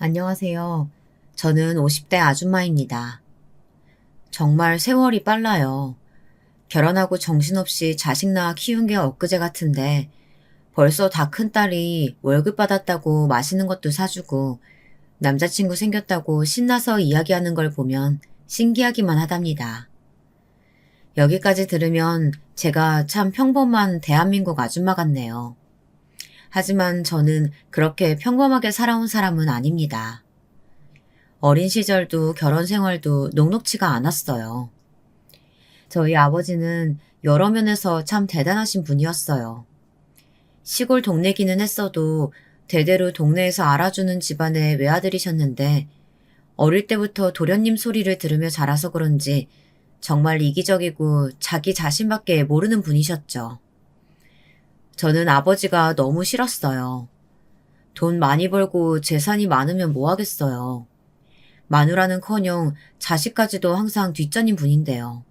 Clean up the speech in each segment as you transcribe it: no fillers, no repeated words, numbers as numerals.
안녕하세요. 저는 50대 아줌마입니다. 정말 세월이 빨라요. 결혼하고 정신없이 자식 낳아 키운 게 엊그제 같은데 벌써 다 큰 딸이 월급 받았다고 맛있는 것도 사주고 남자친구 생겼다고 신나서 이야기하는 걸 보면 신기하기만 하답니다. 여기까지 들으면 제가 참 평범한 대한민국 아줌마 같네요. 하지만 저는 그렇게 평범하게 살아온 사람은 아닙니다. 어린 시절도 결혼 생활도 녹록치가 않았어요. 저희 아버지는 여러 면에서 참 대단하신 분이었어요. 시골 동네기는 했어도 대대로 동네에서 알아주는 집안의 외아들이셨는데 어릴 때부터 도련님 소리를 들으며 자라서 그런지 정말 이기적이고 자기 자신밖에 모르는 분이셨죠. 저는 아버지가 너무 싫었어요. 돈 많이 벌고 재산이 많으면 뭐 하겠어요. 마누라는커녕 자식까지도 항상 뒷전인 분인데요.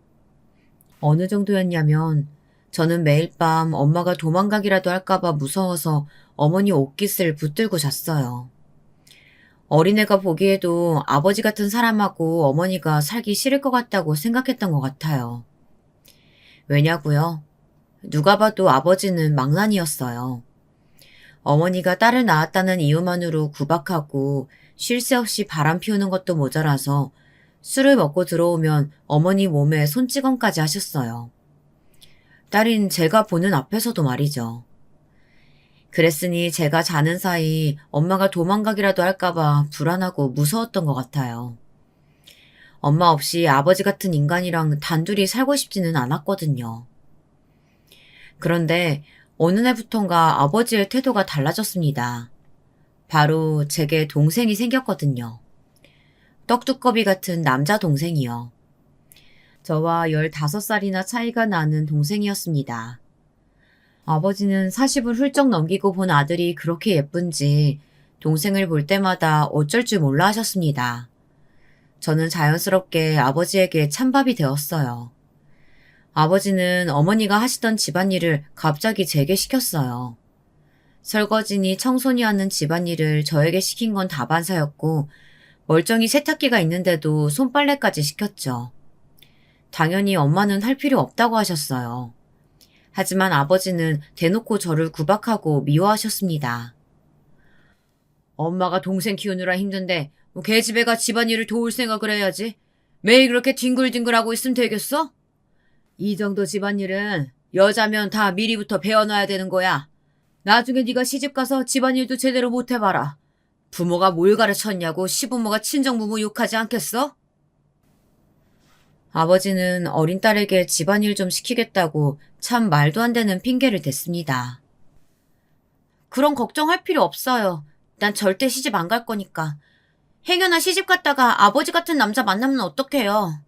어느 정도였냐면 저는 매일 밤 엄마가 도망가기라도 할까봐 무서워서 어머니 옷깃을 붙들고 잤어요. 어린애가 보기에도 아버지 같은 사람하고 어머니가 살기 싫을 것 같다고 생각했던 것 같아요. 왜냐고요? 누가 봐도 아버지는 망나니였어요. 어머니가 딸을 낳았다는 이유만으로 구박하고 쉴 새 없이 바람 피우는 것도 모자라서 술을 먹고 들어오면 어머니 몸에 손찌검까지 하셨어요. 딸인 제가 보는 앞에서도 말이죠. 그랬으니 제가 자는 사이 엄마가 도망가기라도 할까봐 불안하고 무서웠던 것 같아요. 엄마 없이 아버지 같은 인간이랑 단둘이 살고 싶지는 않았거든요. 그런데 어느 날부턴가 아버지의 태도가 달라졌습니다. 바로 제게 동생이 생겼거든요. 떡두꺼비 같은 남자 동생이요. 저와 15살이나 차이가 나는 동생이었습니다. 아버지는 40을 훌쩍 넘기고 본 아들이 그렇게 예쁜지 동생을 볼 때마다 어쩔 줄 몰라 하셨습니다. 저는 자연스럽게 아버지에게 찬밥이 되었어요. 아버지는 어머니가 하시던 집안일을 갑자기 제게 시켰어요. 설거지니 청소니 하는 집안일을 저에게 시킨 건 다반사였고 멀쩡히 세탁기가 있는데도 손빨래까지 시켰죠. 당연히 엄마는 할 필요 없다고 하셨어요. 하지만 아버지는 대놓고 저를 구박하고 미워하셨습니다. 엄마가 동생 키우느라 힘든데 계집애가 집안일을 도울 생각을 해야지. 매일 그렇게 뒹굴뒹굴하고 있으면 되겠어? 이 정도 집안일은 여자면 다 미리부터 배워놔야 되는 거야. 나중에 네가 시집가서 집안일도 제대로 못 해봐라. 부모가 뭘 가르쳤냐고 시부모가 친정부모 욕하지 않겠어? 아버지는 어린 딸에게 집안일 좀 시키겠다고 참 말도 안 되는 핑계를 댔습니다. 그런 걱정할 필요 없어요. 난 절대 시집 안 갈 거니까. 행여나 시집 갔다가 아버지 같은 남자 만나면 어떡해요?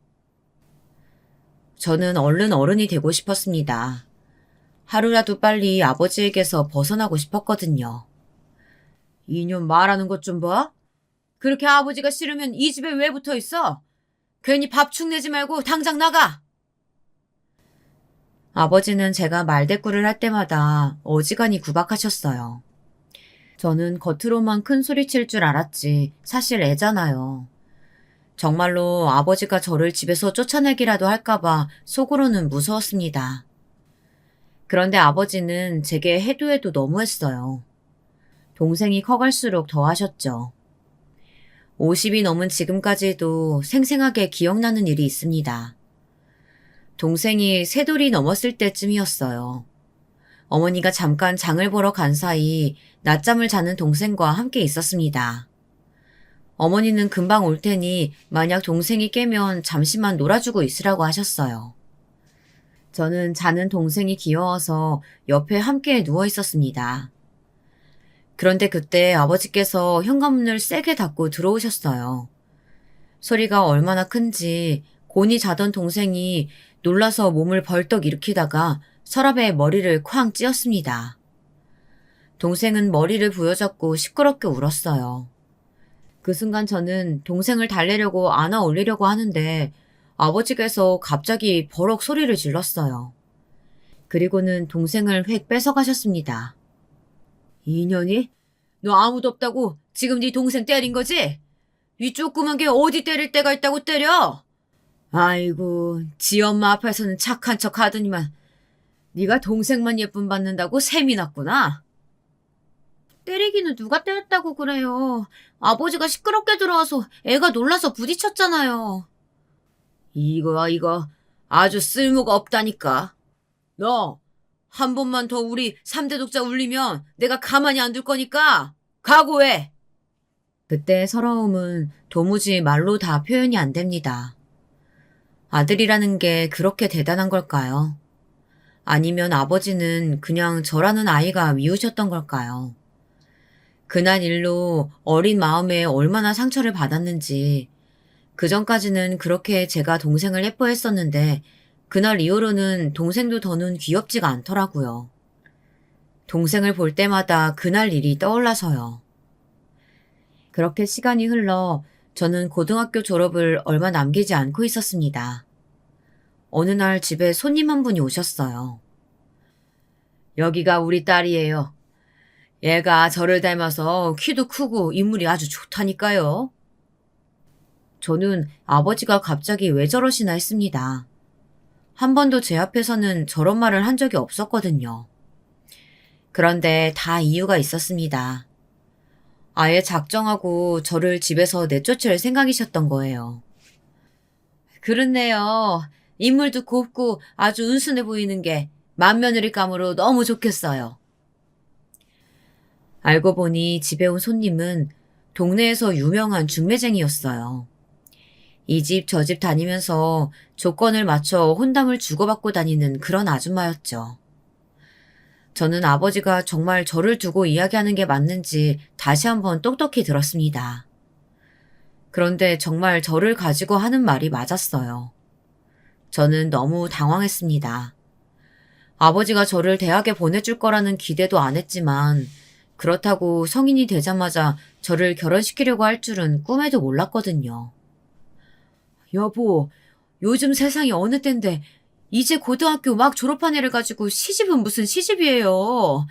저는 얼른 어른이 되고 싶었습니다. 하루라도 빨리 아버지에게서 벗어나고 싶었거든요. 이년 말하는 것 좀 봐. 그렇게 아버지가 싫으면 이 집에 왜 붙어 있어? 괜히 밥 축내지 말고 당장 나가! 아버지는 제가 말대꾸를 할 때마다 어지간히 구박하셨어요. 저는 겉으로만 큰 소리 칠 줄 알았지 사실 애잖아요. 정말로 아버지가 저를 집에서 쫓아내기라도 할까봐 속으로는 무서웠습니다. 그런데 아버지는 제게 해도 해도 너무했어요. 동생이 커갈수록 더 하셨죠. 50이 넘은 지금까지도 생생하게 기억나는 일이 있습니다. 동생이 새돌이 넘었을 때쯤이었어요. 어머니가 잠깐 장을 보러 간 사이 낮잠을 자는 동생과 함께 있었습니다. 어머니는 금방 올 테니 만약 동생이 깨면 잠시만 놀아주고 있으라고 하셨어요. 저는 자는 동생이 귀여워서 옆에 함께 누워 있었습니다. 그런데 그때 아버지께서 현관문을 세게 닫고 들어오셨어요. 소리가 얼마나 큰지 곤히 자던 동생이 놀라서 몸을 벌떡 일으키다가 서랍에 머리를 쾅 찧었습니다. 동생은 머리를 부여잡고 시끄럽게 울었어요. 그 순간 저는 동생을 달래려고 안아 올리려고 하는데 아버지께서 갑자기 버럭 소리를 질렀어요. 그리고는 동생을 획 뺏어가셨습니다. 이년이? 너 아무도 없다고 지금 네 동생 때린 거지? 이 조그만 게 어디 때릴 때가 있다고 때려? 아이고, 지 엄마 앞에서는 착한 척 하더니만 네가 동생만 예쁨 받는다고 셈이 났구나. 때리기는 누가 때렸다고 그래요. 아버지가 시끄럽게 들어와서 애가 놀라서 부딪혔잖아요. 이거 아주 쓸모가 없다니까. 너 한 번만 더 우리 3대 독자 울리면 내가 가만히 안 둘 거니까 각오해. 그때의 서러움은 도무지 말로 다 표현이 안 됩니다. 아들이라는 게 그렇게 대단한 걸까요? 아니면 아버지는 그냥 저라는 아이가 미우셨던 걸까요? 그날 일로 어린 마음에 얼마나 상처를 받았는지, 그전까지는 그렇게 제가 동생을 예뻐했었는데, 그날 이후로는 동생도 더는 귀엽지가 않더라고요. 동생을 볼 때마다 그날 일이 떠올라서요. 그렇게 시간이 흘러 저는 고등학교 졸업을 얼마 남기지 않고 있었습니다. 어느 날 집에 손님 한 분이 오셨어요. 여기가 우리 딸이에요. 얘가 저를 닮아서 키도 크고 인물이 아주 좋다니까요. 저는 아버지가 갑자기 왜 저러시나 했습니다. 한 번도 제 앞에서는 저런 말을 한 적이 없었거든요. 그런데 다 이유가 있었습니다. 아예 작정하고 저를 집에서 내쫓을 생각이셨던 거예요. 그렇네요. 인물도 곱고 아주 은순해 보이는 게 맏며느리감으로 너무 좋겠어요. 알고 보니 집에 온 손님은 동네에서 유명한 중매쟁이였어요. 이 집 저 집 다니면서 조건을 맞춰 혼담을 주고받고 다니는 그런 아줌마였죠. 저는 아버지가 정말 저를 두고 이야기하는 게 맞는지 다시 한번 똑똑히 들었습니다. 그런데 정말 저를 가지고 하는 말이 맞았어요. 저는 너무 당황했습니다. 아버지가 저를 대학에 보내줄 거라는 기대도 안 했지만 그렇다고 성인이 되자마자 저를 결혼시키려고 할 줄은 꿈에도 몰랐거든요. 여보, 요즘 세상이 어느 때인데 이제 고등학교 막 졸업한 애를 가지고 시집은 무슨 시집이에요.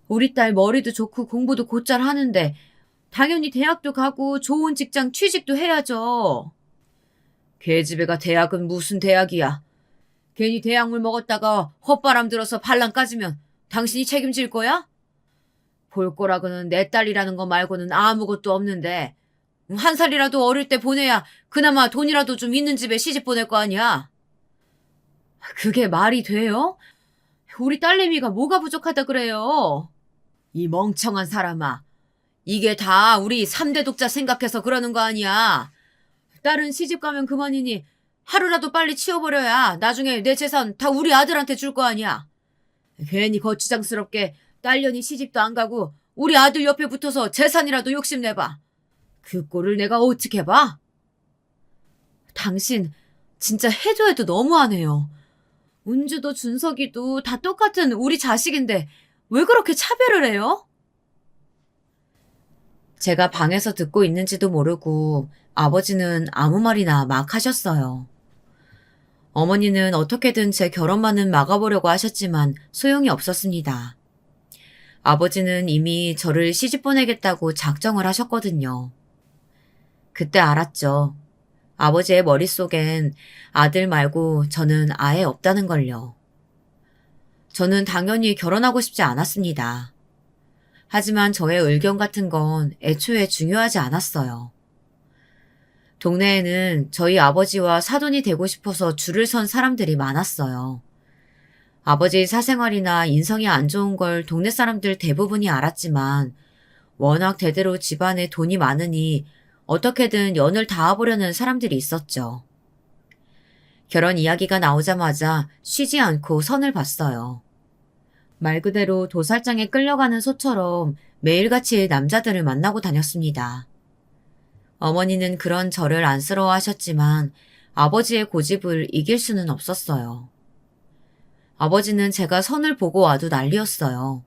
우리 딸 머리도 좋고 공부도 곧잘 하는데 당연히 대학도 가고 좋은 직장 취직도 해야죠. 계집애가 대학은 무슨 대학이야. 괜히 대학물 먹었다가 헛바람 들어서 반란 까지면 당신이 책임질 거야? 볼 거라고는 내 딸이라는 거 말고는 아무것도 없는데 한 살이라도 어릴 때 보내야 그나마 돈이라도 좀 있는 집에 시집 보낼 거 아니야. 그게 말이 돼요? 우리 딸내미가 뭐가 부족하다 그래요? 이 멍청한 사람아. 이게 다 우리 3대 독자 생각해서 그러는 거 아니야. 딸은 시집 가면 그만이니 하루라도 빨리 치워버려야 나중에 내 재산 다 우리 아들한테 줄 거 아니야. 괜히 거추장스럽게 딸년이 시집도 안 가고 우리 아들 옆에 붙어서 재산이라도 욕심내봐. 그 꼴을 내가 어떻게 봐? 당신 진짜 해도 해도 너무하네요. 은주도 준석이도 다 똑같은 우리 자식인데 왜 그렇게 차별을 해요? 제가 방에서 듣고 있는지도 모르고 아버지는 아무 말이나 막 하셨어요. 어머니는 어떻게든 제 결혼만은 막아보려고 하셨지만 소용이 없었습니다. 아버지는 이미 저를 시집 보내겠다고 작정을 하셨거든요. 그때 알았죠. 아버지의 머릿속엔 아들 말고 저는 아예 없다는 걸요. 저는 당연히 결혼하고 싶지 않았습니다. 하지만 저의 의견 같은 건 애초에 중요하지 않았어요. 동네에는 저희 아버지와 사돈이 되고 싶어서 줄을 선 사람들이 많았어요. 아버지 사생활이나 인성이 안 좋은 걸 동네 사람들 대부분이 알았지만 워낙 대대로 집안에 돈이 많으니 어떻게든 연을 닿아보려는 사람들이 있었죠. 결혼 이야기가 나오자마자 쉬지 않고 선을 봤어요. 말 그대로 도살장에 끌려가는 소처럼 매일같이 남자들을 만나고 다녔습니다. 어머니는 그런 저를 안쓰러워하셨지만 아버지의 고집을 이길 수는 없었어요. 아버지는 제가 선을 보고 와도 난리였어요.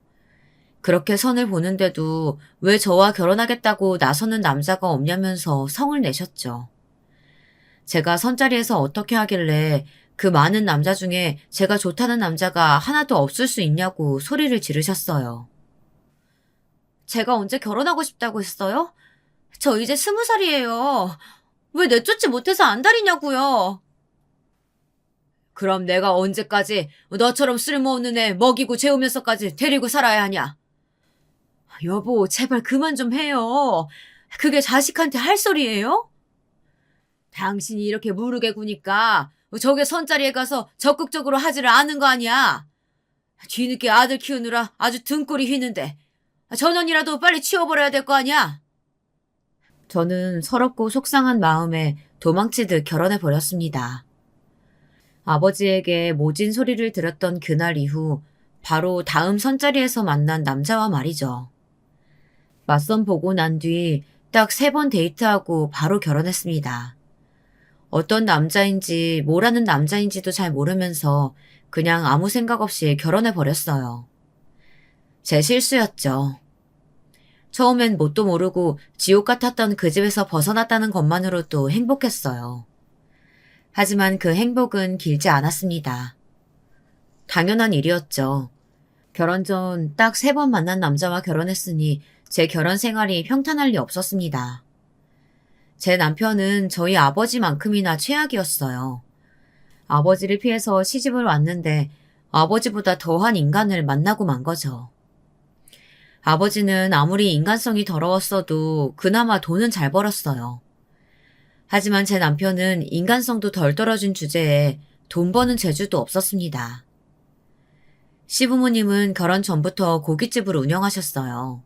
그렇게 선을 보는데도 왜 저와 결혼하겠다고 나서는 남자가 없냐면서 성을 내셨죠. 제가 선자리에서 어떻게 하길래 그 많은 남자 중에 제가 좋다는 남자가 하나도 없을 수 있냐고 소리를 지르셨어요. 제가 언제 결혼하고 싶다고 했어요? 저 이제 20살이에요. 왜 내쫓지 못해서 안달이냐고요. 그럼 내가 언제까지 너처럼 쓸모없는 애 먹이고 재우면서까지 데리고 살아야 하냐? 여보, 제발 그만 좀 해요. 그게 자식한테 할 소리예요? 당신이 이렇게 무르게 구니까 저게 선자리에 가서 적극적으로 하지를 않은 거 아니야. 뒤늦게 아들 키우느라 아주 등골이 휘는데 전원이라도 빨리 치워버려야 될 거 아니야. 저는 서럽고 속상한 마음에 도망치듯 결혼해버렸습니다. 아버지에게 모진 소리를 들었던 그날 이후 바로 다음 선자리에서 만난 남자와 말이죠. 맞선 보고 난 뒤 딱 3번 데이트하고 바로 결혼했습니다. 어떤 남자인지 뭐라는 남자인지도 잘 모르면서 그냥 아무 생각 없이 결혼해버렸어요. 제 실수였죠. 처음엔 뭣도 모르고 지옥 같았던 그 집에서 벗어났다는 것만으로도 행복했어요. 하지만 그 행복은 길지 않았습니다. 당연한 일이었죠. 결혼 전 딱 3번 만난 남자와 결혼했으니 제 결혼 생활이 평탄할 리 없었습니다. 제 남편은 저희 아버지만큼이나 최악이었어요. 아버지를 피해서 시집을 왔는데 아버지보다 더한 인간을 만나고 만 거죠. 아버지는 아무리 인간성이 더러웠어도 그나마 돈은 잘 벌었어요. 하지만 제 남편은 인간성도 덜 떨어진 주제에 돈 버는 재주도 없었습니다. 시부모님은 결혼 전부터 고깃집을 운영하셨어요.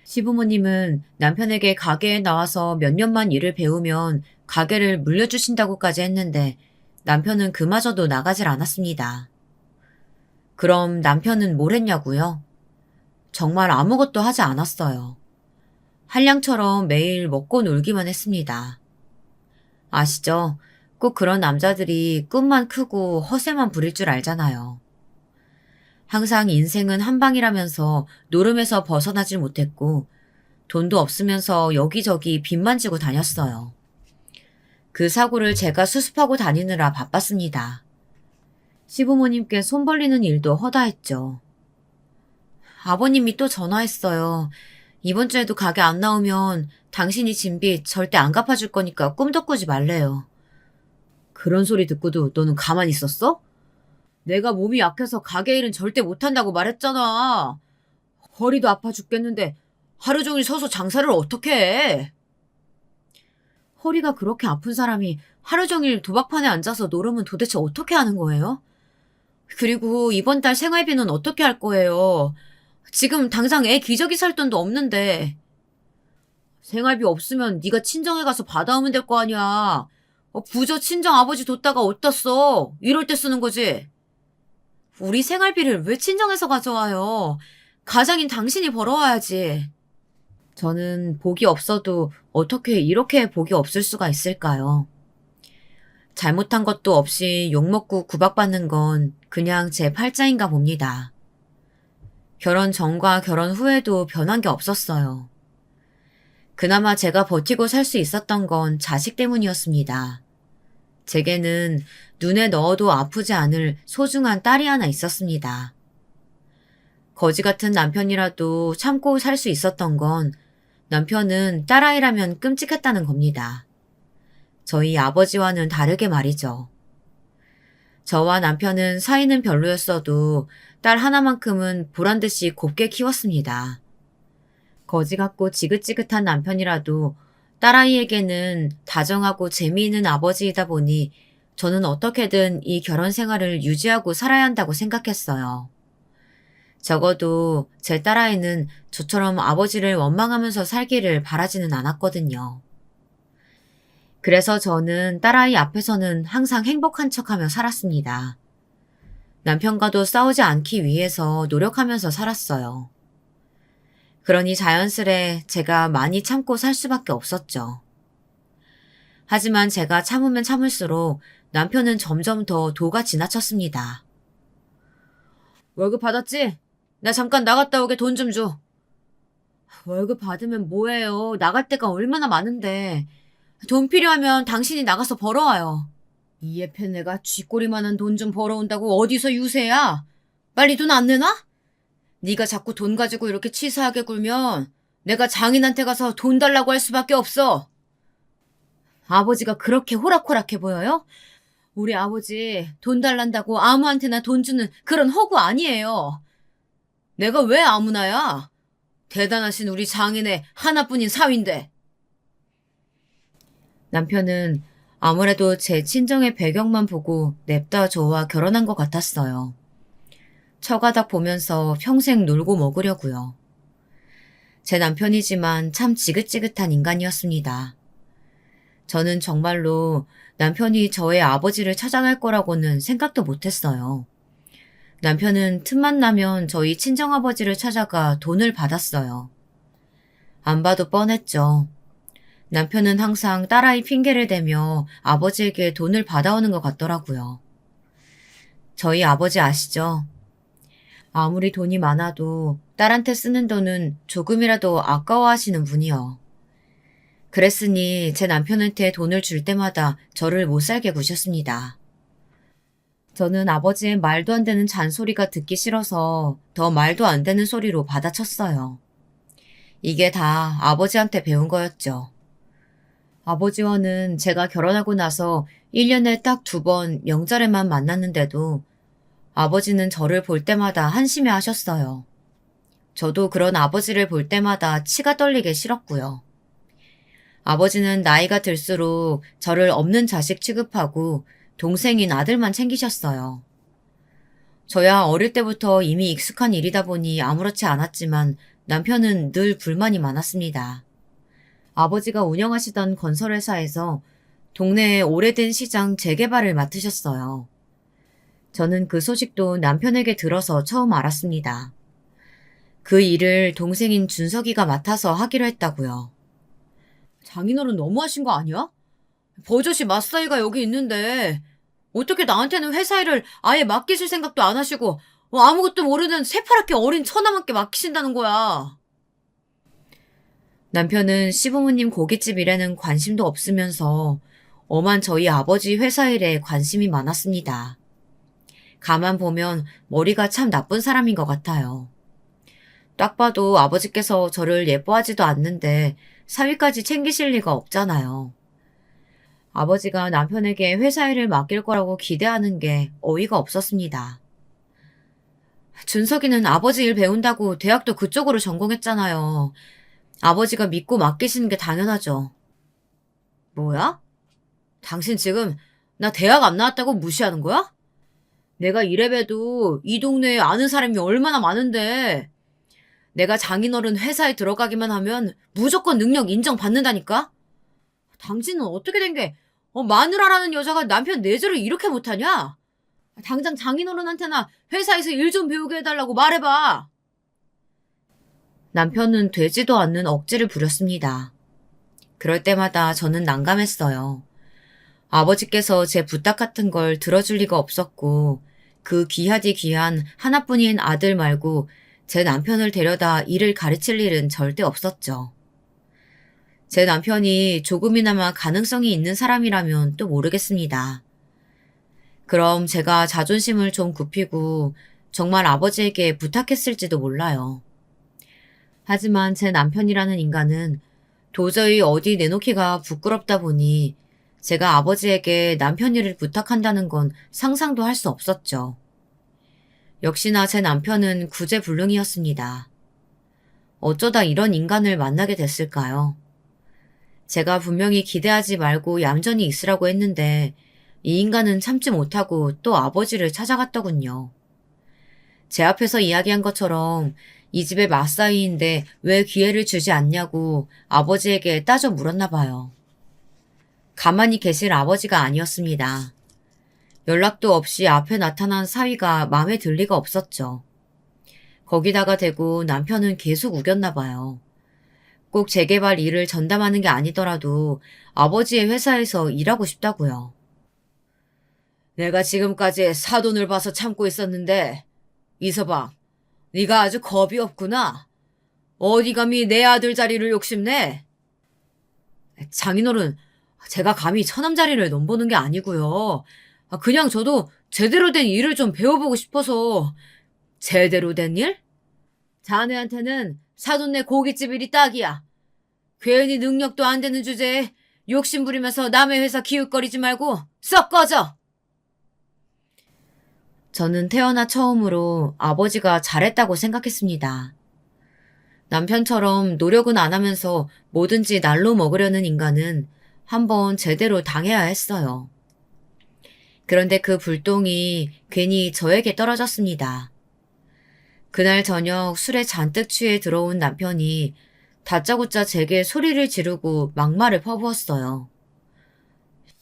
시부모님은 남편에게 가게에 나와서 몇 년만 일을 배우면 가게를 물려주신다고까지 했는데 남편은 그마저도 나가질 않았습니다. 그럼 남편은 뭘 했냐고요? 정말 아무것도 하지 않았어요. 한량처럼 매일 먹고 놀기만 했습니다. 아시죠? 꼭 그런 남자들이 꿈만 크고 허세만 부릴 줄 알잖아요. 항상 인생은 한 방이라면서 노름에서 벗어나질 못했고 돈도 없으면서 여기저기 빚만 지고 다녔어요. 그 사고를 제가 수습하고 다니느라 바빴습니다. 시부모님께 손 벌리는 일도 허다했죠. 아버님이 또 전화했어요. 이번 주에도 가게 안 나오면 당신이 진 빚 절대 안 갚아줄 거니까 꿈도 꾸지 말래요. 그런 소리 듣고도 너는 가만히 있었어? 내가 몸이 약해서 가게 일은 절대 못한다고 말했잖아. 허리도 아파 죽겠는데 하루 종일 서서 장사를 어떻게 해? 허리가 그렇게 아픈 사람이 하루 종일 도박판에 앉아서 놀으면 도대체 어떻게 하는 거예요? 그리고 이번 달 생활비는 어떻게 할 거예요? 지금 당장 애 기저귀 살 돈도 없는데. 생활비 없으면 네가 친정에 가서 받아오면 될 거 아니야. 부저 친정 아버지 뒀다가 어디다 써? 이럴 때 쓰는 거지. 우리 생활비를 왜 친정에서 가져와요? 가장인 당신이 벌어와야지. 저는 복이 없어도 어떻게 이렇게 복이 없을 수가 있을까요? 잘못한 것도 없이 욕먹고 구박받는 건 그냥 제 팔자인가 봅니다. 결혼 전과 결혼 후에도 변한 게 없었어요. 그나마 제가 버티고 살 수 있었던 건 자식 때문이었습니다. 제게는 눈에 넣어도 아프지 않을 소중한 딸이 하나 있었습니다. 거지 같은 남편이라도 참고 살 수 있었던 건 남편은 딸아이라면 끔찍했다는 겁니다. 저희 아버지와는 다르게 말이죠. 저와 남편은 사이는 별로였어도 딸 하나만큼은 보란듯이 곱게 키웠습니다. 거지 같고 지긋지긋한 남편이라도 딸아이에게는 다정하고 재미있는 아버지이다 보니 저는 어떻게든 이 결혼 생활을 유지하고 살아야 한다고 생각했어요. 적어도 제 딸아이는 저처럼 아버지를 원망하면서 살기를 바라지는 않았거든요. 그래서 저는 딸아이 앞에서는 항상 행복한 척하며 살았습니다. 남편과도 싸우지 않기 위해서 노력하면서 살았어요. 그러니 자연스레 제가 많이 참고 살 수밖에 없었죠. 하지만 제가 참으면 참을수록 남편은 점점 더 도가 지나쳤습니다. 월급 받았지? 나 잠깐 나갔다 오게 돈 좀 줘. 월급 받으면 뭐해요? 나갈 데가 얼마나 많은데. 돈 필요하면 당신이 나가서 벌어와요. 이 애편내가 쥐꼬리만한 돈 좀 벌어온다고 어디서 유세야? 빨리 돈 안 내놔? 네가 자꾸 돈 가지고 이렇게 치사하게 굴면 내가 장인한테 가서 돈 달라고 할 수밖에 없어. 아버지가 그렇게 호락호락해 보여요? 우리 아버지 돈 달란다고 아무한테나 돈 주는 그런 허구 아니에요. 내가 왜 아무나야? 대단하신 우리 장인의 하나뿐인 사위인데. 남편은 아무래도 제 친정의 배경만 보고 냅다 저와 결혼한 것 같았어요. 처가닥 보면서 평생 놀고 먹으려고요. 제 남편이지만 참 지긋지긋한 인간이었습니다. 저는 정말로 남편이 저의 아버지를 찾아갈 거라고는 생각도 못했어요. 남편은 틈만 나면 저희 친정아버지를 찾아가 돈을 받았어요. 안 봐도 뻔했죠. 남편은 항상 딸아이 핑계를 대며 아버지에게 돈을 받아오는 것 같더라고요. 저희 아버지 아시죠? 아무리 돈이 많아도 딸한테 쓰는 돈은 조금이라도 아까워하시는 분이요. 그랬으니 제 남편한테 돈을 줄 때마다 저를 못살게 구셨습니다. 저는 아버지의 말도 안 되는 잔소리가 듣기 싫어서 더 말도 안 되는 소리로 받아쳤어요. 이게 다 아버지한테 배운 거였죠. 아버지와는 제가 결혼하고 나서 1년에 딱 2번 명절에만 만났는데도 아버지는 저를 볼 때마다 한심해 하셨어요. 저도 그런 아버지를 볼 때마다 치가 떨리게 싫었고요. 아버지는 나이가 들수록 저를 없는 자식 취급하고 동생인 아들만 챙기셨어요. 저야 어릴 때부터 이미 익숙한 일이다 보니 아무렇지 않았지만 남편은 늘 불만이 많았습니다. 아버지가 운영하시던 건설회사에서 동네의 오래된 시장 재개발을 맡으셨어요. 저는 그 소식도 남편에게 들어서 처음 알았습니다. 그 일을 동생인 준석이가 맡아서 하기로 했다고요. 장인어른 너무하신 거 아니야? 버젓이 맞사이가 여기 있는데 어떻게 나한테는 회사 일을 아예 맡기실 생각도 안 하시고 아무것도 모르는 새파랗게 어린 처남한테 맡기신다는 거야. 남편은 시부모님 고깃집 일에는 관심도 없으면서 엄한 저희 아버지 회사 일에 관심이 많았습니다. 가만 보면 머리가 참 나쁜 사람인 것 같아요. 딱 봐도 아버지께서 저를 예뻐하지도 않는데 사위까지 챙기실 리가 없잖아요. 아버지가 남편에게 회사 일을 맡길 거라고 기대하는 게 어이가 없었습니다. 준석이는 아버지 일 배운다고 대학도 그쪽으로 전공했잖아요. 아버지가 믿고 맡기시는 게 당연하죠. 뭐야? 당신 지금 나 대학 안 나왔다고 무시하는 거야? 내가 이래봬도 이 동네에 아는 사람이 얼마나 많은데 내가 장인어른 회사에 들어가기만 하면 무조건 능력 인정받는다니까? 당신은 어떻게 된 게 마누라라는 여자가 남편 내조를 이렇게 못하냐? 당장 장인어른한테나 회사에서 일 좀 배우게 해달라고 말해봐. 남편은 되지도 않는 억지를 부렸습니다. 그럴 때마다 저는 난감했어요. 아버지께서 제 부탁 같은 걸 들어줄 리가 없었고 그 귀하디 귀한 하나뿐인 아들 말고 제 남편을 데려다 일을 가르칠 일은 절대 없었죠. 제 남편이 조금이나마 가능성이 있는 사람이라면 또 모르겠습니다. 그럼 제가 자존심을 좀 굽히고 정말 아버지에게 부탁했을지도 몰라요. 하지만 제 남편이라는 인간은 도저히 어디 내놓기가 부끄럽다 보니 제가 아버지에게 남편 일을 부탁한다는 건 상상도 할 수 없었죠. 역시나 제 남편은 구제불능이었습니다. 어쩌다 이런 인간을 만나게 됐을까요? 제가 분명히 기대하지 말고 얌전히 있으라고 했는데 이 인간은 참지 못하고 또 아버지를 찾아갔더군요. 제 앞에서 이야기한 것처럼 이 집의 맞사위인데 왜 기회를 주지 않냐고 아버지에게 따져 물었나 봐요. 가만히 계실 아버지가 아니었습니다. 연락도 없이 앞에 나타난 사위가 마음에 들 리가 없었죠. 거기다가 대고 남편은 계속 우겼나 봐요. 꼭 재개발 일을 전담하는 게 아니더라도 아버지의 회사에서 일하고 싶다고요. 내가 지금까지 사돈을 봐서 참고 있었는데 이서방, 네가 아주 겁이 없구나. 어디 감히 내 아들 자리를 욕심내? 장인어른, 제가 감히 처남 자리를 넘보는 게 아니고요. 그냥 저도 제대로 된 일을 좀 배워보고 싶어서. 제대로 된 일? 자네한테는 사돈네 고깃집 일이 딱이야. 괜히 능력도 안 되는 주제에 욕심 부리면서 남의 회사 기웃거리지 말고 썩 꺼져! 저는 태어나 처음으로 아버지가 잘했다고 생각했습니다. 남편처럼 노력은 안 하면서 뭐든지 날로 먹으려는 인간은 한번 제대로 당해야 했어요. 그런데 그 불똥이 괜히 저에게 떨어졌습니다. 그날 저녁 술에 잔뜩 취해 들어온 남편이 다짜고짜 제게 소리를 지르고 막말을 퍼부었어요.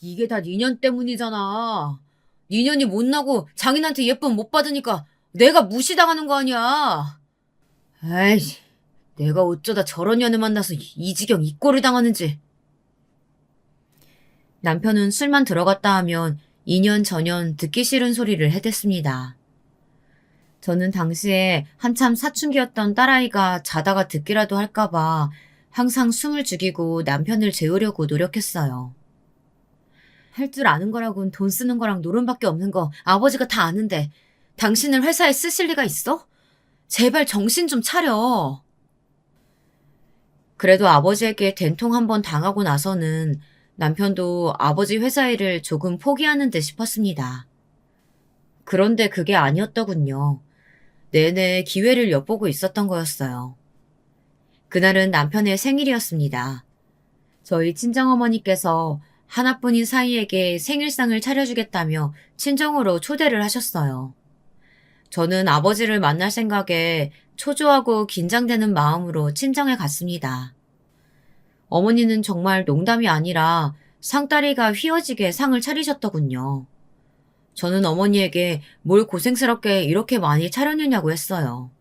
이게 다 니년 때문이잖아. 니년이 못나고 장인한테 예쁨 못 받으니까 내가 무시당하는 거 아니야. 에이, 내가 어쩌다 저런 년을 만나서 이 지경 이 꼴을 당하는지. 남편은 술만 들어갔다 하면 2년 전년 듣기 싫은 소리를 해댔습니다. 저는 당시에 한참 사춘기였던 딸아이가 자다가 듣기라도 할까봐 항상 숨을 죽이고 남편을 재우려고 노력했어요. 할 줄 아는 거라곤 돈 쓰는 거랑 노름밖에 없는 거 아버지가 다 아는데 당신을 회사에 쓰실 리가 있어? 제발 정신 좀 차려. 그래도 아버지에게 된통 한번 당하고 나서는 남편도 아버지 회사 일을 조금 포기하는 듯 싶었습니다. 그런데 그게 아니었더군요. 내내 기회를 엿보고 있었던 거였어요. 그날은 남편의 생일이었습니다. 저희 친정어머니께서 하나뿐인 사위에게 생일상을 차려주겠다며 친정으로 초대를 하셨어요. 저는 아버지를 만날 생각에 초조하고 긴장되는 마음으로 친정에 갔습니다. 어머니는 정말 농담이 아니라 상다리가 휘어지게 상을 차리셨더군요. 저는 어머니에게 뭘 고생스럽게 이렇게 많이 차렸느냐고 했어요.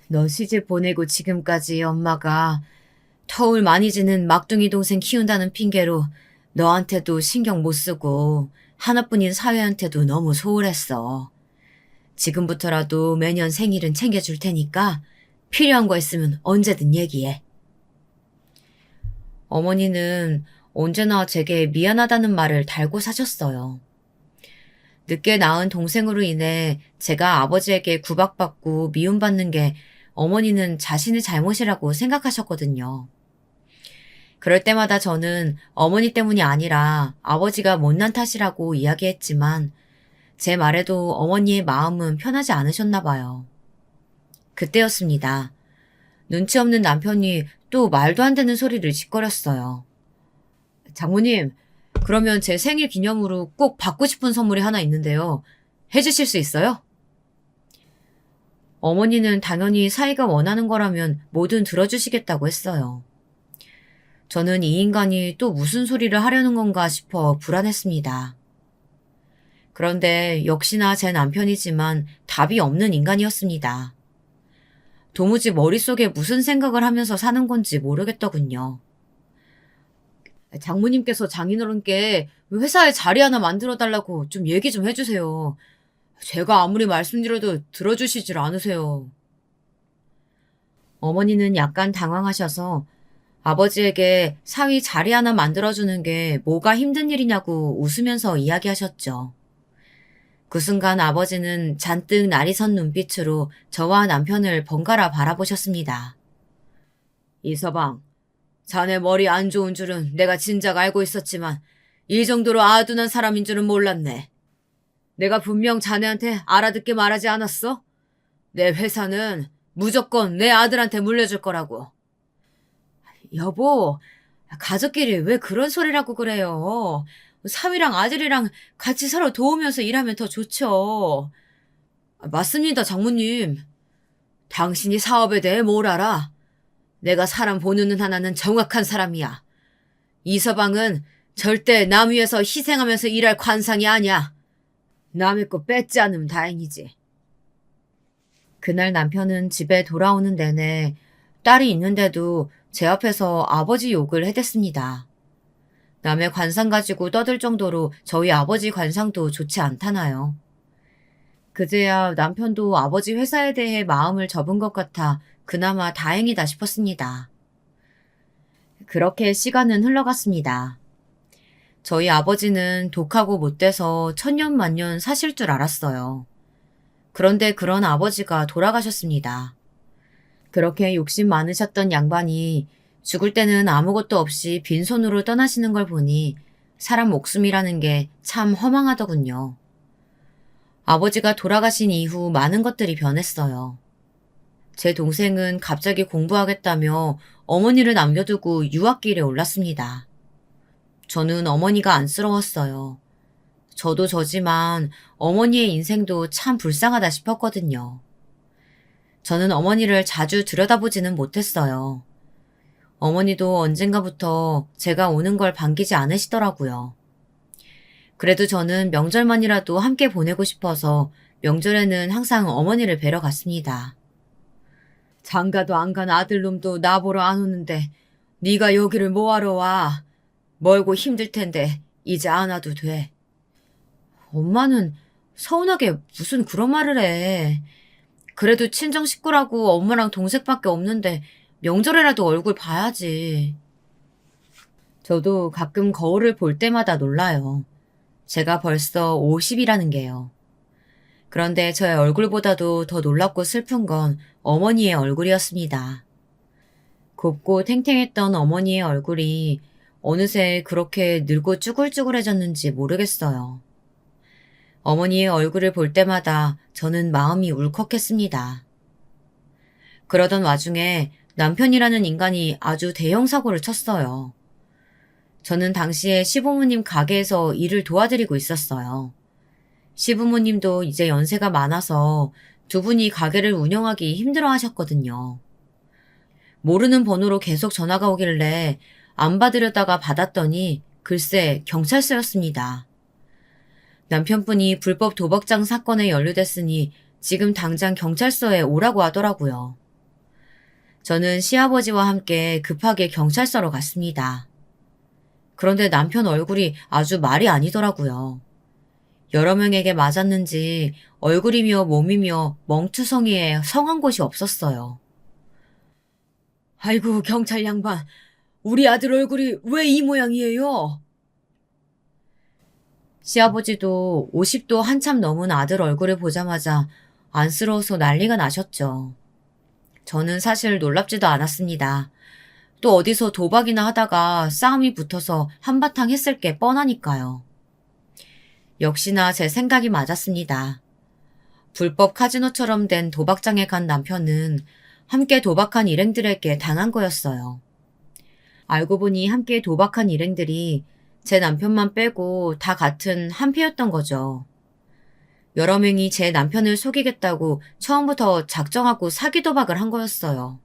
너 시집 보내고 지금까지 엄마가 터울 많이 지는 막둥이 동생 키운다는 핑계로 너한테도 신경 못 쓰고 하나뿐인 사회한테도 너무 소홀했어. 지금부터라도 매년 생일은 챙겨줄 테니까 필요한 거 있으면 언제든 얘기해. 어머니는 언제나 제게 미안하다는 말을 달고 사셨어요. 늦게 낳은 동생으로 인해 제가 아버지에게 구박받고 미움받는 게 어머니는 자신의 잘못이라고 생각하셨거든요. 그럴 때마다 저는 어머니 때문이 아니라 아버지가 못난 탓이라고 이야기했지만 제 말에도 어머니의 마음은 편하지 않으셨나 봐요. 그때였습니다. 눈치 없는 남편이 또 말도 안 되는 소리를 짓거렸어요. 장모님, 그러면 제 생일 기념으로 꼭 받고 싶은 선물이 하나 있는데요. 해주실 수 있어요? 어머니는 당연히 사이가 원하는 거라면 뭐든 들어주시겠다고 했어요. 저는 이 인간이 또 무슨 소리를 하려는 건가 싶어 불안했습니다. 그런데 역시나 제 남편이지만 답이 없는 인간이었습니다. 도무지 머릿속에 무슨 생각을 하면서 사는 건지 모르겠더군요. 장모님께서 장인어른께 회사에 자리 하나 만들어달라고 좀 얘기 좀 해주세요. 제가 아무리 말씀드려도 들어주시질 않으세요. 어머니는 약간 당황하셔서 아버지에게 사위 자리 하나 만들어주는 게 뭐가 힘든 일이냐고 웃으면서 이야기하셨죠. 그 순간 아버지는 잔뜩 날이 선 눈빛으로 저와 남편을 번갈아 바라보셨습니다. 이서방, 자네 머리 안 좋은 줄은 내가 진작 알고 있었지만 이 정도로 아둔한 사람인 줄은 몰랐네. 내가 분명 자네한테 알아듣게 말하지 않았어? 내 회사는 무조건 내 아들한테 물려줄 거라고. 여보, 가족끼리 왜 그런 소리라고 그래요? 사위랑 아들이랑 같이 서로 도우면서 일하면 더 좋죠. 맞습니다, 장모님. 당신이 사업에 대해 뭘 알아? 내가 사람 보는 눈 하나는 정확한 사람이야. 이서방은 절대 남 위에서 희생하면서 일할 관상이 아니야. 남의 거 뺏지 않으면 다행이지. 그날 남편은 집에 돌아오는 내내 딸이 있는데도 제 앞에서 아버지 욕을 해댔습니다. 남의 관상 가지고 떠들 정도로 저희 아버지 관상도 좋지 않다나요. 그제야 남편도 아버지 회사에 대해 마음을 접은 것 같아 그나마 다행이다 싶었습니다. 그렇게 시간은 흘러갔습니다. 저희 아버지는 독하고 못돼서 천년만년 사실 줄 알았어요. 그런데 그런 아버지가 돌아가셨습니다. 그렇게 욕심 많으셨던 양반이 죽을 때는 아무것도 없이 빈손으로 떠나시는 걸 보니 사람 목숨이라는 게 참 허망하더군요. 아버지가 돌아가신 이후 많은 것들이 변했어요. 제 동생은 갑자기 공부하겠다며 어머니를 남겨두고 유학길에 올랐습니다. 저는 어머니가 안쓰러웠어요. 저도 저지만 어머니의 인생도 참 불쌍하다 싶었거든요. 저는 어머니를 자주 들여다보지는 못했어요. 어머니도 언젠가부터 제가 오는 걸 반기지 않으시더라고요. 그래도 저는 명절만이라도 함께 보내고 싶어서 명절에는 항상 어머니를 뵈러 갔습니다. 장가도 안 간 아들놈도 나보러 안 오는데 네가 여기를 뭐하러 와? 멀고 힘들 텐데 이제 안 와도 돼. 엄마는 서운하게 무슨 그런 말을 해. 그래도 친정 식구라고 엄마랑 동생밖에 없는데 명절에라도 얼굴 봐야지. 저도 가끔 거울을 볼 때마다 놀라요. 제가 벌써 50이라는 게요. 그런데 저의 얼굴보다도 더 놀랍고 슬픈 건 어머니의 얼굴이었습니다. 곱고 탱탱했던 어머니의 얼굴이 어느새 그렇게 늙고 쭈글쭈글해졌는지 모르겠어요. 어머니의 얼굴을 볼 때마다 저는 마음이 울컥했습니다. 그러던 와중에 남편이라는 인간이 아주 대형 사고를 쳤어요. 저는 당시에 시부모님 가게에서 일을 도와드리고 있었어요. 시부모님도 이제 연세가 많아서 두 분이 가게를 운영하기 힘들어 하셨거든요. 모르는 번호로 계속 전화가 오길래 안 받으려다가 받았더니 글쎄 경찰서였습니다. 남편분이 불법 도박장 사건에 연루됐으니 지금 당장 경찰서에 오라고 하더라고요. 저는 시아버지와 함께 급하게 경찰서로 갔습니다. 그런데 남편 얼굴이 아주 말이 아니더라고요. 여러 명에게 맞았는지 얼굴이며 몸이며 멍투성이에 성한 곳이 없었어요. 아이고 경찰 양반, 우리 아들 얼굴이 왜 이 모양이에요? 시아버지도 50도 한참 넘은 아들 얼굴을 보자마자 안쓰러워서 난리가 나셨죠. 저는 사실 놀랍지도 않았습니다. 또 어디서 도박이나 하다가 싸움이 붙어서 한바탕 했을 게 뻔하니까요. 역시나 제 생각이 맞았습니다. 불법 카지노처럼 된 도박장에 간 남편은 함께 도박한 일행들에게 당한 거였어요. 알고 보니 함께 도박한 일행들이 제 남편만 빼고 다 같은 한패였던 거죠. 여러 명이 제 남편을 속이겠다고 처음부터 작정하고 사기 도박을 한 거였어요.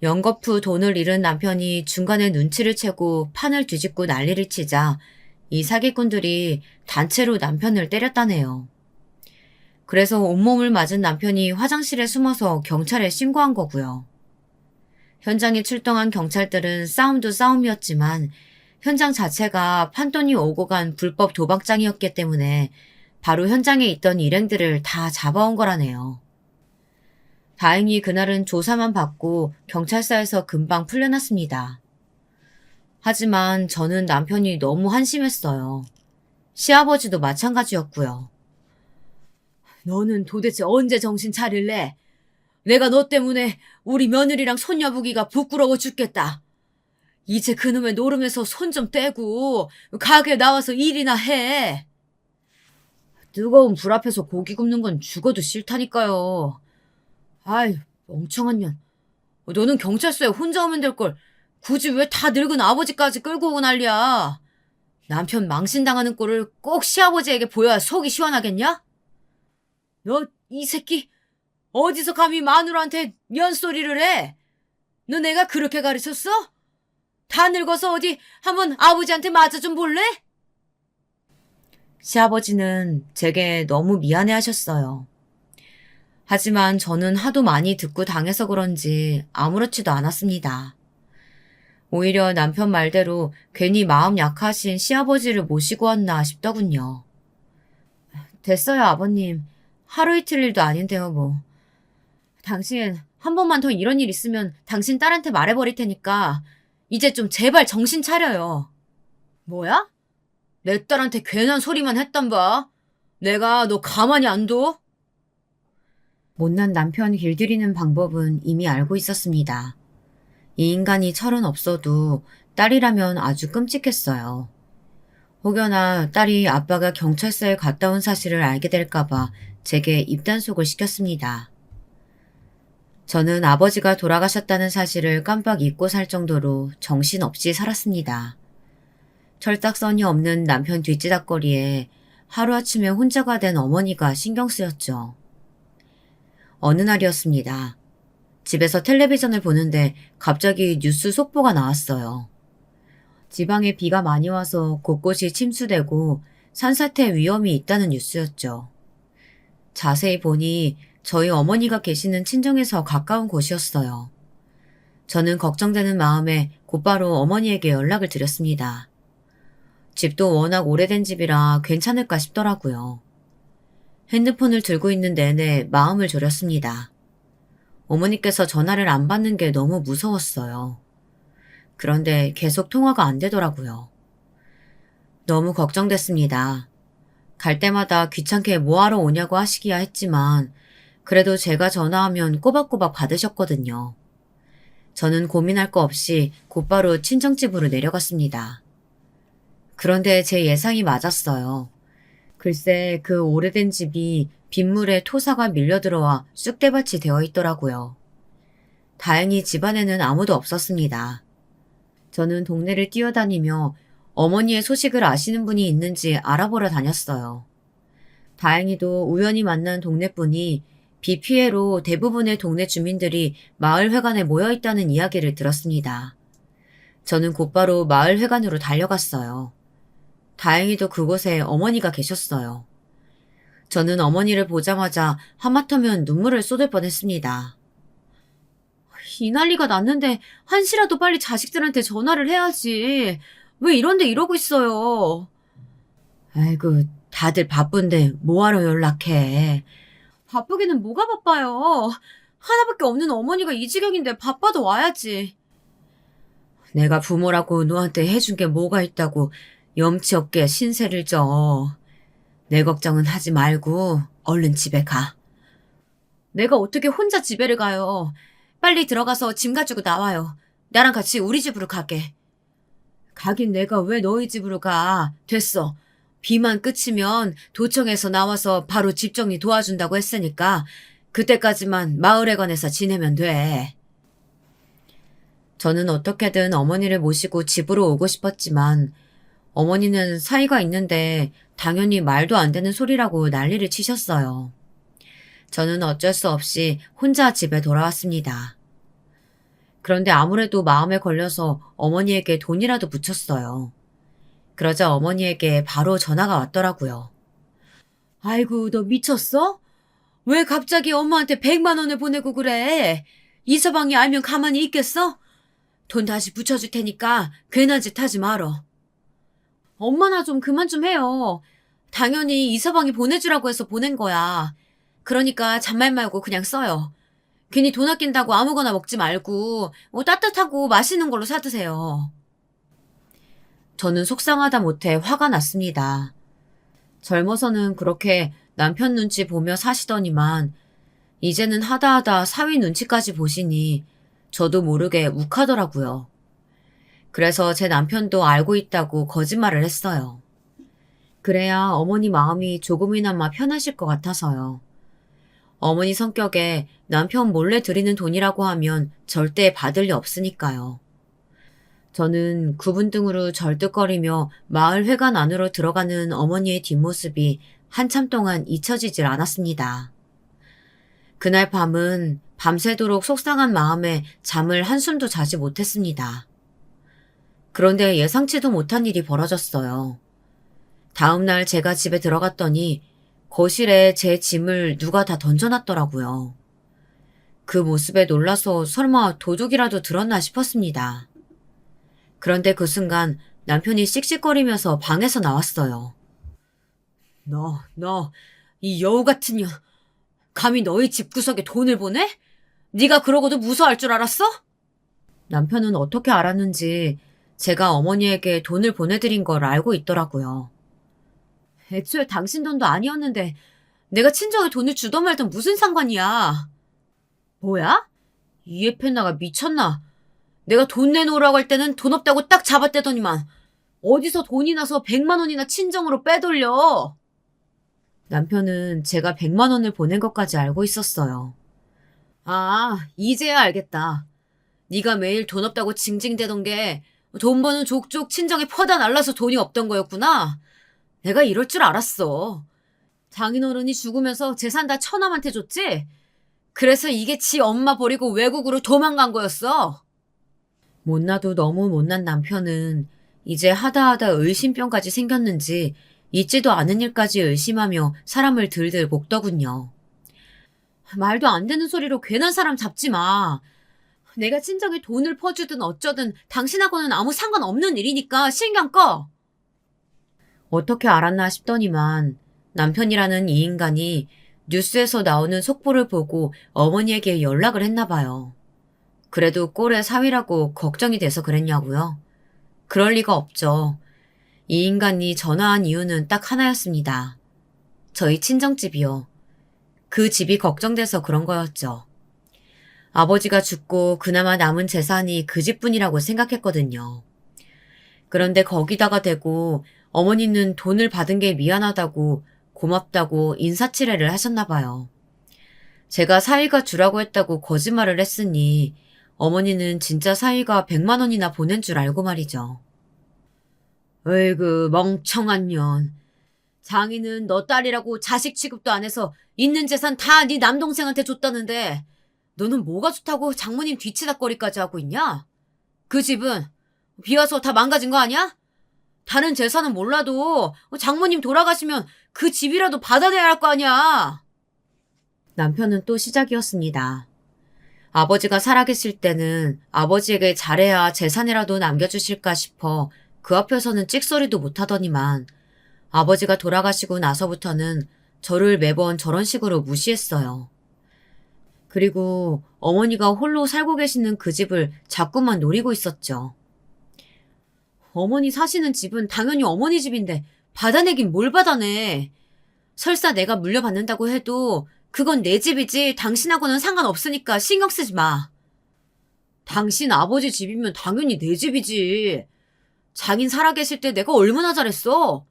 연거푸 돈을 잃은 남편이 중간에 눈치를 채고 판을 뒤집고 난리를 치자 이 사기꾼들이 단체로 남편을 때렸다네요. 그래서 온몸을 맞은 남편이 화장실에 숨어서 경찰에 신고한 거고요. 현장에 출동한 경찰들은 싸움도 싸움이었지만 현장 자체가 판돈이 오고 간 불법 도박장이었기 때문에 바로 현장에 있던 일행들을 다 잡아온 거라네요. 다행히 그날은 조사만 받고 경찰서에서 금방 풀려났습니다. 하지만 저는 남편이 너무 한심했어요. 시아버지도 마찬가지였고요. 너는 도대체 언제 정신 차릴래? 내가 너 때문에 우리 며느리랑 손녀부기가 부끄러워 죽겠다. 이제 그놈의 노름에서 손 좀 떼고 가게 나와서 일이나 해. 뜨거운 불 앞에서 고기 굽는 건 죽어도 싫다니까요. 아이, 멍청한 년. 너는 경찰서에 혼자 오면 될 걸 굳이 왜 다 늙은 아버지까지 끌고 오고 난리야. 남편 망신당하는 꼴을 꼭 시아버지에게 보여야 속이 시원하겠냐? 너 이 새끼 어디서 감히 마누라한테 년소리를 해? 너 내가 그렇게 가르쳤어? 다 늙어서 어디 한번 아버지한테 맞아 좀 볼래? 시아버지는 제게 너무 미안해 하셨어요. 하지만 저는 하도 많이 듣고 당해서 그런지 아무렇지도 않았습니다. 오히려 남편 말대로 괜히 마음 약하신 시아버지를 모시고 왔나 싶더군요. 됐어요, 아버님. 하루 이틀 일도 아닌데요, 뭐. 당신 한 번만 더 이런 일 있으면 당신 딸한테 말해버릴 테니까 이제 좀 제발 정신 차려요. 뭐야? 내 딸한테 괜한 소리만 했단 봐. 내가 너 가만히 안 둬? 못난 남편 길들이는 방법은 이미 알고 있었습니다. 이 인간이 철은 없어도 딸이라면 아주 끔찍했어요. 혹여나 딸이 아빠가 경찰서에 갔다 온 사실을 알게 될까봐 제게 입단속을 시켰습니다. 저는 아버지가 돌아가셨다는 사실을 깜빡 잊고 살 정도로 정신없이 살았습니다. 철딱서니 없는 남편 뒷지닥거리에 하루아침에 혼자가 된 어머니가 신경 쓰였죠. 어느 날이었습니다. 집에서 텔레비전을 보는데 갑자기 뉴스 속보가 나왔어요. 지방에 비가 많이 와서 곳곳이 침수되고 산사태 위험이 있다는 뉴스였죠. 자세히 보니 저희 어머니가 계시는 친정에서 가까운 곳이었어요. 저는 걱정되는 마음에 곧바로 어머니에게 연락을 드렸습니다. 집도 워낙 오래된 집이라 괜찮을까 싶더라고요. 핸드폰을 들고 있는 내내 마음을 졸였습니다. 어머니께서 전화를 안 받는 게 너무 무서웠어요. 그런데 계속 통화가 안 되더라고요. 너무 걱정됐습니다. 갈 때마다 귀찮게 뭐하러 오냐고 하시기야 했지만 그래도 제가 전화하면 꼬박꼬박 받으셨거든요. 저는 고민할 거 없이 곧바로 친정집으로 내려갔습니다. 그런데 제 예상이 맞았어요. 글쎄 그 오래된 집이 빗물에 토사가 밀려들어와 쑥대밭이 되어 있더라고요. 다행히 집안에는 아무도 없었습니다. 저는 동네를 뛰어다니며 어머니의 소식을 아시는 분이 있는지 알아보러 다녔어요. 다행히도 우연히 만난 동네분이 비 피해로 대부분의 동네 주민들이 마을회관에 모여 있다는 이야기를 들었습니다. 저는 곧바로 마을회관으로 달려갔어요. 다행히도 그곳에 어머니가 계셨어요. 저는 어머니를 보자마자 하마터면 눈물을 쏟을 뻔했습니다. 이 난리가 났는데 한시라도 빨리 자식들한테 전화를 해야지. 왜 이런데 이러고 있어요. 아이고, 다들 바쁜데 뭐하러 연락해. 바쁘기는 뭐가 바빠요. 하나밖에 없는 어머니가 이 지경인데 바빠도 와야지. 내가 부모라고 너한테 해준 게 뭐가 있다고 염치 없게 신세를 져. 내 걱정은 하지 말고 얼른 집에 가. 내가 어떻게 혼자 집에를 가요. 빨리 들어가서 짐 가지고 나와요. 나랑 같이 우리 집으로 가게. 가긴 내가 왜 너희 집으로 가. 됐어. 비만 그치면 도청에서 나와서 바로 집 정리 도와준다고 했으니까 그때까지만 마을회관에서 지내면 돼. 저는 어떻게든 어머니를 모시고 집으로 오고 싶었지만 어머니는 사이가 있는데 당연히 말도 안 되는 소리라고 난리를 치셨어요. 저는 어쩔 수 없이 혼자 집에 돌아왔습니다. 그런데 아무래도 마음에 걸려서 어머니에게 돈이라도 붙였어요. 그러자 어머니에게 바로 전화가 왔더라고요. 아이고, 너 미쳤어? 왜 갑자기 엄마한테 100만 원을 보내고 그래? 이서방이 알면 가만히 있겠어? 돈 다시 붙여줄 테니까 괜한 짓 하지 말어. 엄마나 좀 그만 좀 해요. 당연히 이서방이 보내주라고 해서 보낸 거야. 그러니까 잔말 말고 그냥 써요. 괜히 돈 아낀다고 아무거나 먹지 말고 따뜻하고 맛있는 걸로 사드세요. 저는 속상하다 못해 화가 났습니다. 젊어서는 그렇게 남편 눈치 보며 사시더니만 이제는 하다하다 사위 눈치까지 보시니 저도 모르게 욱하더라고요. 그래서 제 남편도 알고 있다고 거짓말을 했어요. 그래야 어머니 마음이 조금이나마 편하실 것 같아서요. 어머니 성격에 남편 몰래 드리는 돈이라고 하면 절대 받을 리 없으니까요. 저는 구분등으로 절뚝거리며 마을 회관 안으로 들어가는 어머니의 뒷모습이 한참 동안 잊혀지질 않았습니다. 그날 밤은 밤새도록 속상한 마음에 잠을 한숨도 자지 못했습니다. 그런데 예상치도 못한 일이 벌어졌어요. 다음날 제가 집에 들어갔더니 거실에 제 짐을 누가 다 던져놨더라고요. 그 모습에 놀라서 설마 도둑이라도 들었나 싶었습니다. 그런데 그 순간 남편이 씩씩거리면서 방에서 나왔어요. 너, 이 여우 같은 년, 감히 너희 집구석에 돈을 보내? 네가 그러고도 무서워할 줄 알았어? 남편은 어떻게 알았는지 제가 어머니에게 돈을 보내드린 걸 알고 있더라고요. 애초에 당신 돈도 아니었는데 내가 친정에 돈을 주던 말던 무슨 상관이야. 뭐야? 이에펜나가 미쳤나? 내가 돈 내놓으라고 할 때는 돈 없다고 딱 잡아떼더니만 어디서 돈이 나서 100만 원이나 친정으로 빼돌려. 남편은 제가 100만 원을 보낸 것까지 알고 있었어요. 아, 이제야 알겠다. 네가 매일 돈 없다고 징징대던 게 돈 버는 족족 친정에 퍼다 날라서 돈이 없던 거였구나. 내가 이럴 줄 알았어. 장인어른이 죽으면서 재산 다 처남한테 줬지? 그래서 이게 지 엄마 버리고 외국으로 도망간 거였어. 못나도 너무 못난 남편은 이제 하다하다 의심병까지 생겼는지 있지도 않은 일까지 의심하며 사람을 들들 볶더군요. 말도 안 되는 소리로 괜한 사람 잡지 마. 내가 친정에 돈을 퍼주든 어쩌든 당신하고는 아무 상관없는 일이니까 신경 꺼. 어떻게 알았나 싶더니만 남편이라는 이 인간이 뉴스에서 나오는 속보를 보고 어머니에게 연락을 했나 봐요. 그래도 꼴의 사위라고 걱정이 돼서 그랬냐고요? 그럴 리가 없죠. 이 인간이 전화한 이유는 딱 하나였습니다. 저희 친정집이요. 그 집이 걱정돼서 그런 거였죠. 아버지가 죽고 그나마 남은 재산이 그 집뿐이라고 생각했거든요. 그런데 거기다가 대고 어머니는 돈을 받은 게 미안하다고 고맙다고 인사치레를 하셨나 봐요. 제가 사위가 주라고 했다고 거짓말을 했으니 어머니는 진짜 사위가 100만 원이나 보낸 줄 알고 말이죠. 어이구 멍청한 년. 장인은 너 딸이라고 자식 취급도 안 해서 있는 재산 다 네 남동생한테 줬다는데 너는 뭐가 좋다고 장모님 뒤치다거리까지 하고 있냐? 그 집은 비와서 다 망가진 거 아니야? 다른 재산은 몰라도 장모님 돌아가시면 그 집이라도 받아내야 할 거 아니야. 남편은 또 시작이었습니다. 아버지가 살아계실 때는 아버지에게 잘해야 재산이라도 남겨주실까 싶어 그 앞에서는 찍소리도 못하더니만 아버지가 돌아가시고 나서부터는 저를 매번 저런 식으로 무시했어요. 그리고 어머니가 홀로 살고 계시는 그 집을 자꾸만 노리고 있었죠. 어머니 사시는 집은 당연히 어머니 집인데 받아내긴 뭘 받아내. 설사 내가 물려받는다고 해도 그건 내 집이지 당신하고는 상관없으니까 신경 쓰지 마. 당신 아버지 집이면 당연히 내 집이지. 장인 살아계실 때 내가 얼마나 잘했어.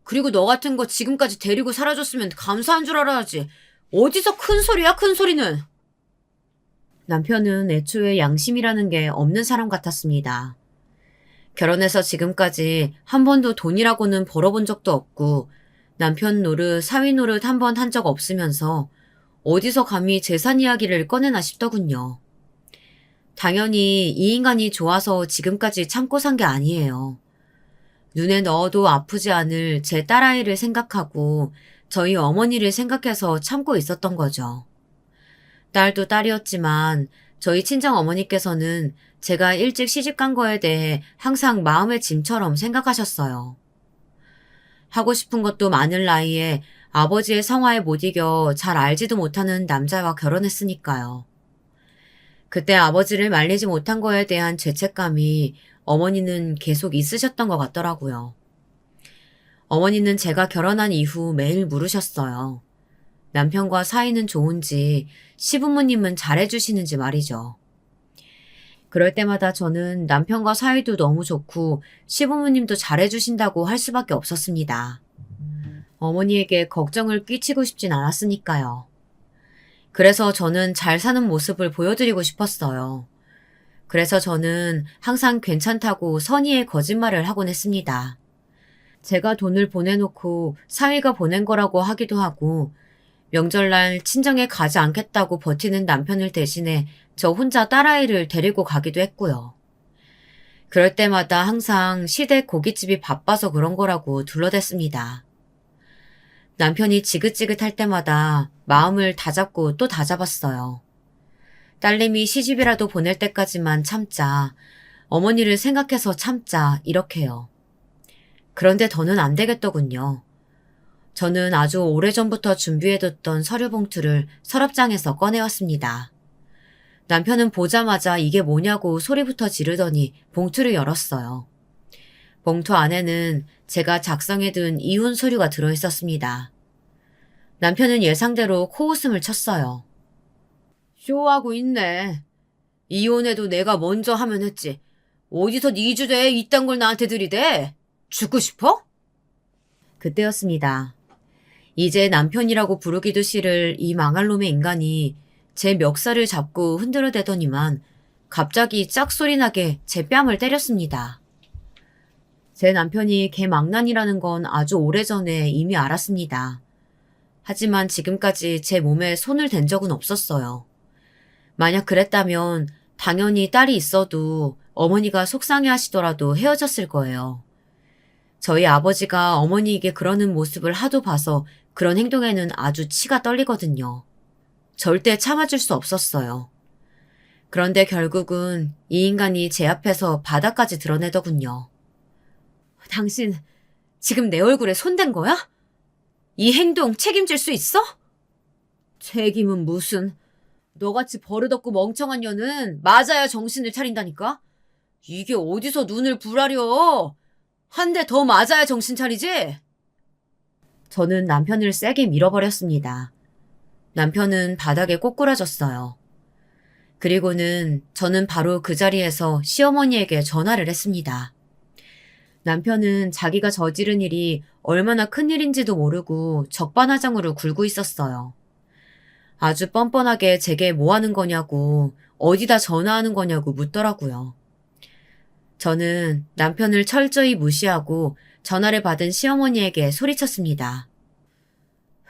그리고 너 같은 거 지금까지 데리고 살아줬으면 감사한 줄 알아야지. 어디서 큰 소리야, 큰 소리는. 남편은 애초에 양심이라는 게 없는 사람 같았습니다. 결혼해서 지금까지 한 번도 돈이라고는 벌어본 적도 없고 남편 노릇, 사위 노릇 한 번 한 적 없으면서 어디서 감히 재산 이야기를 꺼내나 싶더군요. 당연히 이 인간이 좋아서 지금까지 참고 산 게 아니에요. 눈에 넣어도 아프지 않을 제 딸아이를 생각하고 저희 어머니를 생각해서 참고 있었던 거죠. 딸도 딸이었지만 저희 친정 어머니께서는 제가 일찍 시집간 거에 대해 항상 마음의 짐처럼 생각하셨어요. 하고 싶은 것도 많을 나이에 아버지의 성화에 못 이겨 잘 알지도 못하는 남자와 결혼했으니까요. 그때 아버지를 말리지 못한 거에 대한 죄책감이 어머니는 계속 있으셨던 것 같더라고요. 어머니는 제가 결혼한 이후 매일 물으셨어요. 남편과 사이는 좋은지, 시부모님은 잘해주시는지 말이죠. 그럴 때마다 저는 남편과 사이도 너무 좋고 시부모님도 잘해주신다고 할 수밖에 없었습니다. 어머니에게 걱정을 끼치고 싶진 않았으니까요. 그래서 저는 잘 사는 모습을 보여드리고 싶었어요. 그래서 저는 항상 괜찮다고 선의의 거짓말을 하곤 했습니다. 제가 돈을 보내놓고 사위가 보낸 거라고 하기도 하고 명절날 친정에 가지 않겠다고 버티는 남편을 대신해 저 혼자 딸아이를 데리고 가기도 했고요. 그럴 때마다 항상 시댁 고깃집이 바빠서 그런 거라고 둘러댔습니다. 남편이 지긋지긋할 때마다 마음을 다잡고 또 다잡았어요. 딸내미 시집이라도 보낼 때까지만 참자, 어머니를 생각해서 참자, 이렇게요. 그런데 더는 안 되겠더군요. 저는 아주 오래전부터 준비해뒀던 서류 봉투를 서랍장에서 꺼내왔습니다. 남편은 보자마자 이게 뭐냐고 소리부터 지르더니 봉투를 열었어요. 봉투 안에는 제가 작성해둔 이혼 서류가 들어있었습니다. 남편은 예상대로 코웃음을 쳤어요. 쇼하고 있네. 이혼해도 내가 먼저 하면 했지. 어디서 네 주제에 이딴 걸 나한테 들이대? 죽고 싶어? 그때였습니다. 이제 남편이라고 부르기도 싫을 이 망할 놈의 인간이 제 멱살을 잡고 흔들어대더니만 갑자기 짝소리 나게 제 뺨을 때렸습니다. 제 남편이 개망난이라는 건 아주 오래전에 이미 알았습니다. 하지만 지금까지 제 몸에 손을 댄 적은 없었어요. 만약 그랬다면 당연히 딸이 있어도 어머니가 속상해 하시더라도 헤어졌을 거예요. 저희 아버지가 어머니에게 그러는 모습을 하도 봐서 그런 행동에는 아주 치가 떨리거든요. 절대 참아줄 수 없었어요. 그런데 결국은 이 인간이 제 앞에서 바닥까지 드러내더군요. 당신 지금 내 얼굴에 손댄 거야? 이 행동 책임질 수 있어? 책임은 무슨. 너같이 버릇없고 멍청한 년은 맞아야 정신을 차린다니까? 이게 어디서 눈을 부라려? 한 대 더 맞아야 정신 차리지? 저는 남편을 세게 밀어버렸습니다. 남편은 바닥에 꼬꾸라졌어요. 그리고는 저는 바로 그 자리에서 시어머니에게 전화를 했습니다. 남편은 자기가 저지른 일이 얼마나 큰일인지도 모르고 적반하장으로 굴고 있었어요. 아주 뻔뻔하게 제게 뭐 하는 거냐고, 어디다 전화하는 거냐고 묻더라고요. 저는 남편을 철저히 무시하고 전화를 받은 시어머니에게 소리쳤습니다.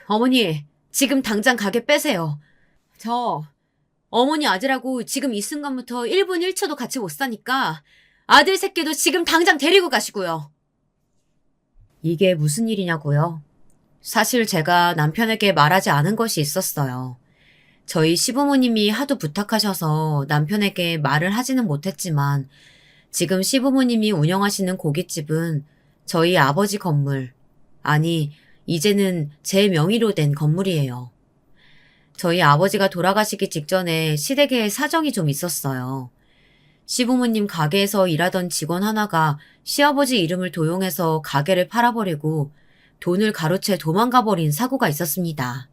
어머니, 지금 당장 가게 빼세요. 저 어머니 아들하고 지금 이 순간부터 1분 1초도 같이 못 사니까 아들 새끼도 지금 당장 데리고 가시고요. 이게 무슨 일이냐고요? 사실 제가 남편에게 말하지 않은 것이 있었어요. 저희 시부모님이 하도 부탁하셔서 남편에게 말을 하지는 못했지만 지금 시부모님이 운영하시는 고깃집은 저희 아버지 건물, 아니, 이제는 제 명의로 된 건물이에요. 저희 아버지가 돌아가시기 직전에 시댁에 사정이 좀 있었어요. 시부모님 가게에서 일하던 직원 하나가 시아버지 이름을 도용해서 가게를 팔아버리고 돈을 가로채 도망가버린 사고가 있었습니다.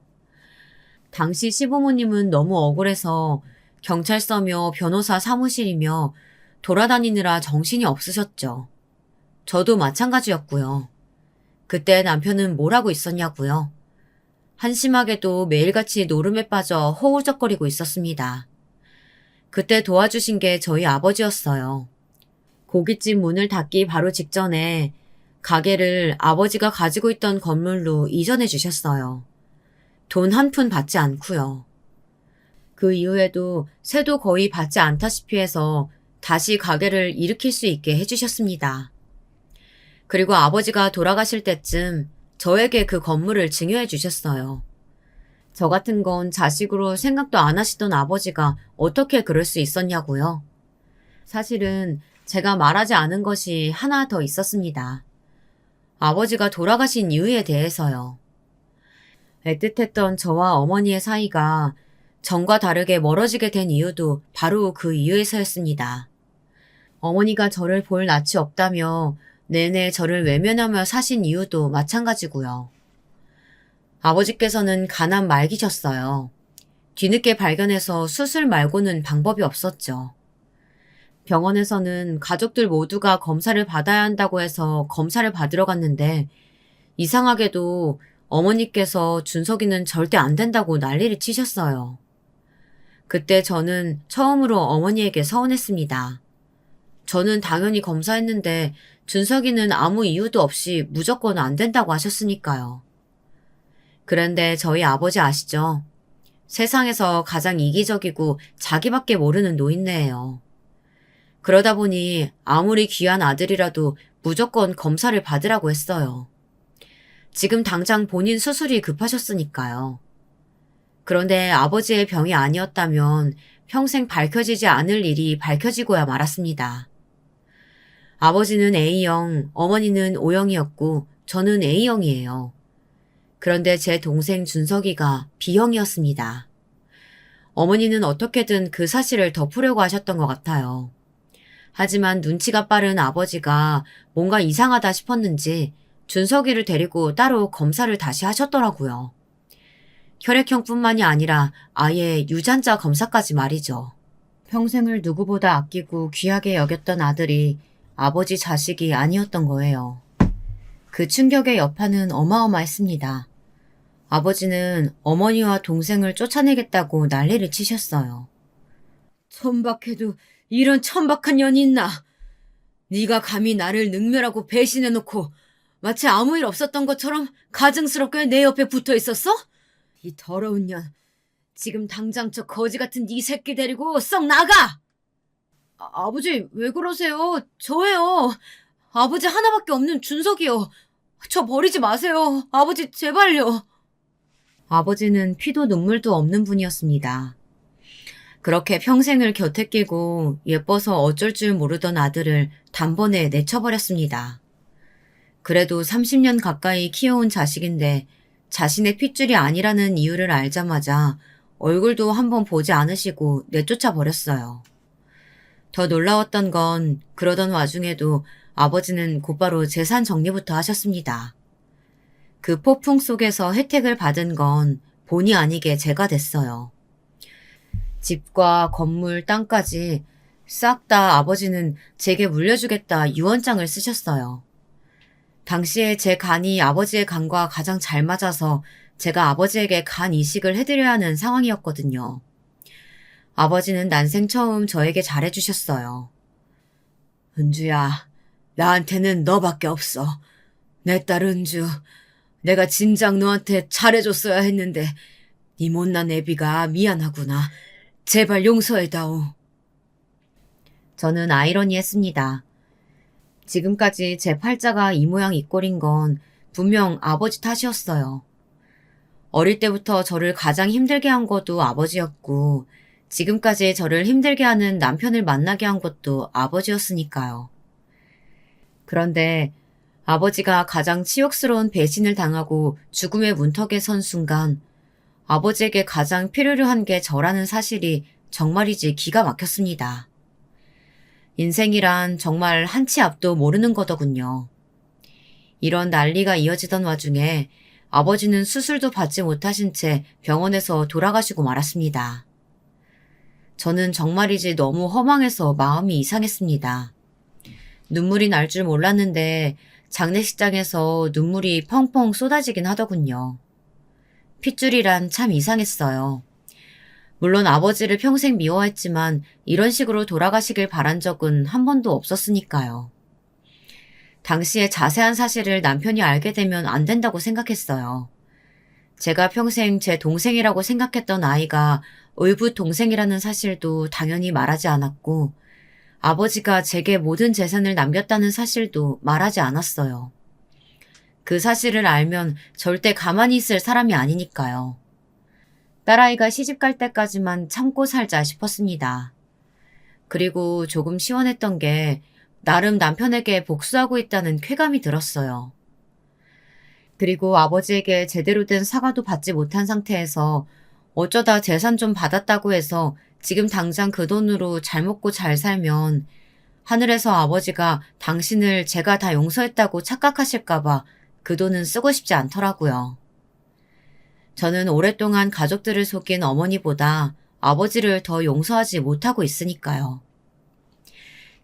당시 시부모님은 너무 억울해서 경찰서며 변호사 사무실이며 돌아다니느라 정신이 없으셨죠. 저도 마찬가지였고요. 그때 남편은 뭘 하고 있었냐고요. 한심하게도 매일같이 노름에 빠져 허우적거리고 있었습니다. 그때 도와주신 게 저희 아버지였어요. 고깃집 문을 닫기 바로 직전에 가게를 아버지가 가지고 있던 건물로 이전해 주셨어요. 돈 한 푼 받지 않고요. 그 이후에도 세도 거의 받지 않다시피 해서 다시 가게를 일으킬 수 있게 해주셨습니다. 그리고 아버지가 돌아가실 때쯤 저에게 그 건물을 증여해 주셨어요. 저 같은 건 자식으로 생각도 안 하시던 아버지가 어떻게 그럴 수 있었냐고요. 사실은 제가 말하지 않은 것이 하나 더 있었습니다. 아버지가 돌아가신 이유에 대해서요. 애틋했던 저와 어머니의 사이가 전과 다르게 멀어지게 된 이유도 바로 그 이유에서였습니다. 어머니가 저를 볼 낯이 없다며 내내 저를 외면하며 사신 이유도 마찬가지고요. 아버지께서는 간암 말기셨어요. 뒤늦게 발견해서 수술 말고는 방법이 없었죠. 병원에서는 가족들 모두가 검사를 받아야 한다고 해서 검사를 받으러 갔는데 이상하게도 어머니께서 준석이는 절대 안 된다고 난리를 치셨어요. 그때 저는 처음으로 어머니에게 서운했습니다. 저는 당연히 검사했는데 준석이는 아무 이유도 없이 무조건 안 된다고 하셨으니까요. 그런데 저희 아버지 아시죠? 세상에서 가장 이기적이고 자기밖에 모르는 노인네예요. 그러다 보니 아무리 귀한 아들이라도 무조건 검사를 받으라고 했어요. 지금 당장 본인 수술이 급하셨으니까요. 그런데 아버지의 병이 아니었다면 평생 밝혀지지 않을 일이 밝혀지고야 말았습니다. 아버지는 A형, 어머니는 O형이었고 저는 A형이에요. 그런데 제 동생 준석이가 B형이었습니다. 어머니는 어떻게든 그 사실을 덮으려고 하셨던 것 같아요. 하지만 눈치가 빠른 아버지가 뭔가 이상하다 싶었는지 준석이를 데리고 따로 검사를 다시 하셨더라고요. 혈액형뿐만이 아니라 아예 유전자 검사까지 말이죠. 평생을 누구보다 아끼고 귀하게 여겼던 아들이 아버지 자식이 아니었던 거예요. 그 충격의 여파는 어마어마했습니다. 아버지는 어머니와 동생을 쫓아내겠다고 난리를 치셨어요. 천박해도 이런 천박한 년이 있나? 네가 감히 나를 능멸하고 배신해놓고 마치 아무 일 없었던 것처럼 가증스럽게 내 옆에 붙어 있었어? 이 더러운 년, 지금 당장 저 거지 같은 네 새끼 데리고 썩 나가! 아버지, 왜 그러세요? 저예요. 아버지 하나밖에 없는 준석이요. 저 버리지 마세요. 아버지, 제발요. 아버지는 피도 눈물도 없는 분이었습니다. 그렇게 평생을 곁에 끼고 예뻐서 어쩔 줄 모르던 아들을 단번에 내쳐버렸습니다. 그래도 30년 가까이 키워온 자식인데 자신의 핏줄이 아니라는 이유를 알자마자 얼굴도 한번 보지 않으시고 내쫓아 버렸어요. 더 놀라웠던 건 그러던 와중에도 아버지는 곧바로 재산 정리부터 하셨습니다. 그 폭풍 속에서 혜택을 받은 건 본의 아니게 제가 됐어요. 집과 건물, 땅까지 싹 다 아버지는 제게 물려주겠다 유언장을 쓰셨어요. 당시에 제 간이 아버지의 간과 가장 잘 맞아서 제가 아버지에게 간 이식을 해드려야 하는 상황이었거든요. 아버지는 난생 처음 저에게 잘해주셨어요. 은주야, 나한테는 너밖에 없어. 내 딸 은주, 내가 진작 너한테 잘해줬어야 했는데 네 못난 애비가 미안하구나. 제발 용서해다오. 저는 아이러니했습니다. 지금까지 제 팔자가 이 모양 이 꼴인 건 분명 아버지 탓이었어요. 어릴 때부터 저를 가장 힘들게 한 것도 아버지였고 지금까지 저를 힘들게 하는 남편을 만나게 한 것도 아버지였으니까요. 그런데 아버지가 가장 치욕스러운 배신을 당하고 죽음의 문턱에 선 순간 아버지에게 가장 필요로 한 게 저라는 사실이 정말이지 기가 막혔습니다. 인생이란 정말 한 치 앞도 모르는 거더군요. 이런 난리가 이어지던 와중에 아버지는 수술도 받지 못하신 채 병원에서 돌아가시고 말았습니다. 저는 정말이지 너무 허망해서 마음이 이상했습니다. 눈물이 날 줄 몰랐는데 장례식장에서 눈물이 펑펑 쏟아지긴 하더군요. 핏줄이란 참 이상했어요. 물론 아버지를 평생 미워했지만 이런 식으로 돌아가시길 바란 적은 한 번도 없었으니까요. 당시에 자세한 사실을 남편이 알게 되면 안 된다고 생각했어요. 제가 평생 제 동생이라고 생각했던 아이가 의붓 동생이라는 사실도 당연히 말하지 않았고 아버지가 제게 모든 재산을 남겼다는 사실도 말하지 않았어요. 그 사실을 알면 절대 가만히 있을 사람이 아니니까요. 딸아이가 시집갈 때까지만 참고 살자 싶었습니다. 그리고 조금 시원했던 게 나름 남편에게 복수하고 있다는 쾌감이 들었어요. 그리고 아버지에게 제대로 된 사과도 받지 못한 상태에서 어쩌다 재산 좀 받았다고 해서 지금 당장 그 돈으로 잘 먹고 잘 살면 하늘에서 아버지가 당신을 제가 다 용서했다고 착각하실까봐 그 돈은 쓰고 싶지 않더라고요. 저는 오랫동안 가족들을 속인 어머니보다 아버지를 더 용서하지 못하고 있으니까요.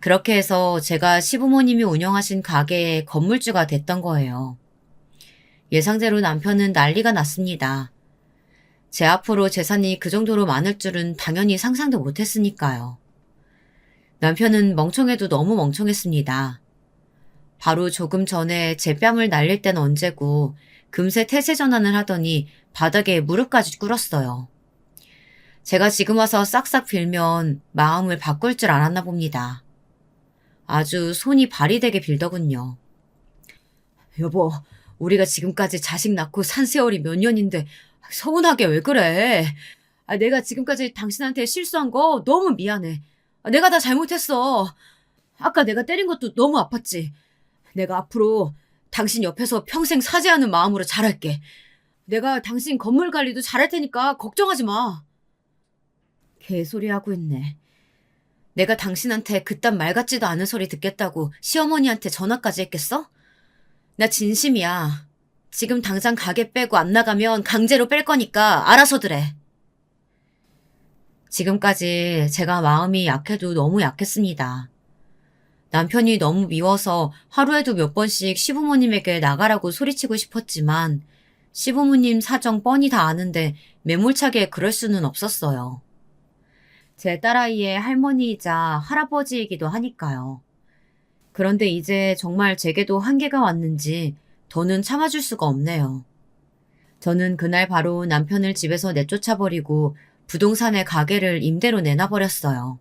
그렇게 해서 제가 시부모님이 운영하신 가게의 건물주가 됐던 거예요. 예상대로 남편은 난리가 났습니다. 제 앞으로 재산이 그 정도로 많을 줄은 당연히 상상도 못했으니까요. 남편은 멍청해도 너무 멍청했습니다. 바로 조금 전에 제 뺨을 날릴 땐 언제고 금세 태세 전환을 하더니 바닥에 무릎까지 꿇었어요. 제가 지금 와서 싹싹 빌면 마음을 바꿀 줄 알았나 봅니다. 아주 손이 발이 되게 빌더군요. 여보, 우리가 지금까지 자식 낳고 산 세월이 몇 년인데 서운하게 왜 그래? 내가 지금까지 당신한테 실수한 거 너무 미안해. 내가 다 잘못했어. 아까 내가 때린 것도 너무 아팠지. 내가 앞으로 당신 옆에서 평생 사죄하는 마음으로 잘할게. 내가 당신 건물 관리도 잘할 테니까 걱정하지 마. 개소리 하고 있네. 내가 당신한테 그딴 말 같지도 않은 소리 듣겠다고 시어머니한테 전화까지 했겠어? 나 진심이야. 지금 당장 가게 빼고 안 나가면 강제로 뺄 거니까 알아서들 해. 지금까지 제가 마음이 약해도 너무 약했습니다. 남편이 너무 미워서 하루에도 몇 번씩 시부모님에게 나가라고 소리치고 싶었지만 시부모님 사정 뻔히 다 아는데 매몰차게 그럴 수는 없었어요. 제 딸아이의 할머니이자 할아버지이기도 하니까요. 그런데 이제 정말 제게도 한계가 왔는지 더는 참아줄 수가 없네요. 저는 그날 바로 남편을 집에서 내쫓아버리고 부동산의 가게를 임대로 내놔버렸어요.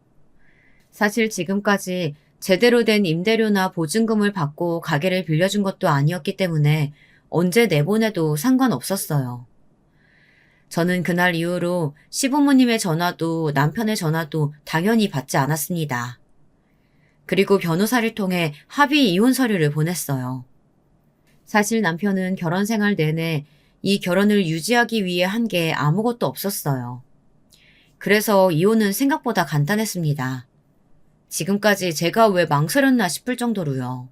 사실 지금까지 제대로 된 임대료나 보증금을 받고 가게를 빌려준 것도 아니었기 때문에 언제 내보내도 상관없었어요. 저는 그날 이후로 시부모님의 전화도 남편의 전화도 당연히 받지 않았습니다. 그리고 변호사를 통해 합의 이혼 서류를 보냈어요. 사실 남편은 결혼 생활 내내 이 결혼을 유지하기 위해 한 게 아무것도 없었어요. 그래서 이혼은 생각보다 간단했습니다. 지금까지 제가 왜 망설였나 싶을 정도로요.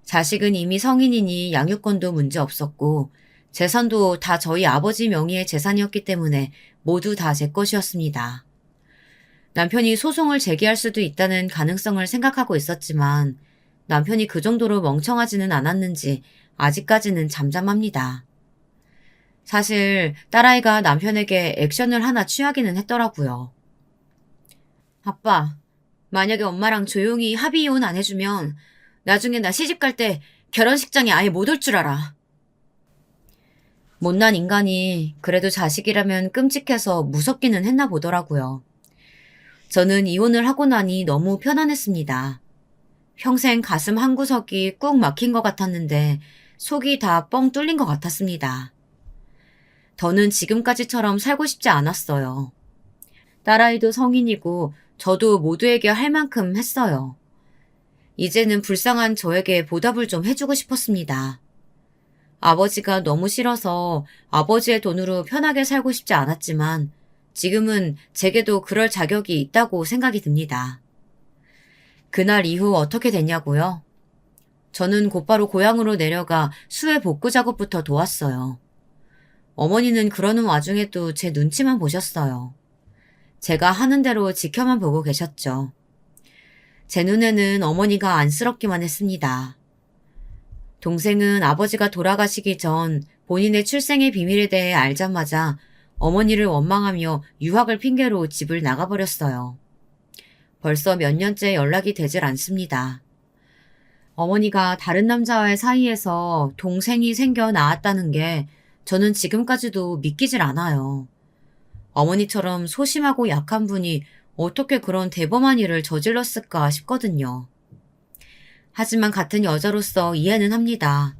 자식은 이미 성인이니 양육권도 문제 없었고 재산도 다 저희 아버지 명의의 재산이었기 때문에 모두 다 제 것이었습니다. 남편이 소송을 제기할 수도 있다는 가능성을 생각하고 있었지만 남편이 그 정도로 멍청하지는 않았는지 아직까지는 잠잠합니다. 사실 딸아이가 남편에게 액션을 하나 취하기는 했더라고요. 아빠, 만약에 엄마랑 조용히 합의 이혼 안 해주면 나중에 나 시집갈 때 결혼식장에 아예 못 올 줄 알아. 못난 인간이 그래도 자식이라면 끔찍해서 무섭기는 했나 보더라고요. 저는 이혼을 하고 나니 너무 편안했습니다. 평생 가슴 한구석이 꾹 막힌 것 같았는데 속이 다 뻥 뚫린 것 같았습니다. 더는 지금까지처럼 살고 싶지 않았어요. 딸아이도 성인이고 저도 모두에게 할 만큼 했어요. 이제는 불쌍한 저에게 보답을 좀 해주고 싶었습니다. 아버지가 너무 싫어서 아버지의 돈으로 편하게 살고 싶지 않았지만 지금은 제게도 그럴 자격이 있다고 생각이 듭니다. 그날 이후 어떻게 됐냐고요? 저는 곧바로 고향으로 내려가 수해 복구 작업부터 도왔어요. 어머니는 그러는 와중에도 제 눈치만 보셨어요. 제가 하는 대로 지켜만 보고 계셨죠. 제 눈에는 어머니가 안쓰럽기만 했습니다. 동생은 아버지가 돌아가시기 전 본인의 출생의 비밀에 대해 알자마자 어머니를 원망하며 유학을 핑계로 집을 나가버렸어요. 벌써 몇 년째 연락이 되질 않습니다. 어머니가 다른 남자와의 사이에서 동생이 생겨 나왔다는 게 저는 지금까지도 믿기질 않아요. 어머니처럼 소심하고 약한 분이 어떻게 그런 대범한 일을 저질렀을까 싶거든요. 하지만 같은 여자로서 이해는 합니다.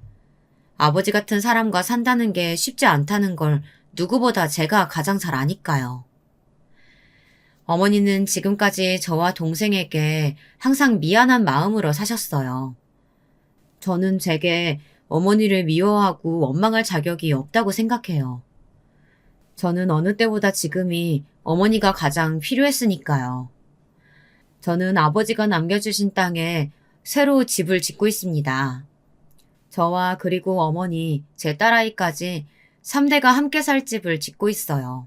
아버지 같은 사람과 산다는 게 쉽지 않다는 걸 누구보다 제가 가장 잘 아니까요. 어머니는 지금까지 저와 동생에게 항상 미안한 마음으로 사셨어요. 저는 제게 어머니를 미워하고 원망할 자격이 없다고 생각해요. 저는 어느 때보다 지금이 어머니가 가장 필요했으니까요. 저는 아버지가 남겨주신 땅에 새로 집을 짓고 있습니다. 저와 그리고 어머니, 제 딸아이까지 3대가 함께 살 집을 짓고 있어요.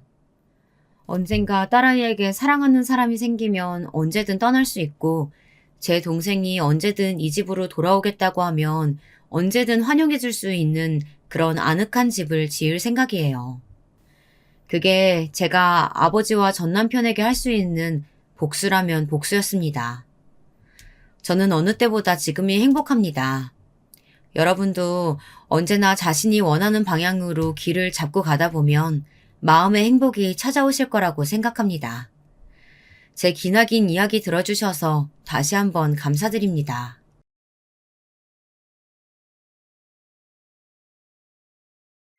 언젠가 딸아이에게 사랑하는 사람이 생기면 언제든 떠날 수 있고 제 동생이 언제든 이 집으로 돌아오겠다고 하면 언제든 환영해 줄 수 있는 그런 아늑한 집을 지을 생각이에요. 그게 제가 아버지와 전 남편에게 할 수 있는 복수라면 복수였습니다. 저는 어느 때보다 지금이 행복합니다. 여러분도 언제나 자신이 원하는 방향으로 길을 잡고 가다 보면 마음의 행복이 찾아오실 거라고 생각합니다. 제 기나긴 이야기 들어주셔서 다시 한번 감사드립니다.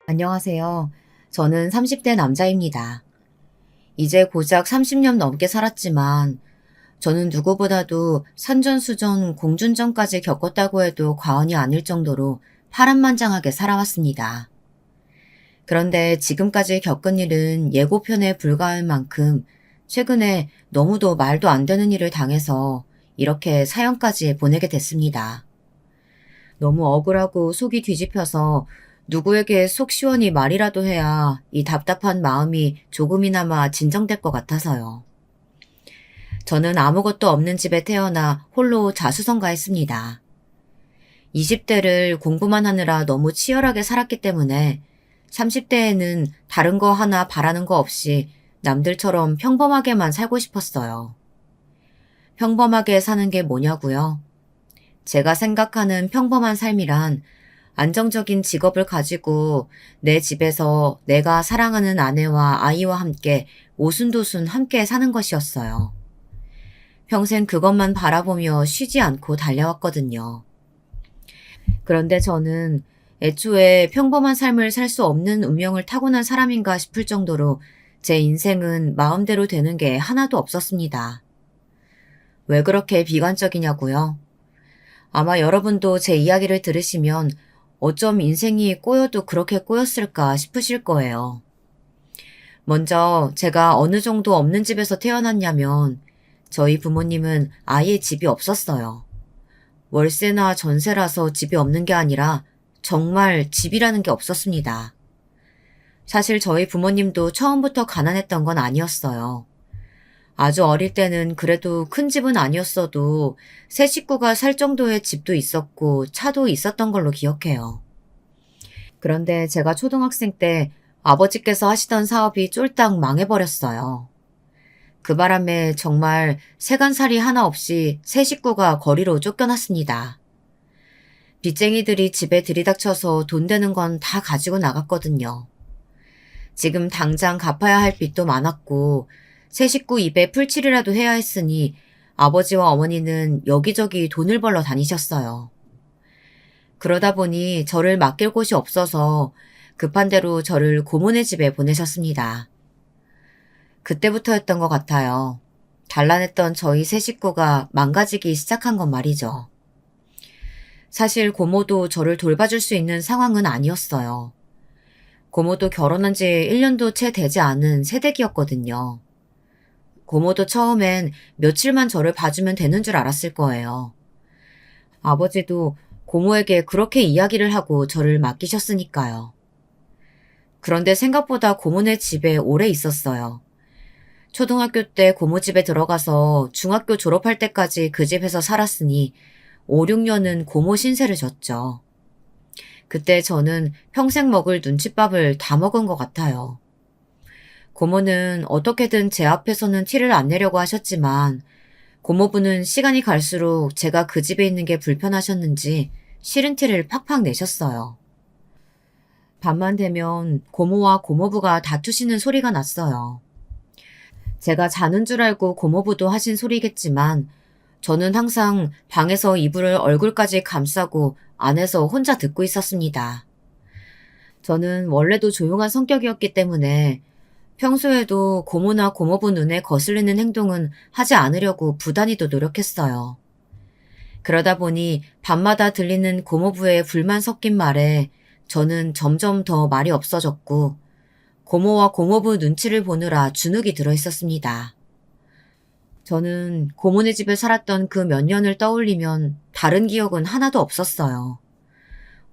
안녕하세요. 저는 30대 남자입니다. 이제 고작 30년 넘게 살았지만 저는 누구보다도 산전수전, 공준전까지 겪었다고 해도 과언이 아닐 정도로 파란만장하게 살아왔습니다. 그런데 지금까지 겪은 일은 예고편에 불과할 만큼 최근에 너무도 말도 안 되는 일을 당해서 이렇게 사연까지 보내게 됐습니다. 너무 억울하고 속이 뒤집혀서 누구에게 속 시원히 말이라도 해야 이 답답한 마음이 조금이나마 진정될 것 같아서요. 저는 아무것도 없는 집에 태어나 홀로 자수성가했습니다. 20대를 공부만 하느라 너무 치열하게 살았기 때문에 30대에는 다른 거 하나 바라는 거 없이 남들처럼 평범하게만 살고 싶었어요. 평범하게 사는 게 뭐냐고요? 제가 생각하는 평범한 삶이란 안정적인 직업을 가지고 내 집에서 내가 사랑하는 아내와 아이와 함께 오순도순 함께 사는 것이었어요. 평생 그것만 바라보며 쉬지 않고 달려왔거든요. 그런데 저는 애초에 평범한 삶을 살 수 없는 운명을 타고난 사람인가 싶을 정도로 제 인생은 마음대로 되는 게 하나도 없었습니다. 왜 그렇게 비관적이냐고요? 아마 여러분도 제 이야기를 들으시면 어쩜 인생이 꼬여도 그렇게 꼬였을까 싶으실 거예요. 먼저 제가 어느 정도 없는 집에서 태어났냐면 저희 부모님은 아예 집이 없었어요. 월세나 전세라서 집이 없는 게 아니라 정말 집이라는 게 없었습니다. 사실 저희 부모님도 처음부터 가난했던 건 아니었어요. 아주 어릴 때는 그래도 큰 집은 아니었어도 세 식구가 살 정도의 집도 있었고 차도 있었던 걸로 기억해요. 그런데 제가 초등학생 때 아버지께서 하시던 사업이 쫄딱 망해버렸어요. 그 바람에 정말 세간살이 하나 없이 세 식구가 거리로 쫓겨났습니다. 빚쟁이들이 집에 들이닥쳐서 돈 되는 건 다 가지고 나갔거든요. 지금 당장 갚아야 할 빚도 많았고 세 식구 입에 풀칠이라도 해야 했으니 아버지와 어머니는 여기저기 돈을 벌러 다니셨어요. 그러다 보니 저를 맡길 곳이 없어서 급한 대로 저를 고모네 집에 보내셨습니다. 그때부터였던 것 같아요. 단란했던 저희 세 식구가 망가지기 시작한 건 말이죠. 사실 고모도 저를 돌봐줄 수 있는 상황은 아니었어요. 고모도 결혼한 지 1년도 채 되지 않은 새댁이었거든요. 고모도 처음엔 며칠만 저를 봐주면 되는 줄 알았을 거예요. 아버지도 고모에게 그렇게 이야기를 하고 저를 맡기셨으니까요. 그런데 생각보다 고모네 집에 오래 있었어요. 초등학교 때 고모 집에 들어가서 중학교 졸업할 때까지 그 집에서 살았으니 5, 6년은 고모 신세를 졌죠. 그때 저는 평생 먹을 눈칫밥을 다 먹은 것 같아요. 고모는 어떻게든 제 앞에서는 티를 안 내려고 하셨지만 고모부는 시간이 갈수록 제가 그 집에 있는 게 불편하셨는지 싫은 티를 팍팍 내셨어요. 밤만 되면 고모와 고모부가 다투시는 소리가 났어요. 제가 자는 줄 알고 고모부도 하신 소리겠지만 저는 항상 방에서 이불을 얼굴까지 감싸고 안에서 혼자 듣고 있었습니다. 저는 원래도 조용한 성격이었기 때문에 평소에도 고모나 고모부 눈에 거슬리는 행동은 하지 않으려고 부단히도 노력했어요. 그러다 보니 밤마다 들리는 고모부의 불만 섞인 말에 저는 점점 더 말이 없어졌고 고모와 고모부 눈치를 보느라 주눅이 들어 있었습니다. 저는 고모네 집에 살았던 그 몇 년을 떠올리면 다른 기억은 하나도 없었어요.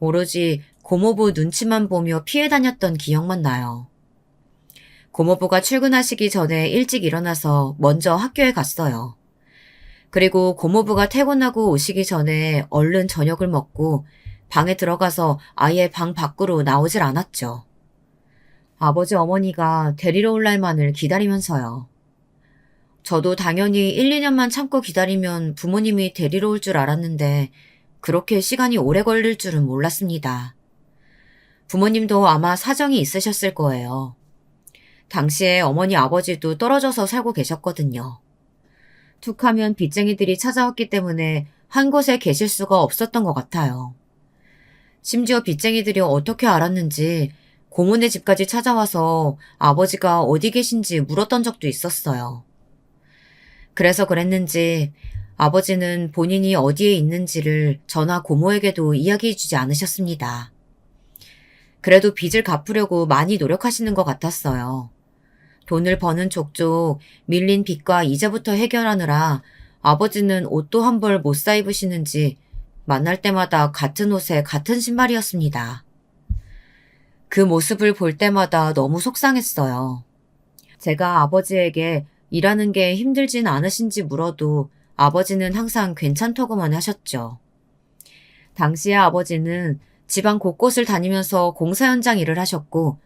오로지 고모부 눈치만 보며 피해 다녔던 기억만 나요. 고모부가 출근하시기 전에 일찍 일어나서 먼저 학교에 갔어요. 그리고 고모부가 퇴근하고 오시기 전에 얼른 저녁을 먹고 방에 들어가서 아예 방 밖으로 나오질 않았죠. 아버지 어머니가 데리러 올 날만을 기다리면서요. 저도 당연히 1, 2년만 참고 기다리면 부모님이 데리러 올 줄 알았는데 그렇게 시간이 오래 걸릴 줄은 몰랐습니다. 부모님도 아마 사정이 있으셨을 거예요. 당시에 어머니 아버지도 떨어져서 살고 계셨거든요. 툭하면 빚쟁이들이 찾아왔기 때문에 한 곳에 계실 수가 없었던 것 같아요. 심지어 빚쟁이들이 어떻게 알았는지 고모네 집까지 찾아와서 아버지가 어디 계신지 물었던 적도 있었어요. 그래서 그랬는지 아버지는 본인이 어디에 있는지를 저나 고모에게도 이야기해주지 않으셨습니다. 그래도 빚을 갚으려고 많이 노력하시는 것 같았어요. 돈을 버는 족족 밀린 빚과 이자부터 해결하느라 아버지는 옷도 한 벌 못 사 입으시는지 만날 때마다 같은 옷에 같은 신발이었습니다. 그 모습을 볼 때마다 너무 속상했어요. 제가 아버지에게 일하는 게 힘들진 않으신지 물어도 아버지는 항상 괜찮다고만 하셨죠. 당시에 아버지는 집안 곳곳을 다니면서 공사 현장 일을 하셨고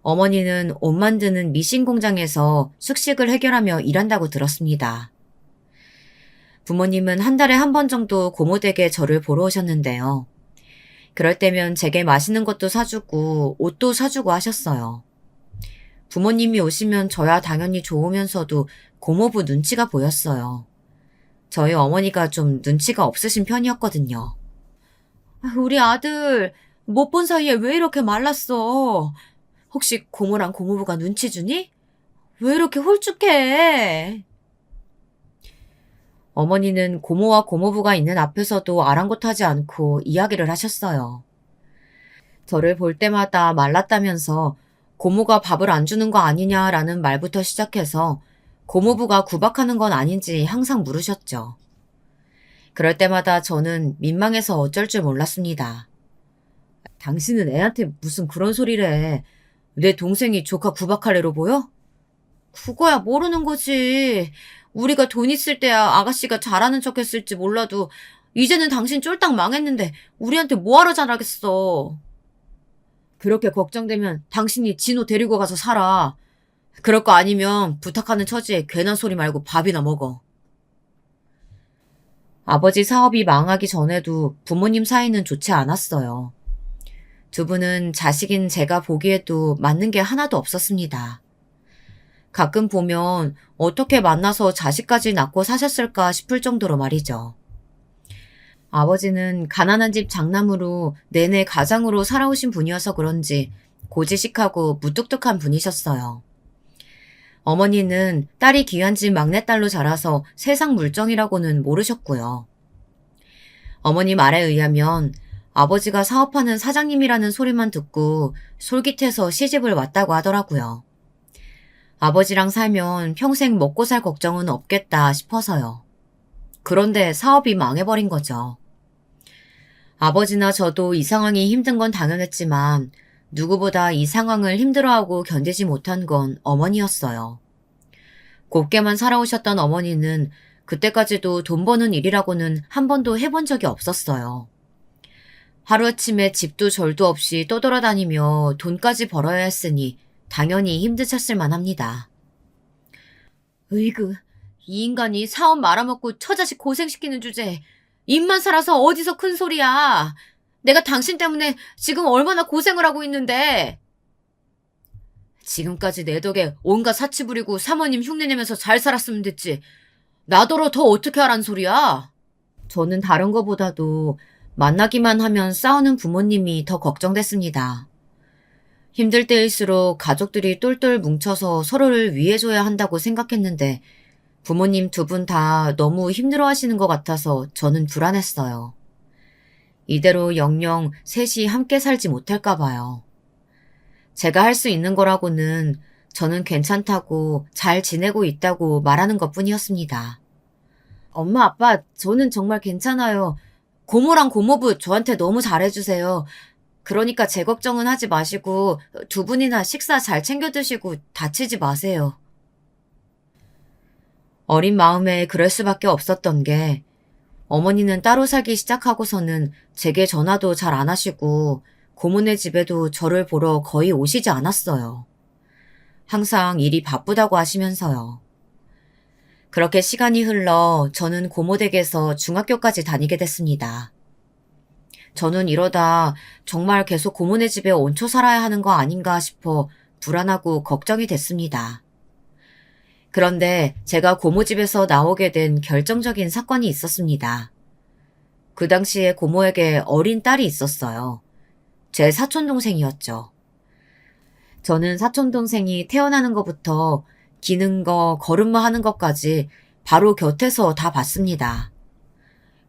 어머니는 옷 만드는 미신 공장에서 숙식을 해결하며 일한다고 들었습니다. 부모님은 한 달에 한 번 정도 고모댁에 저를 보러 오셨는데요. 그럴 때면 제게 맛있는 것도 사주고 옷도 사주고 하셨어요. 부모님이 오시면 저야 당연히 좋으면서도 고모부 눈치가 보였어요. 저희 어머니가 좀 눈치가 없으신 편이었거든요. 우리 아들 못 본 사이에 왜 이렇게 말랐어? 혹시 고모랑 고모부가 눈치 주니? 왜 이렇게 홀쭉해? 어머니는 고모와 고모부가 있는 앞에서도 아랑곳하지 않고 이야기를 하셨어요. 저를 볼 때마다 말랐다면서 고모가 밥을 안 주는 거 아니냐라는 말부터 시작해서 고모부가 구박하는 건 아닌지 항상 물으셨죠. 그럴 때마다 저는 민망해서 어쩔 줄 몰랐습니다. 당신은 애한테 무슨 그런 소리를 해. 내 동생이 조카 구박할 애로 보여? 그거야 모르는 거지. 우리가 돈 있을 때야 아가씨가 잘하는 척 했을지 몰라도 이제는 당신 쫄딱 망했는데 우리한테 뭐하러 잘하겠어. 그렇게 걱정되면 당신이 진호 데리고 가서 살아. 그럴 거 아니면 부탁하는 처지에 괜한 소리 말고 밥이나 먹어. 아버지 사업이 망하기 전에도 부모님 사이는 좋지 않았어요. 두 분은 자식인 제가 보기에도 맞는 게 하나도 없었습니다. 가끔 보면 어떻게 만나서 자식까지 낳고 사셨을까 싶을 정도로 말이죠. 아버지는 가난한 집 장남으로 내내 가장으로 살아오신 분이어서 그런지 고지식하고 무뚝뚝한 분이셨어요. 어머니는 딸이 귀한 집 막내딸로 자라서 세상 물정이라고는 모르셨고요. 어머니 말에 의하면 아버지가 사업하는 사장님이라는 소리만 듣고 솔깃해서 시집을 왔다고 하더라고요. 아버지랑 살면 평생 먹고 살 걱정은 없겠다 싶어서요. 그런데 사업이 망해버린 거죠. 아버지나 저도 이 상황이 힘든 건 당연했지만 누구보다 이 상황을 힘들어하고 견디지 못한 건 어머니였어요. 곱게만 살아오셨던 어머니는 그때까지도 돈 버는 일이라고는 한 번도 해본 적이 없었어요. 하루아침에 집도 절도 없이 떠돌아다니며 돈까지 벌어야 했으니 당연히 힘드셨을 만합니다. 으이그, 이 인간이 사업 말아먹고 처자식 고생시키는 주제에 입만 살아서 어디서 큰 소리야. 내가 당신 때문에 지금 얼마나 고생을 하고 있는데. 지금까지 내 덕에 온갖 사치 부리고 사모님 흉내내면서 잘 살았으면 됐지. 나더러 더 어떻게 하란 소리야. 저는 다른 거보다도 만나기만 하면 싸우는 부모님이 더 걱정됐습니다. 힘들 때일수록 가족들이 똘똘 뭉쳐서 서로를 위해줘야 한다고 생각했는데 부모님 두 분 다 너무 힘들어 하시는 것 같아서 저는 불안했어요. 이대로 영영 셋이 함께 살지 못할까 봐요. 제가 할 수 있는 거라고는 저는 괜찮다고 잘 지내고 있다고 말하는 것뿐이었습니다. 엄마, 아빠, 저는 정말 괜찮아요. 고모랑 고모부 저한테 너무 잘해주세요. 그러니까 제 걱정은 하지 마시고 두 분이나 식사 잘 챙겨 드시고 다치지 마세요. 어린 마음에 그럴 수밖에 없었던 게 어머니는 따로 살기 시작하고서는 제게 전화도 잘 안 하시고 고모네 집에도 저를 보러 거의 오시지 않았어요. 항상 일이 바쁘다고 하시면서요. 그렇게 시간이 흘러 저는 고모댁에서 중학교까지 다니게 됐습니다. 저는 이러다 정말 계속 고모네 집에 얹혀 살아야 하는 거 아닌가 싶어 불안하고 걱정이 됐습니다. 그런데 제가 고모 집에서 나오게 된 결정적인 사건이 있었습니다. 그 당시에 고모에게 어린 딸이 있었어요. 제 사촌동생이었죠. 저는 사촌동생이 태어나는 것부터 기는 거, 걸음마 하는 것까지 바로 곁에서 다 봤습니다.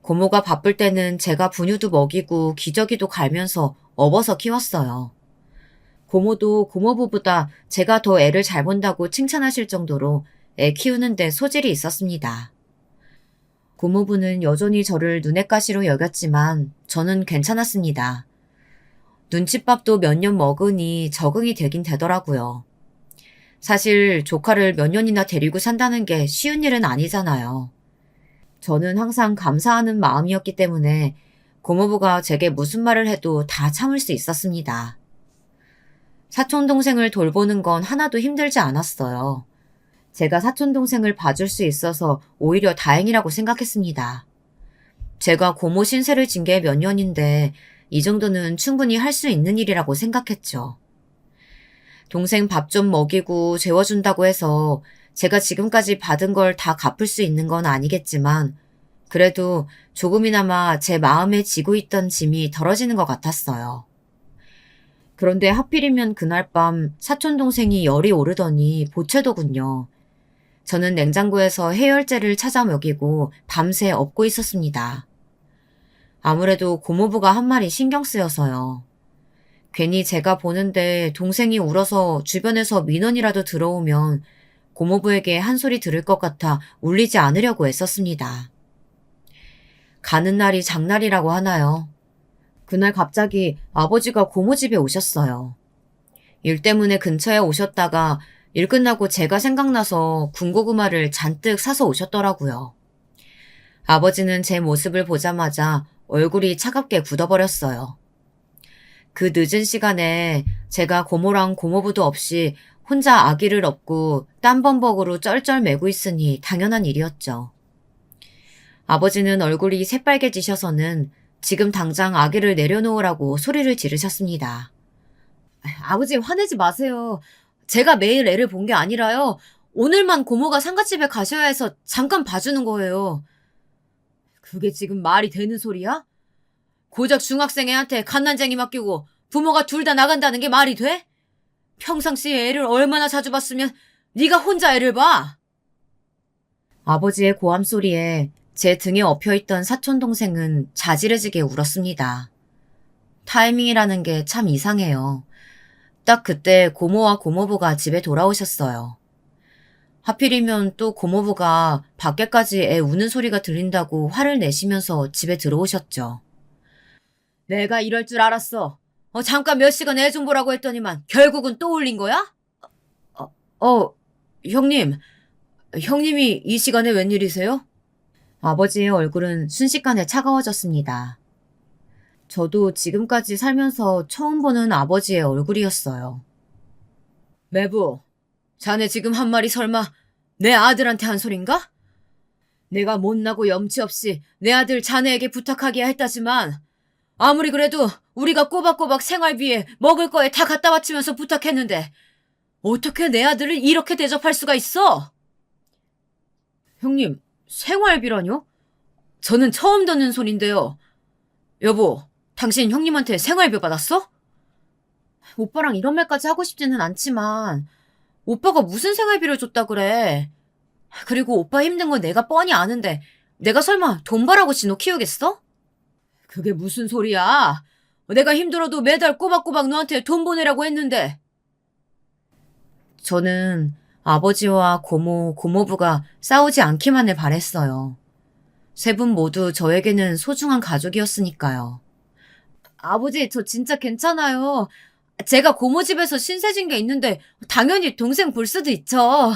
고모가 바쁠 때는 제가 분유도 먹이고 기저귀도 갈면서 업어서 키웠어요. 고모도 고모부보다 제가 더 애를 잘 본다고 칭찬하실 정도로 애 키우는데 소질이 있었습니다. 고모부는 여전히 저를 눈엣가시로 여겼지만 저는 괜찮았습니다. 눈칫밥도 몇 년 먹으니 적응이 되긴 되더라고요. 사실 조카를 몇 년이나 데리고 산다는 게 쉬운 일은 아니잖아요. 저는 항상 감사하는 마음이었기 때문에 고모부가 제게 무슨 말을 해도 다 참을 수 있었습니다. 사촌동생을 돌보는 건 하나도 힘들지 않았어요. 제가 사촌동생을 봐줄 수 있어서 오히려 다행이라고 생각했습니다. 제가 고모 신세를 진 게 몇 년인데 이 정도는 충분히 할 수 있는 일이라고 생각했죠. 동생 밥 좀 먹이고 재워준다고 해서 제가 지금까지 받은 걸 다 갚을 수 있는 건 아니겠지만 그래도 조금이나마 제 마음에 지고 있던 짐이 덜어지는 것 같았어요. 그런데 하필이면 그날 밤 사촌동생이 열이 오르더니 보채더군요. 저는 냉장고에서 해열제를 찾아 먹이고 밤새 업고 있었습니다. 아무래도 고모부가 한 말이 신경 쓰여서요. 괜히 제가 보는데 동생이 울어서 주변에서 민원이라도 들어오면 고모부에게 한 소리 들을 것 같아 울리지 않으려고 애썼습니다. 가는 날이 장날이라고 하나요? 그날 갑자기 아버지가 고모 집에 오셨어요. 일 때문에 근처에 오셨다가 일 끝나고 제가 생각나서 군고구마를 잔뜩 사서 오셨더라고요. 아버지는 제 모습을 보자마자 얼굴이 차갑게 굳어버렸어요. 그 늦은 시간에 제가 고모랑 고모부도 없이 혼자 아기를 업고 땀범벅으로 쩔쩔매고 있으니 당연한 일이었죠. 아버지는 얼굴이 새빨개지셔서는 지금 당장 아기를 내려놓으라고 소리를 지르셨습니다. 아버지 화내지 마세요. 제가 매일 애를 본 게 아니라요. 오늘만 고모가 상가집에 가셔야 해서 잠깐 봐주는 거예요. 그게 지금 말이 되는 소리야? 고작 중학생 애한테 갓난쟁이 맡기고 부모가 둘 다 나간다는 게 말이 돼? 평상시에 애를 얼마나 자주 봤으면 네가 혼자 애를 봐? 아버지의 고함 소리에 제 등에 엎여있던 사촌동생은 자지러지게 울었습니다. 타이밍이라는 게 참 이상해요. 딱 그때 고모와 고모부가 집에 돌아오셨어요. 하필이면 또 고모부가 밖에까지 애 우는 소리가 들린다고 화를 내시면서 집에 들어오셨죠. 내가 이럴 줄 알았어. 잠깐 몇 시간 애 좀 보라고 했더니만 결국은 또 울린 거야? 어, 어, 형님. 형님이 이 시간에 웬일이세요? 아버지의 얼굴은 순식간에 차가워졌습니다. 저도 지금까지 살면서 처음 보는 아버지의 얼굴이었어요. 매부, 자네 지금 한 말이 설마 내 아들한테 한 소린가? 내가 못나고 염치 없이 내 아들 자네에게 부탁하기야 했다지만 아무리 그래도 우리가 꼬박꼬박 생활비에 먹을 거에 다 갖다 바치면서 부탁했는데 어떻게 내 아들을 이렇게 대접할 수가 있어? 형님, 생활비라뇨? 저는 처음 듣는 소린데요. 여보, 당신 형님한테 생활비 받았어? 오빠랑 이런 말까지 하고 싶지는 않지만 오빠가 무슨 생활비를 줬다 그래. 그리고 오빠 힘든 건 내가 뻔히 아는데 내가 설마 돈 벌라고 진호 키우겠어? 그게 무슨 소리야? 내가 힘들어도 매달 꼬박꼬박 너한테 돈 보내라고 했는데. 저는 아버지와 고모, 고모부가 싸우지 않기만을 바랬어요. 세 분 모두 저에게는 소중한 가족이었으니까요. 아버지, 저 진짜 괜찮아요. 제가 고모 집에서 신세진 게 있는데 당연히 동생 볼 수도 있죠.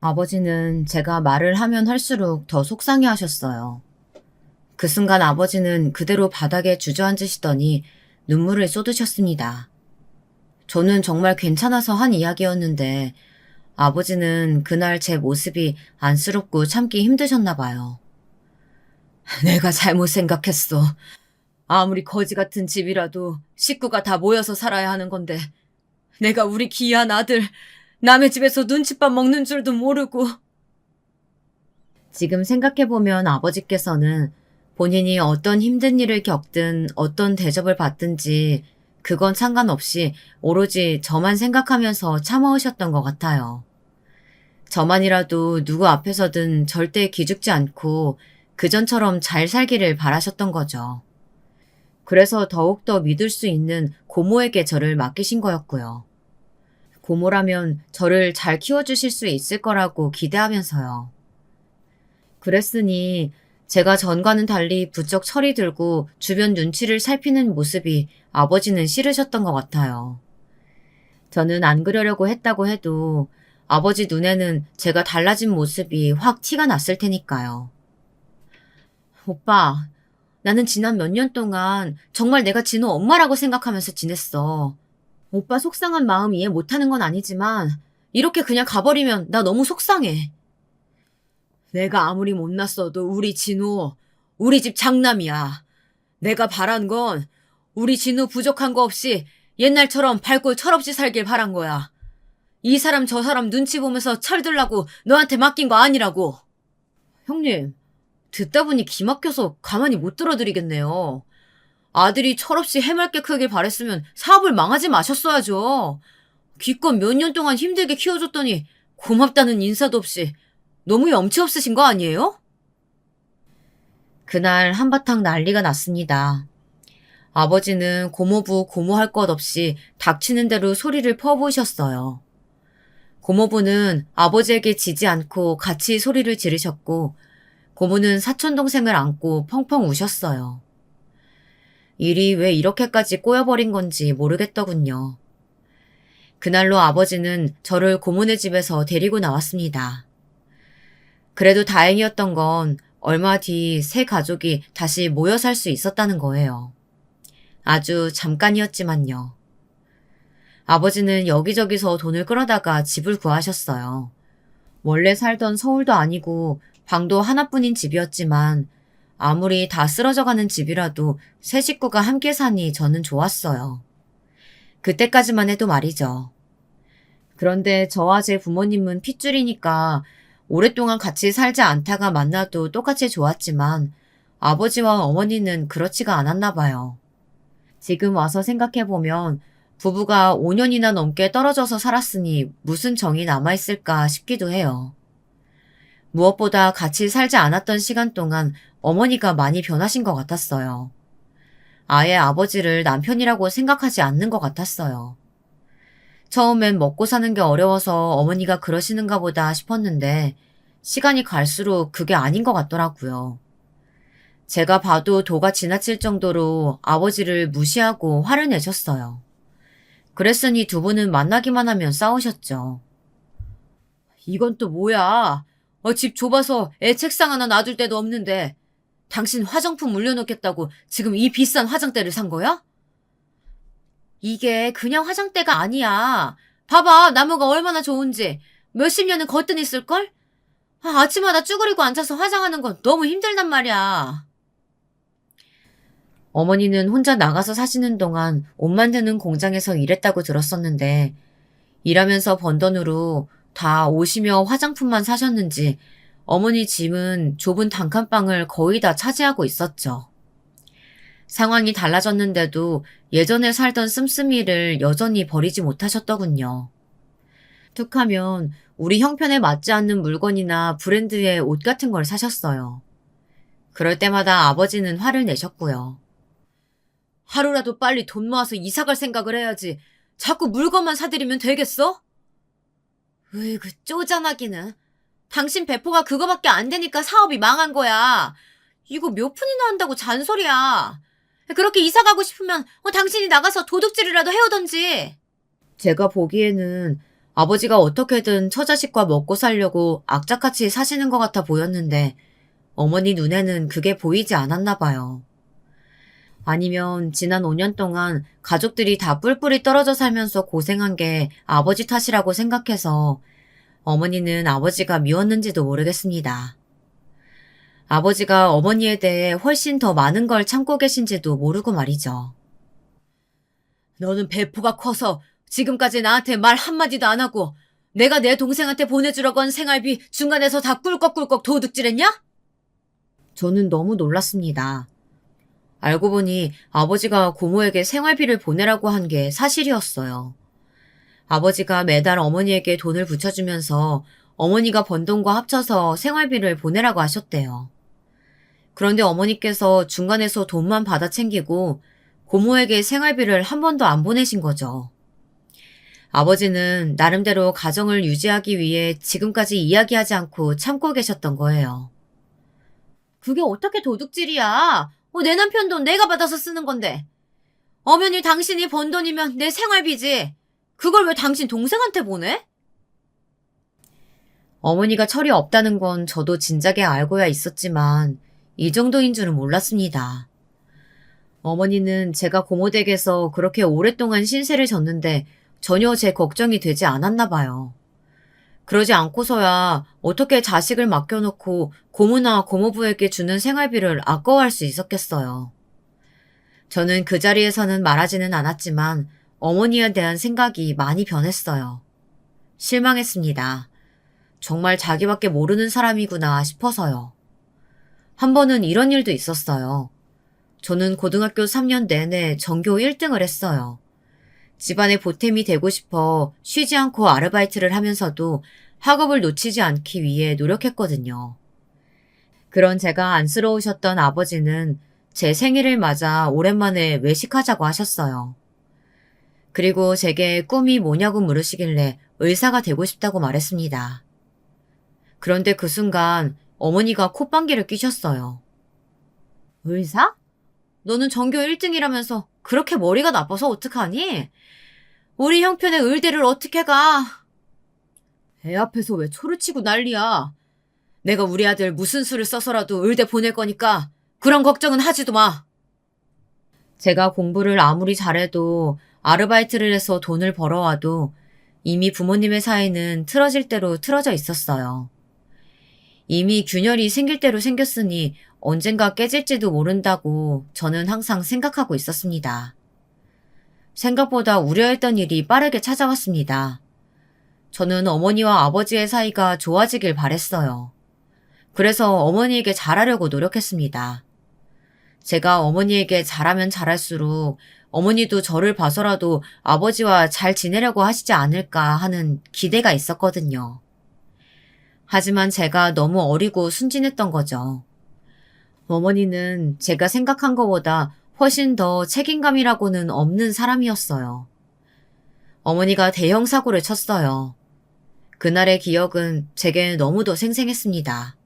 아버지는 제가 말을 하면 할수록 더 속상해 하셨어요. 그 순간 아버지는 그대로 바닥에 주저앉으시더니 눈물을 쏟으셨습니다. 저는 정말 괜찮아서 한 이야기였는데 아버지는 그날 제 모습이 안쓰럽고 참기 힘드셨나 봐요. 내가 잘못 생각했어. 아무리 거지 같은 집이라도 식구가 다 모여서 살아야 하는 건데 내가 우리 귀한 아들 남의 집에서 눈칫밥 먹는 줄도 모르고. 지금 생각해보면 아버지께서는 본인이 어떤 힘든 일을 겪든 어떤 대접을 받든지 그건 상관없이 오로지 저만 생각하면서 참아오셨던 것 같아요. 저만이라도 누구 앞에서든 절대 기죽지 않고 그전처럼 잘 살기를 바라셨던 거죠. 그래서 더욱더 믿을 수 있는 고모에게 저를 맡기신 거였고요. 고모라면 저를 잘 키워주실 수 있을 거라고 기대하면서요. 그랬으니 제가 전과는 달리 부쩍 철이 들고 주변 눈치를 살피는 모습이 아버지는 싫으셨던 것 같아요. 저는 안 그러려고 했다고 해도 아버지 눈에는 제가 달라진 모습이 확 티가 났을 테니까요. 오빠, 나는 지난 몇 년 동안 정말 내가 진호 엄마라고 생각하면서 지냈어. 오빠 속상한 마음 이해 못하는 건 아니지만 이렇게 그냥 가버리면 나 너무 속상해. 내가 아무리 못났어도 우리 진호, 우리 집 장남이야. 내가 바란 건 우리 진호 부족한 거 없이 옛날처럼 밝고 철없이 살길 바란 거야. 이 사람 저 사람 눈치 보면서 철들라고 너한테 맡긴 거 아니라고. 형님, 듣다 보니 기막혀서 가만히 못 들어드리겠네요. 아들이 철없이 해맑게 크길 바랬으면 사업을 망하지 마셨어야죠. 기껏 몇 년 동안 힘들게 키워줬더니 고맙다는 인사도 없이 너무 염치 없으신 거 아니에요? 그날 한바탕 난리가 났습니다. 아버지는 고모부 고모할 것 없이 닥치는 대로 소리를 퍼부으셨어요. 고모부는 아버지에게 지지 않고 같이 소리를 지르셨고 고모는 사촌동생을 안고 펑펑 우셨어요. 일이 왜 이렇게까지 꼬여버린 건지 모르겠더군요. 그날로 아버지는 저를 고모네 집에서 데리고 나왔습니다. 그래도 다행이었던 건 얼마 뒤 새 가족이 다시 모여 살 수 있었다는 거예요. 아주 잠깐이었지만요. 아버지는 여기저기서 돈을 끌어다가 집을 구하셨어요. 원래 살던 서울도 아니고 방도 하나뿐인 집이었지만 아무리 다 쓰러져가는 집이라도 세 식구가 함께 사니 저는 좋았어요. 그때까지만 해도 말이죠. 그런데 저와 제 부모님은 핏줄이니까 오랫동안 같이 살지 않다가 만나도 똑같이 좋았지만 아버지와 어머니는 그렇지가 않았나 봐요. 지금 와서 생각해보면 부부가 5년이나 넘게 떨어져서 살았으니 무슨 정이 남아있을까 싶기도 해요. 무엇보다 같이 살지 않았던 시간 동안 어머니가 많이 변하신 것 같았어요. 아예 아버지를 남편이라고 생각하지 않는 것 같았어요. 처음엔 먹고 사는 게 어려워서 어머니가 그러시는가 보다 싶었는데 시간이 갈수록 그게 아닌 것 같더라고요. 제가 봐도 도가 지나칠 정도로 아버지를 무시하고 화를 내셨어요. 그랬으니 두 분은 만나기만 하면 싸우셨죠. 이건 또 뭐야? 집 좁아서 애 책상 하나 놔둘 데도 없는데 당신 화장품 물려놓겠다고 지금 이 비싼 화장대를 산 거야? 이게 그냥 화장대가 아니야. 봐봐, 나무가 얼마나 좋은지. 몇십 년은 거뜬히 쓸걸? 아침마다 쭈그리고 앉아서 화장하는 건 너무 힘들단 말이야. 어머니는 혼자 나가서 사시는 동안 옷 만드는 공장에서 일했다고 들었었는데 일하면서 번 돈으로 다 옷이며 화장품만 사셨는지 어머니 짐은 좁은 단칸방을 거의 다 차지하고 있었죠. 상황이 달라졌는데도 예전에 살던 씀씀이를 여전히 버리지 못하셨더군요. 툭하면 우리 형편에 맞지 않는 물건이나 브랜드의 옷 같은 걸 사셨어요. 그럴 때마다 아버지는 화를 내셨고요. 하루라도 빨리 돈 모아서 이사 갈 생각을 해야지. 자꾸 물건만 사드리면 되겠어? 으이그 쪼잔하기는. 당신 배포가 그거밖에 안 되니까 사업이 망한 거야. 이거 몇 푼이나 한다고 잔소리야. 그렇게 이사 가고 싶으면 당신이 나가서 도둑질이라도 해오던지. 제가 보기에는 아버지가 어떻게든 처자식과 먹고 살려고 악착같이 사시는 것 같아 보였는데 어머니 눈에는 그게 보이지 않았나 봐요. 아니면 지난 5년 동안 가족들이 다 뿔뿔이 떨어져 살면서 고생한 게 아버지 탓이라고 생각해서 어머니는 아버지가 미웠는지도 모르겠습니다. 아버지가 어머니에 대해 훨씬 더 많은 걸 참고 계신지도 모르고 말이죠. 너는 배포가 커서 지금까지 나한테 말 한마디도 안 하고 내가 내 동생한테 보내주려고 한 생활비 중간에서 다 꿀꺽꿀꺽 도둑질했냐? 저는 너무 놀랐습니다. 알고 보니 아버지가 고모에게 생활비를 보내라고 한 게 사실이었어요. 아버지가 매달 어머니에게 돈을 붙여주면서 어머니가 번 돈과 합쳐서 생활비를 보내라고 하셨대요. 그런데 어머니께서 중간에서 돈만 받아 챙기고 고모에게 생활비를 한 번도 안 보내신 거죠. 아버지는 나름대로 가정을 유지하기 위해 지금까지 이야기하지 않고 참고 계셨던 거예요. 그게 어떻게 도둑질이야? 내 남편 돈 내가 받아서 쓰는 건데. 엄연히 당신이 번 돈이면 내 생활비지. 그걸 왜 당신 동생한테 보내? 어머니가 철이 없다는 건 저도 진작에 알고야 있었지만 이 정도인 줄은 몰랐습니다. 어머니는 제가 고모댁에서 그렇게 오랫동안 신세를 졌는데 전혀 제 걱정이 되지 않았나 봐요. 그러지 않고서야 어떻게 자식을 맡겨놓고 고모나 고모부에게 주는 생활비를 아까워할 수 있었겠어요. 저는 그 자리에서는 말하지는 않았지만 어머니에 대한 생각이 많이 변했어요. 실망했습니다. 정말 자기밖에 모르는 사람이구나 싶어서요. 한 번은 이런 일도 있었어요. 저는 고등학교 3년 내내 전교 1등을 했어요. 집안의 보탬이 되고 싶어 쉬지 않고 아르바이트를 하면서도 학업을 놓치지 않기 위해 노력했거든요. 그런 제가 안쓰러우셨던 아버지는 제 생일을 맞아 오랜만에 외식하자고 하셨어요. 그리고 제게 꿈이 뭐냐고 물으시길래 의사가 되고 싶다고 말했습니다. 그런데 그 순간 어머니가 콧방귀를 뀌셨어요. 의사? 너는 전교 1등이라면서 그렇게 머리가 나빠서 어떡하니? 우리 형편의 의대를 어떻게 가? 애 앞에서 왜 초를 치고 난리야? 내가 우리 아들 무슨 수를 써서라도 의대 보낼 거니까 그런 걱정은 하지도 마. 제가 공부를 아무리 잘해도 아르바이트를 해서 돈을 벌어와도 이미 부모님의 사이는 틀어질 대로 틀어져 있었어요. 이미 균열이 생길 대로 생겼으니 언젠가 깨질지도 모른다고 저는 항상 생각하고 있었습니다. 생각보다 우려했던 일이 빠르게 찾아왔습니다. 저는 어머니와 아버지의 사이가 좋아지길 바랬어요. 그래서 어머니에게 잘하려고 노력했습니다. 제가 어머니에게 잘하면 잘할수록 어머니도 저를 봐서라도 아버지와 잘 지내려고 하시지 않을까 하는 기대가 있었거든요. 하지만 제가 너무 어리고 순진했던 거죠. 어머니는 제가 생각한 것보다 훨씬 더 책임감이라고는 없는 사람이었어요. 어머니가 대형 사고를 쳤어요. 그날의 기억은 제게 너무도 생생했습니다.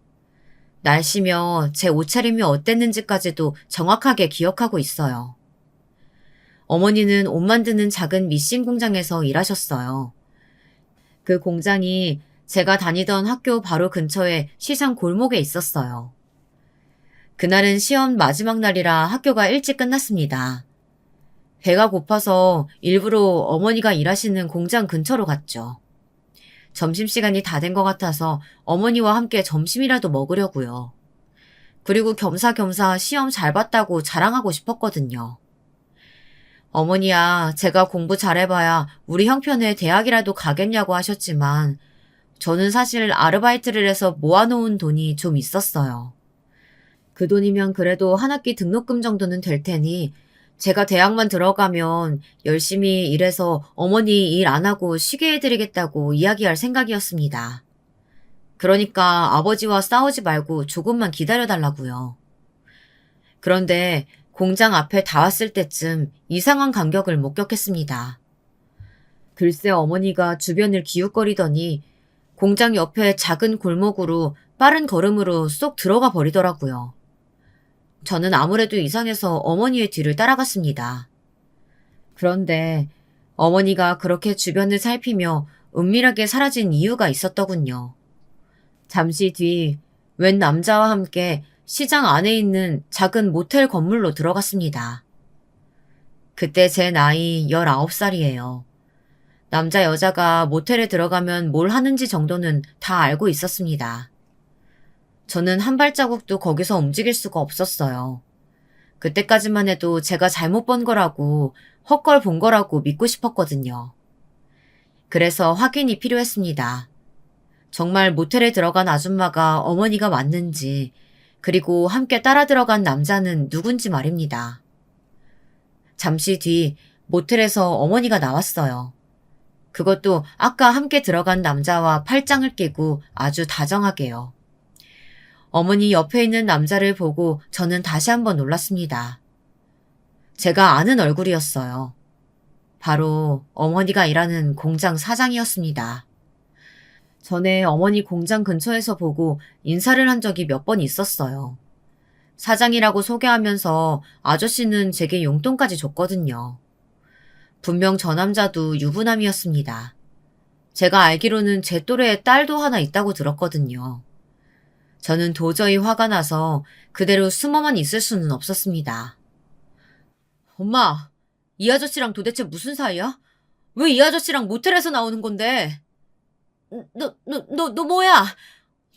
날씨며 제 옷차림이 어땠는지까지도 정확하게 기억하고 있어요. 어머니는 옷 만드는 작은 미싱 공장에서 일하셨어요. 그 공장이 제가 다니던 학교 바로 근처에 시장 골목에 있었어요. 그날은 시험 마지막 날이라 학교가 일찍 끝났습니다. 배가 고파서 일부러 어머니가 일하시는 공장 근처로 갔죠. 점심시간이 다 된 것 같아서 어머니와 함께 점심이라도 먹으려고요. 그리고 겸사겸사 시험 잘 봤다고 자랑하고 싶었거든요. 어머니야, 제가 공부 잘해봐야 우리 형편에 대학이라도 가겠냐고 하셨지만 저는 사실 아르바이트를 해서 모아놓은 돈이 좀 있었어요. 그 돈이면 그래도 한 학기 등록금 정도는 될 테니 제가 대학만 들어가면 열심히 일해서 어머니 일 안 하고 쉬게 해드리겠다고 이야기할 생각이었습니다. 그러니까 아버지와 싸우지 말고 조금만 기다려달라고요. 그런데 공장 앞에 다 왔을 때쯤 이상한 간격을 목격했습니다. 글쎄 어머니가 주변을 기웃거리더니 공장 옆에 작은 골목으로 빠른 걸음으로 쏙 들어가 버리더라고요. 저는 아무래도 이상해서 어머니의 뒤를 따라갔습니다. 그런데 어머니가 그렇게 주변을 살피며 은밀하게 사라진 이유가 있었더군요. 잠시 뒤 웬 남자와 함께 시장 안에 있는 작은 모텔 건물로 들어갔습니다. 그때 제 나이 19살이에요. 남자 여자가 모텔에 들어가면 뭘 하는지 정도는 다 알고 있었습니다. 저는 한 발자국도 거기서 움직일 수가 없었어요. 그때까지만 해도 제가 잘못 본 거라고 헛걸 본 거라고 믿고 싶었거든요. 그래서 확인이 필요했습니다. 정말 모텔에 들어간 아줌마가 어머니가 맞는지 그리고 함께 따라 들어간 남자는 누군지 말입니다. 잠시 뒤 모텔에서 어머니가 나왔어요. 그것도 아까 함께 들어간 남자와 팔짱을 끼고 아주 다정하게요. 어머니 옆에 있는 남자를 보고 저는 다시 한번 놀랐습니다. 제가 아는 얼굴이었어요. 바로 어머니가 일하는 공장 사장이었습니다. 전에 어머니 공장 근처에서 보고 인사를 한 적이 몇 번 있었어요. 사장이라고 소개하면서 아저씨는 제게 용돈까지 줬거든요. 분명 저 남자도 유부남이었습니다. 제가 알기로는 제 또래의 딸도 하나 있다고 들었거든요. 저는 도저히 화가 나서 그대로 숨어만 있을 수는 없었습니다. 엄마, 이 아저씨랑 도대체 무슨 사이야? 왜 이 아저씨랑 모텔에서 나오는 건데? 너 뭐야?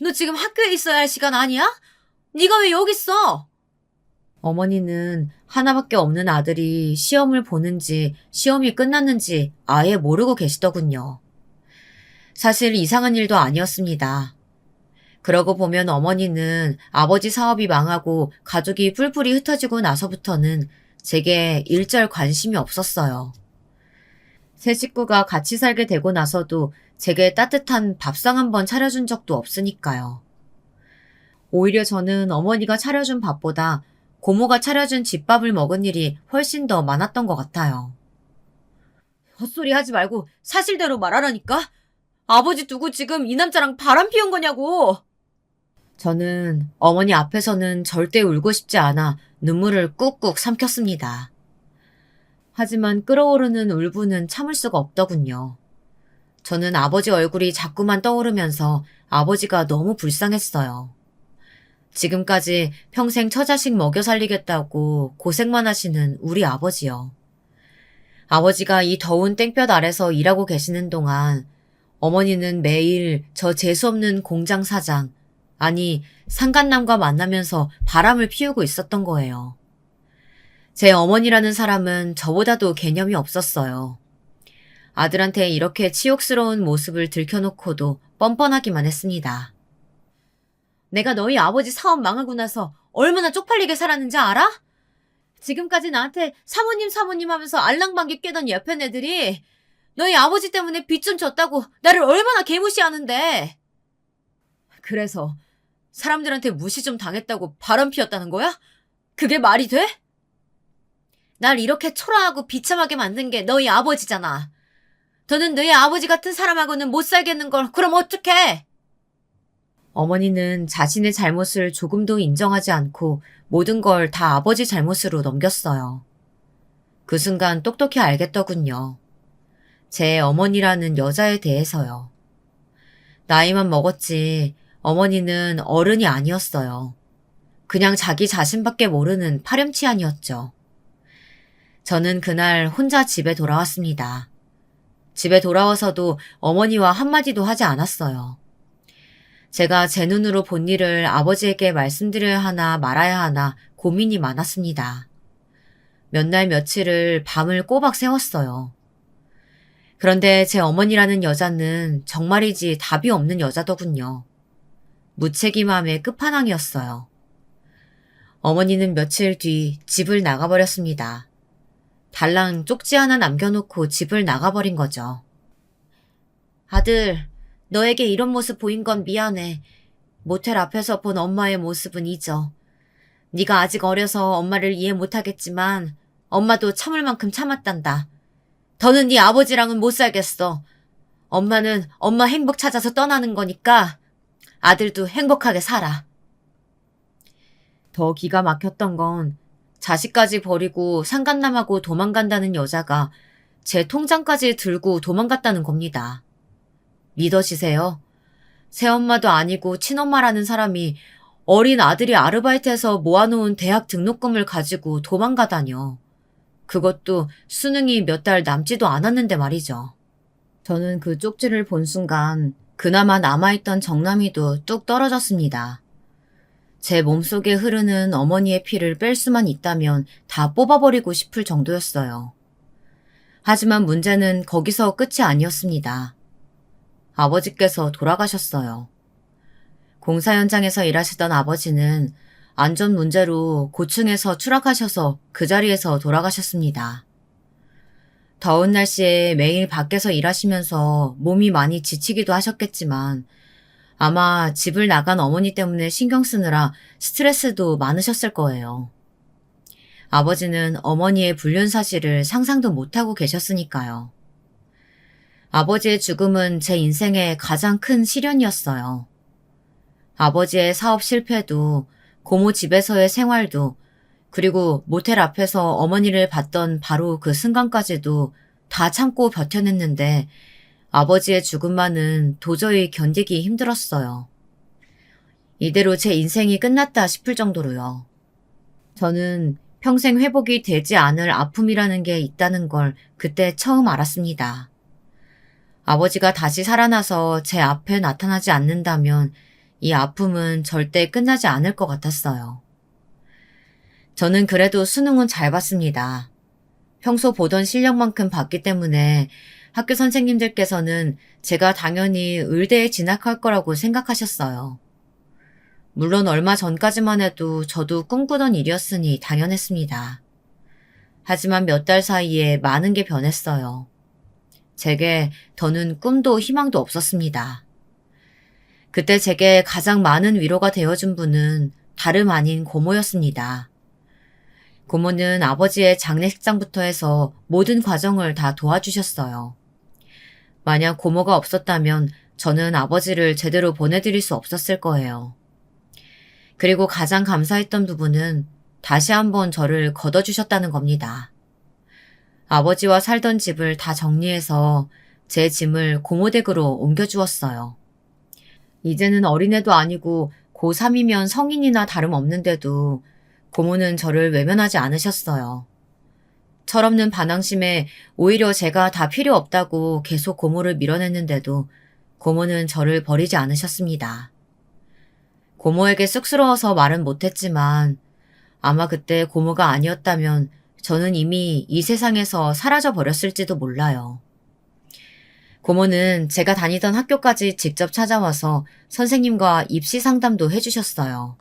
너 지금 학교에 있어야 할 시간 아니야? 네가 왜 여기 있어? 어머니는 하나밖에 없는 아들이 시험을 보는지 시험이 끝났는지 아예 모르고 계시더군요. 사실 이상한 일도 아니었습니다. 그러고 보면 어머니는 아버지 사업이 망하고 가족이 뿔뿔이 흩어지고 나서부터는 제게 일절 관심이 없었어요. 세 식구가 같이 살게 되고 나서도 제게 따뜻한 밥상 한 번 차려준 적도 없으니까요. 오히려 저는 어머니가 차려준 밥보다 고모가 차려준 집밥을 먹은 일이 훨씬 더 많았던 것 같아요. 헛소리 하지 말고 사실대로 말하라니까? 아버지 두고 지금 이 남자랑 바람 피운 거냐고! 저는 어머니 앞에서는 절대 울고 싶지 않아 눈물을 꾹꾹 삼켰습니다. 하지만 끓어오르는 울분은 참을 수가 없더군요. 저는 아버지 얼굴이 자꾸만 떠오르면서 아버지가 너무 불쌍했어요. 지금까지 평생 처자식 먹여 살리겠다고 고생만 하시는 우리 아버지요. 아버지가 이 더운 땡볕 아래서 일하고 계시는 동안 어머니는 매일 저 재수없는 공장 사장, 아니 상간남과 만나면서 바람을 피우고 있었던 거예요. 제 어머니라는 사람은 저보다도 개념이 없었어요. 아들한테 이렇게 치욕스러운 모습을 들켜놓고도 뻔뻔하기만 했습니다. 내가 너희 아버지 사업 망하고 나서 얼마나 쪽팔리게 살았는지 알아? 지금까지 나한테 사모님 하면서 알랑방귀 뀌던 옆에 애들이 너희 아버지 때문에 빚 좀 졌다고 나를 얼마나 개무시하는데. 그래서 사람들한테 무시 좀 당했다고 바람 피웠다는 거야? 그게 말이 돼? 날 이렇게 초라하고 비참하게 만든 게 너희 아버지잖아. 너는 너희 아버지 같은 사람하고는 못 살겠는걸. 그럼 어떡해? 어머니는 자신의 잘못을 조금도 인정하지 않고 모든 걸 다 아버지 잘못으로 넘겼어요. 그 순간 똑똑히 알겠더군요. 제 어머니라는 여자에 대해서요. 나이만 먹었지 어머니는 어른이 아니었어요. 그냥 자기 자신밖에 모르는 파렴치한이었죠. 저는 그날 혼자 집에 돌아왔습니다. 집에 돌아와서도 어머니와 한마디도 하지 않았어요. 제가 제 눈으로 본 일을 아버지에게 말씀드려야 하나 말아야 하나 고민이 많았습니다. 몇 날 며칠을 밤을 꼬박 새웠어요. 그런데 제 어머니라는 여자는 정말이지 답이 없는 여자더군요. 무책임함의 끝판왕이었어요. 어머니는 며칠 뒤 집을 나가버렸습니다. 달랑 쪽지 하나 남겨놓고 집을 나가버린 거죠. 아들, 너에게 이런 모습 보인 건 미안해. 모텔 앞에서 본 엄마의 모습은 잊어. 네가 아직 어려서 엄마를 이해 못하겠지만 엄마도 참을 만큼 참았단다. 더는 네 아버지랑은 못 살겠어. 엄마는 엄마 행복 찾아서 떠나는 거니까 아들도 행복하게 살아. 더 기가 막혔던 건 자식까지 버리고 상간남하고 도망간다는 여자가 제 통장까지 들고 도망갔다는 겁니다. 믿어지세요? 새엄마도 아니고 친엄마라는 사람이 어린 아들이 아르바이트해서 모아놓은 대학 등록금을 가지고 도망가다뇨. 그것도 수능이 몇 달 남지도 않았는데 말이죠. 저는 그 쪽지를 본 순간 그나마 남아있던 정남이도 뚝 떨어졌습니다. 제 몸속에 흐르는 어머니의 피를 뺄 수만 있다면 다 뽑아버리고 싶을 정도였어요. 하지만 문제는 거기서 끝이 아니었습니다. 아버지께서 돌아가셨어요. 공사 현장에서 일하시던 아버지는 안전 문제로 고층에서 추락하셔서 그 자리에서 돌아가셨습니다. 더운 날씨에 매일 밖에서 일하시면서 몸이 많이 지치기도 하셨겠지만 아마 집을 나간 어머니 때문에 신경 쓰느라 스트레스도 많으셨을 거예요. 아버지는 어머니의 불륜 사실을 상상도 못하고 계셨으니까요. 아버지의 죽음은 제 인생의 가장 큰 시련이었어요. 아버지의 사업 실패도 고모 집에서의 생활도, 그리고 모텔 앞에서 어머니를 봤던 바로 그 순간까지도 다 참고 버텨냈는데 아버지의 죽음만은 도저히 견디기 힘들었어요. 이대로 제 인생이 끝났다 싶을 정도로요. 저는 평생 회복이 되지 않을 아픔이라는 게 있다는 걸 그때 처음 알았습니다. 아버지가 다시 살아나서 제 앞에 나타나지 않는다면 이 아픔은 절대 끝나지 않을 것 같았어요. 저는 그래도 수능은 잘 봤습니다. 평소 보던 실력만큼 봤기 때문에 학교 선생님들께서는 제가 당연히 의대에 진학할 거라고 생각하셨어요. 물론 얼마 전까지만 해도 저도 꿈꾸던 일이었으니 당연했습니다. 하지만 몇 달 사이에 많은 게 변했어요. 제게 더는 꿈도 희망도 없었습니다. 그때 제게 가장 많은 위로가 되어준 분은 다름 아닌 고모였습니다. 고모는 아버지의 장례식장부터 해서 모든 과정을 다 도와주셨어요. 만약 고모가 없었다면 저는 아버지를 제대로 보내드릴 수 없었을 거예요. 그리고 가장 감사했던 부분은 다시 한번 저를 걷어주셨다는 겁니다. 아버지와 살던 집을 다 정리해서 제 짐을 고모댁으로 옮겨주었어요. 이제는 어린애도 아니고 고3이면 성인이나 다름없는데도 고모는 저를 외면하지 않으셨어요. 철없는 반항심에 오히려 제가 다 필요 없다고 계속 고모를 밀어냈는데도 고모는 저를 버리지 않으셨습니다. 고모에게 쑥스러워서 말은 못했지만 아마 그때 고모가 아니었다면 저는 이미 이 세상에서 사라져 버렸을지도 몰라요. 고모는 제가 다니던 학교까지 직접 찾아와서 선생님과 입시 상담도 해주셨어요.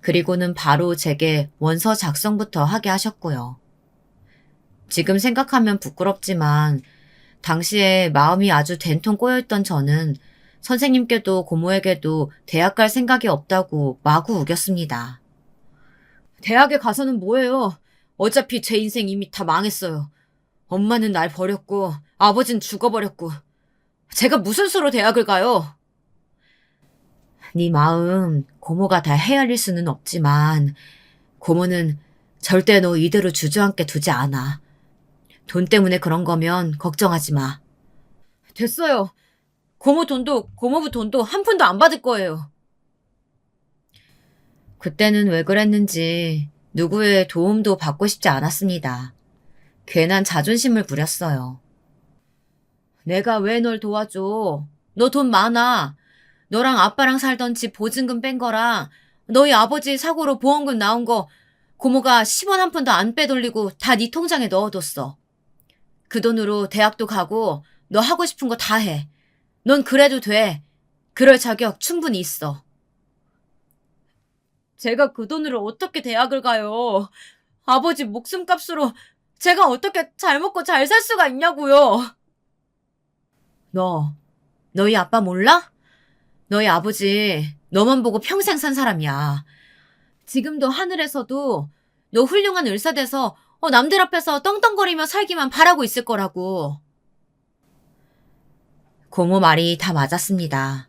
그리고는 바로 제게 원서 작성부터 하게 하셨고요. 지금 생각하면 부끄럽지만 당시에 마음이 아주 된통 꼬여있던 저는 선생님께도 고모에게도 대학 갈 생각이 없다고 마구 우겼습니다. 대학에 가서는 뭐해요? 어차피 제 인생 이미 다 망했어요. 엄마는 날 버렸고 아버진 죽어버렸고 제가 무슨 수로 대학을 가요? 네 마음 고모가 다 헤아릴 수는 없지만 고모는 절대 너 이대로 주저앉게 두지 않아. 돈 때문에 그런 거면 걱정하지 마. 됐어요. 고모 돈도 고모부 돈도 한 푼도 안 받을 거예요. 그때는 왜 그랬는지 누구의 도움도 받고 싶지 않았습니다. 괜한 자존심을 부렸어요. 내가 왜 널 도와줘? 너 돈 많아. 너랑 아빠랑 살던 집 보증금 뺀 거랑 너희 아버지 사고로 보험금 나온 거 고모가 10원 한 푼도 안 빼돌리고 다 네 통장에 넣어뒀어. 그 돈으로 대학도 가고 너 하고 싶은 거 다 해. 넌 그래도 돼. 그럴 자격 충분히 있어. 제가 그 돈으로 어떻게 대학을 가요? 아버지 목숨값으로 제가 어떻게 잘 먹고 잘 살 수가 있냐고요. 너희 아빠 몰라? 너희 아버지 너만 보고 평생 산 사람이야. 지금도 하늘에서도 너 훌륭한 의사 돼서 남들 앞에서 떵떵거리며 살기만 바라고 있을 거라고. 고모 말이 다 맞았습니다.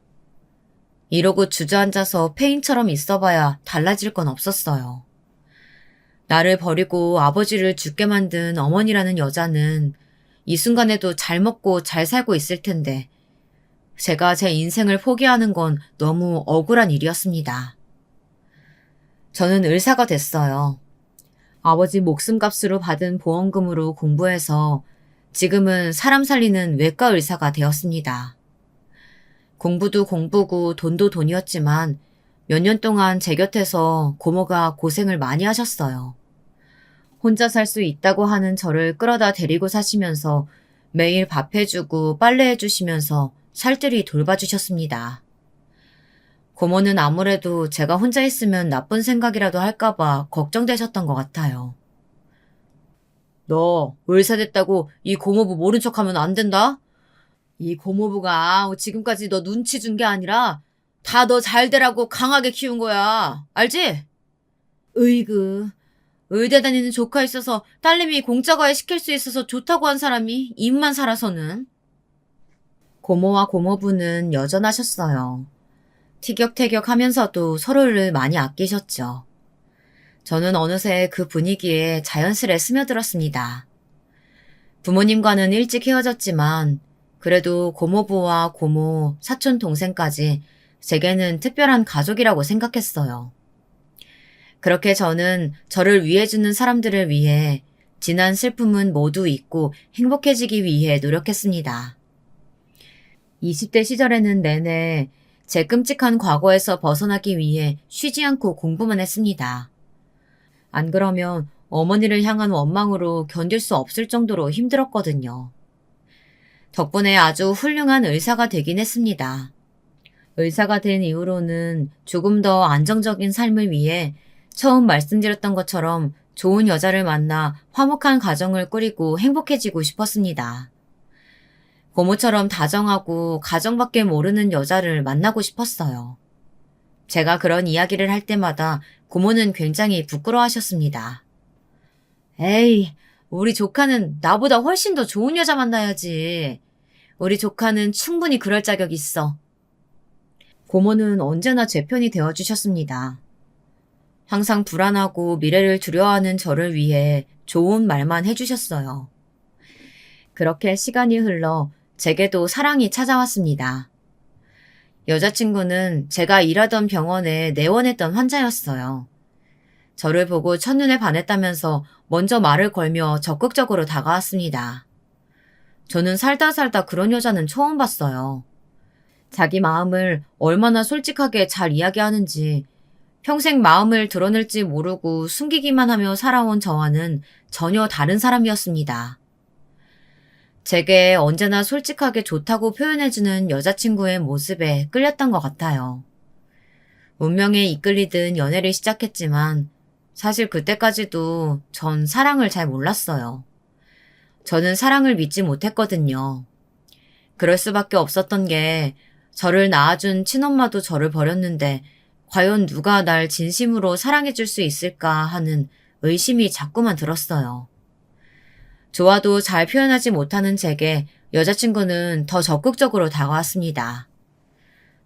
이러고 주저앉아서 페인처럼 있어봐야 달라질 건 없었어요. 나를 버리고 아버지를 죽게 만든 어머니라는 여자는 이 순간에도 잘 먹고 잘 살고 있을 텐데 제가 제 인생을 포기하는 건 너무 억울한 일이었습니다. 저는 의사가 됐어요. 아버지 목숨값으로 받은 보험금으로 공부해서 지금은 사람 살리는 외과 의사가 되었습니다. 공부도 공부고 돈도 돈이었지만 몇 년 동안 제 곁에서 고모가 고생을 많이 하셨어요. 혼자 살 수 있다고 하는 저를 끌어다 데리고 사시면서 매일 밥 해주고 빨래 해주시면서 살뜰히 돌봐주셨습니다. 고모는 아무래도 제가 혼자 있으면 나쁜 생각이라도 할까봐 걱정되셨던 것 같아요. 너 의사 됐다고 이 고모부 모른 척하면 안 된다? 이 고모부가 지금까지 너 눈치 준 게 아니라 다 너 잘 되라고 강하게 키운 거야. 알지? 으이그. 의대 다니는 조카 있어서 딸내미 공짜 과외 시킬 수 있어서 좋다고 한 사람이 입만 살아서는. 고모와 고모부는 여전하셨어요. 티격태격 하면서도 서로를 많이 아끼셨죠. 저는 어느새 그 분위기에 자연스레 스며들었습니다. 부모님과는 일찍 헤어졌지만 그래도 고모부와 고모, 사촌 동생까지 제게는 특별한 가족이라고 생각했어요. 그렇게 저는 저를 위해주는 사람들을 위해 지난 슬픔은 모두 잊고 행복해지기 위해 노력했습니다. 20대 시절에는 내내 제 끔찍한 과거에서 벗어나기 위해 쉬지 않고 공부만 했습니다. 안 그러면 어머니를 향한 원망으로 견딜 수 없을 정도로 힘들었거든요. 덕분에 아주 훌륭한 의사가 되긴 했습니다. 의사가 된 이후로는 조금 더 안정적인 삶을 위해 처음 말씀드렸던 것처럼 좋은 여자를 만나 화목한 가정을 꾸리고 행복해지고 싶었습니다. 고모처럼 다정하고 가정밖에 모르는 여자를 만나고 싶었어요. 제가 그런 이야기를 할 때마다 고모는 굉장히 부끄러워하셨습니다. 에이, 우리 조카는 나보다 훨씬 더 좋은 여자 만나야지. 우리 조카는 충분히 그럴 자격 있어. 고모는 언제나 제 편이 되어주셨습니다. 항상 불안하고 미래를 두려워하는 저를 위해 좋은 말만 해주셨어요. 그렇게 시간이 흘러 제게도 사랑이 찾아왔습니다. 여자친구는 제가 일하던 병원에 내원했던 환자였어요. 저를 보고 첫눈에 반했다면서 먼저 말을 걸며 적극적으로 다가왔습니다. 저는 살다 그런 여자는 처음 봤어요. 자기 마음을 얼마나 솔직하게 잘 이야기하는지, 평생 마음을 드러낼지 모르고 숨기기만 하며 살아온 저와는 전혀 다른 사람이었습니다. 제게 언제나 솔직하게 좋다고 표현해주는 여자친구의 모습에 끌렸던 것 같아요. 운명에 이끌리듯 연애를 시작했지만 사실 그때까지도 전 사랑을 잘 몰랐어요. 저는 사랑을 믿지 못했거든요. 그럴 수밖에 없었던 게 저를 낳아준 친엄마도 저를 버렸는데 과연 누가 날 진심으로 사랑해줄 수 있을까 하는 의심이 자꾸만 들었어요. 좋아도 잘 표현하지 못하는 제게 여자친구는 더 적극적으로 다가왔습니다.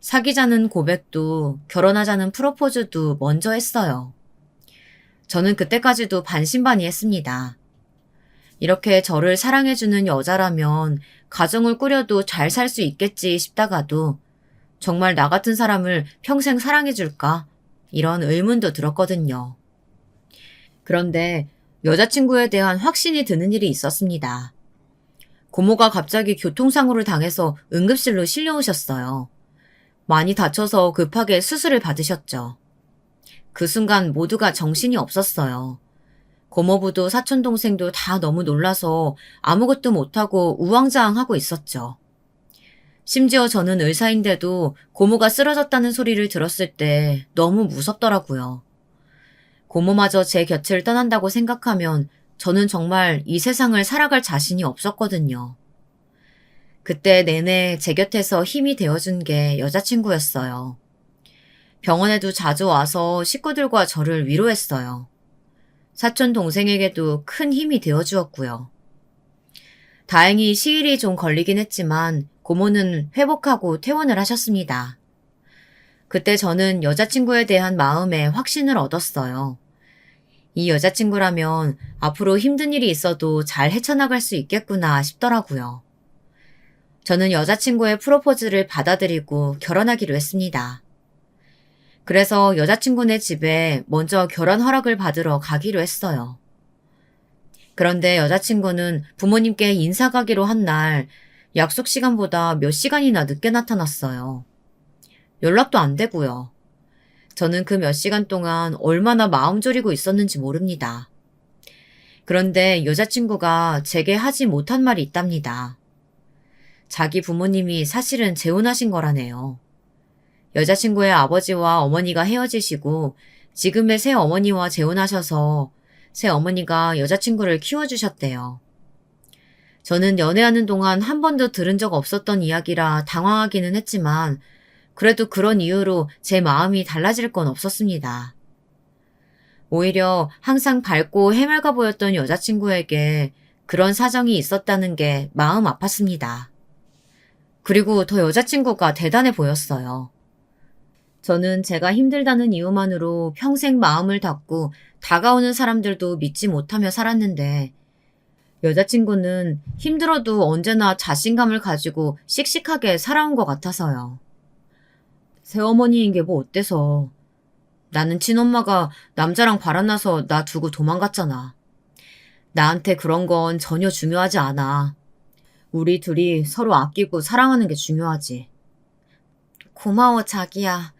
사귀자는 고백도 결혼하자는 프로포즈도 먼저 했어요. 저는 그때까지도 반신반의했습니다. 이렇게 저를 사랑해주는 여자라면 가정을 꾸려도 잘 살 수 있겠지 싶다가도 정말 나 같은 사람을 평생 사랑해줄까? 이런 의문도 들었거든요. 그런데 여자친구에 대한 확신이 드는 일이 있었습니다. 고모가 갑자기 교통사고를 당해서 응급실로 실려오셨어요. 많이 다쳐서 급하게 수술을 받으셨죠. 그 순간 모두가 정신이 없었어요. 고모부도 사촌동생도 다 너무 놀라서 아무것도 못하고 우왕좌왕하고 있었죠. 심지어 저는 의사인데도 고모가 쓰러졌다는 소리를 들었을 때 너무 무섭더라고요. 고모마저 제 곁을 떠난다고 생각하면 저는 정말 이 세상을 살아갈 자신이 없었거든요. 그때 내내 제 곁에서 힘이 되어준 게 여자친구였어요. 병원에도 자주 와서 식구들과 저를 위로했어요. 사촌 동생에게도 큰 힘이 되어주었고요. 다행히 시일이 좀 걸리긴 했지만 고모는 회복하고 퇴원을 하셨습니다. 그때 저는 여자친구에 대한 마음에 확신을 얻었어요. 이 여자친구라면 앞으로 힘든 일이 있어도 잘 헤쳐나갈 수 있겠구나 싶더라고요. 저는 여자친구의 프로포즈를 받아들이고 결혼하기로 했습니다. 그래서 여자친구네 집에 먼저 결혼 허락을 받으러 가기로 했어요. 그런데 여자친구는 부모님께 인사 가기로 한 날 약속 시간보다 몇 시간이나 늦게 나타났어요. 연락도 안 되고요. 저는 그 몇 시간 동안 얼마나 마음 졸이고 있었는지 모릅니다. 그런데 여자친구가 제게 하지 못한 말이 있답니다. 자기 부모님이 사실은 재혼하신 거라네요. 여자친구의 아버지와 어머니가 헤어지시고 지금의 새 어머니와 재혼하셔서 새 어머니가 여자친구를 키워주셨대요. 저는 연애하는 동안 한 번도 들은 적 없었던 이야기라 당황하기는 했지만 그래도 그런 이유로 제 마음이 달라질 건 없었습니다. 오히려 항상 밝고 해맑아 보였던 여자친구에게 그런 사정이 있었다는 게 마음 아팠습니다. 그리고 더 여자친구가 대단해 보였어요. 저는 제가 힘들다는 이유만으로 평생 마음을 닫고 다가오는 사람들도 믿지 못하며 살았는데 여자친구는 힘들어도 언제나 자신감을 가지고 씩씩하게 살아온 것 같아서요. 새어머니인 게 뭐 어때서. 나는 친엄마가 남자랑 바람나서 나 두고 도망갔잖아. 나한테 그런 건 전혀 중요하지 않아. 우리 둘이 서로 아끼고 사랑하는 게 중요하지. 고마워, 자기야.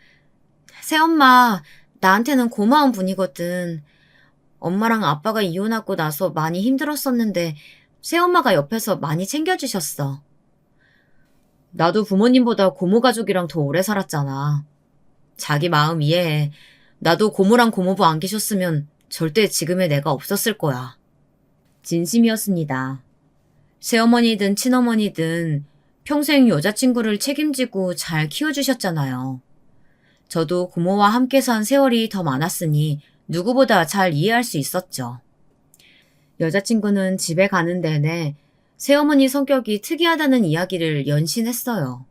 새엄마, 나한테는 고마운 분이거든. 엄마랑 아빠가 이혼하고 나서 많이 힘들었었는데 새엄마가 옆에서 많이 챙겨주셨어. 나도 부모님보다 고모 가족이랑 더 오래 살았잖아. 자기 마음 이해해. 나도 고모랑 고모부 안 계셨으면 절대 지금의 내가 없었을 거야. 진심이었습니다. 새어머니든 친어머니든 평생 여자친구를 책임지고 잘 키워주셨잖아요. 저도 고모와 함께 산 세월이 더 많았으니 누구보다 잘 이해할 수 있었죠. 여자친구는 집에 가는 내내 새어머니 성격이 특이하다는 이야기를 연신했어요.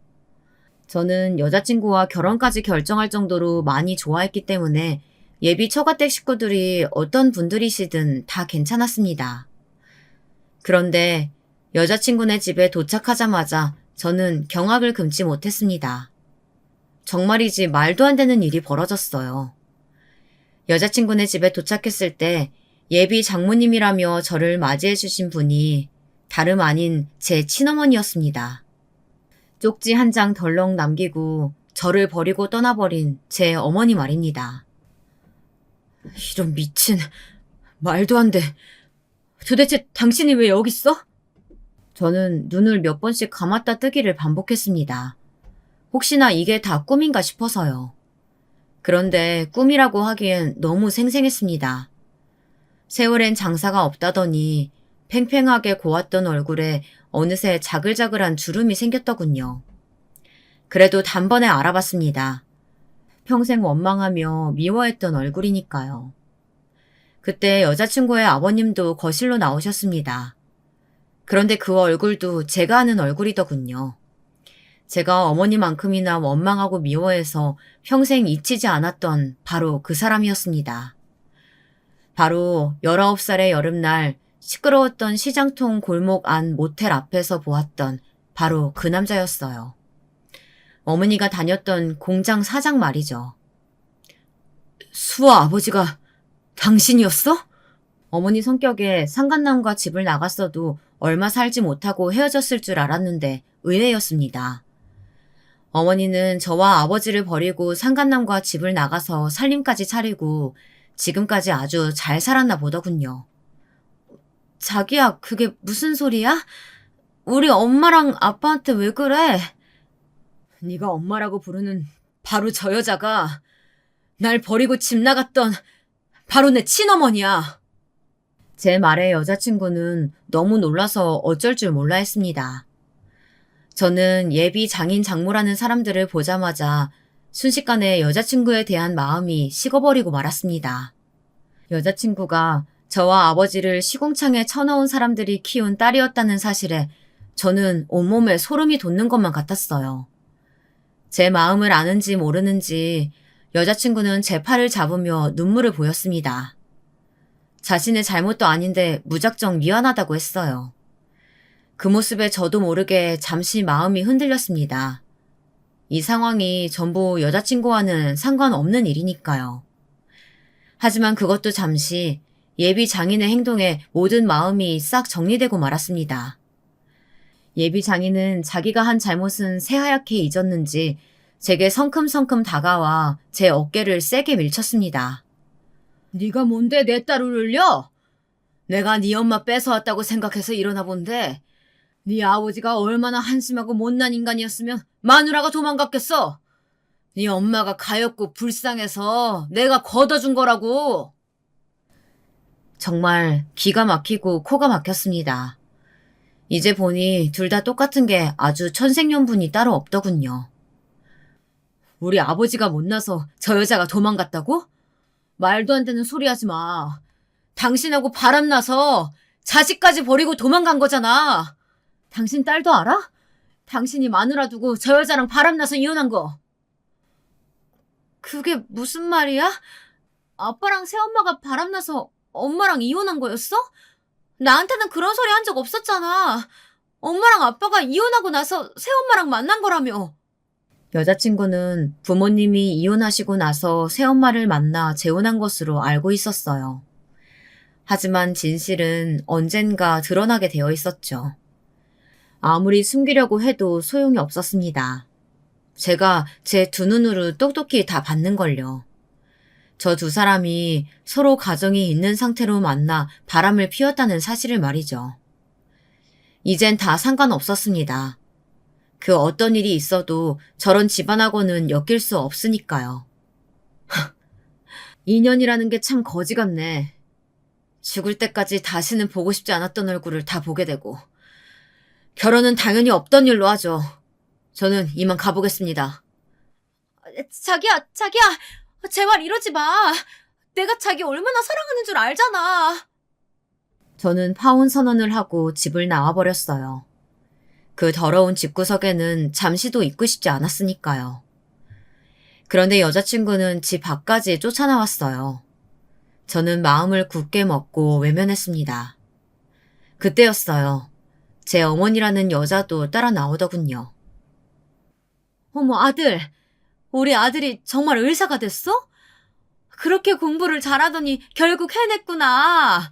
저는 여자친구와 결혼까지 결정할 정도로 많이 좋아했기 때문에 예비 처가댁 식구들이 어떤 분들이시든 다 괜찮았습니다. 그런데 여자친구네 집에 도착하자마자 저는 경악을 금치 못했습니다. 정말이지 말도 안 되는 일이 벌어졌어요. 여자친구네 집에 도착했을 때 예비 장모님이라며 저를 맞이해 주신 분이 다름 아닌 제 친어머니였습니다. 쪽지 한 장 덜렁 남기고 저를 버리고 떠나버린 제 어머니 말입니다. 이런 미친, 말도 안 돼. 도대체 당신이 왜 여기 있어? 저는 눈을 몇 번씩 감았다 뜨기를 반복했습니다. 혹시나 이게 다 꿈인가 싶어서요. 그런데 꿈이라고 하기엔 너무 생생했습니다. 세월엔 장사가 없다더니 팽팽하게 고왔던 얼굴에 어느새 자글자글한 주름이 생겼더군요. 그래도 단번에 알아봤습니다. 평생 원망하며 미워했던 얼굴이니까요. 그때 여자친구의 아버님도 거실로 나오셨습니다. 그런데 그 얼굴도 제가 아는 얼굴이더군요. 제가 어머니만큼이나 원망하고 미워해서 평생 잊히지 않았던 바로 그 사람이었습니다. 바로 19살의 여름날 시끄러웠던 시장통 골목 안 모텔 앞에서 보았던 바로 그 남자였어요. 어머니가 다녔던 공장 사장 말이죠. 수아 아버지가 당신이었어? 어머니 성격에 상간남과 집을 나갔어도 얼마 살지 못하고 헤어졌을 줄 알았는데 의외였습니다. 어머니는 저와 아버지를 버리고 상간남과 집을 나가서 살림까지 차리고 지금까지 아주 잘 살았나 보더군요. 자기야, 그게 무슨 소리야? 우리 엄마랑 아빠한테 왜 그래? 네가 엄마라고 부르는 바로 저 여자가 날 버리고 집 나갔던 바로 내 친어머니야. 제 말에 여자친구는 너무 놀라서 어쩔 줄 몰라 했습니다. 저는 예비 장인 장모라는 사람들을 보자마자 순식간에 여자친구에 대한 마음이 식어버리고 말았습니다. 여자친구가 저와 아버지를 시궁창에 쳐넣은 사람들이 키운 딸이었다는 사실에 저는 온몸에 소름이 돋는 것만 같았어요. 제 마음을 아는지 모르는지 여자친구는 제 팔을 잡으며 눈물을 보였습니다. 자신의 잘못도 아닌데 무작정 미안하다고 했어요. 그 모습에 저도 모르게 잠시 마음이 흔들렸습니다. 이 상황이 전부 여자친구와는 상관없는 일이니까요. 하지만 그것도 잠시 예비 장인의 행동에 모든 마음이 싹 정리되고 말았습니다. 예비 장인은 자기가 한 잘못은 새하얗게 잊었는지 제게 성큼성큼 다가와 제 어깨를 세게 밀쳤습니다. 네가 뭔데 내 딸을 울려? 내가 네 엄마 뺏어왔다고 생각해서 일어나 본데 네 아버지가 얼마나 한심하고 못난 인간이었으면 마누라가 도망갔겠어. 네 엄마가 가엾고 불쌍해서 내가 걷어준 거라고. 정말 기가 막히고 코가 막혔습니다. 이제 보니 둘 다 똑같은 게 아주 천생연분이 따로 없더군요. 우리 아버지가 못나서 저 여자가 도망갔다고? 말도 안 되는 소리 하지 마. 당신하고 바람나서 자식까지 버리고 도망간 거잖아. 당신 딸도 알아? 당신이 마누라 두고 저 여자랑 바람나서 이혼한 거. 그게 무슨 말이야? 아빠랑 새엄마가 바람나서 엄마랑 이혼한 거였어? 나한테는 그런 소리 한 적 없었잖아. 엄마랑 아빠가 이혼하고 나서 새엄마랑 만난 거라며. 여자친구는 부모님이 이혼하시고 나서 새엄마를 만나 재혼한 것으로 알고 있었어요. 하지만 진실은 언젠가 드러나게 되어 있었죠. 아무리 숨기려고 해도 소용이 없었습니다. 제가 제 두 눈으로 똑똑히 다 봤는걸요. 저 두 사람이 서로 가정이 있는 상태로 만나 바람을 피웠다는 사실을 말이죠. 이젠 다 상관없었습니다. 그 어떤 일이 있어도 저런 집안하고는 엮일 수 없으니까요. 인연이라는 게 참 거지 같네. 죽을 때까지 다시는 보고 싶지 않았던 얼굴을 다 보게 되고. 결혼은 당연히 없던 일로 하죠. 저는 이만 가보겠습니다. 자기야, 제발 이러지 마. 내가 자기 얼마나 사랑하는 줄 알잖아. 저는 파혼 선언을 하고 집을 나와버렸어요. 그 더러운 집구석에는 잠시도 있고 싶지 않았으니까요. 그런데 여자친구는 집 밖까지 쫓아나왔어요. 저는 마음을 굳게 먹고 외면했습니다. 그때였어요. 제 어머니라는 여자도 따라 나오더군요. 어머, 아들. 우리 아들이 정말 의사가 됐어? 그렇게 공부를 잘하더니 결국 해냈구나.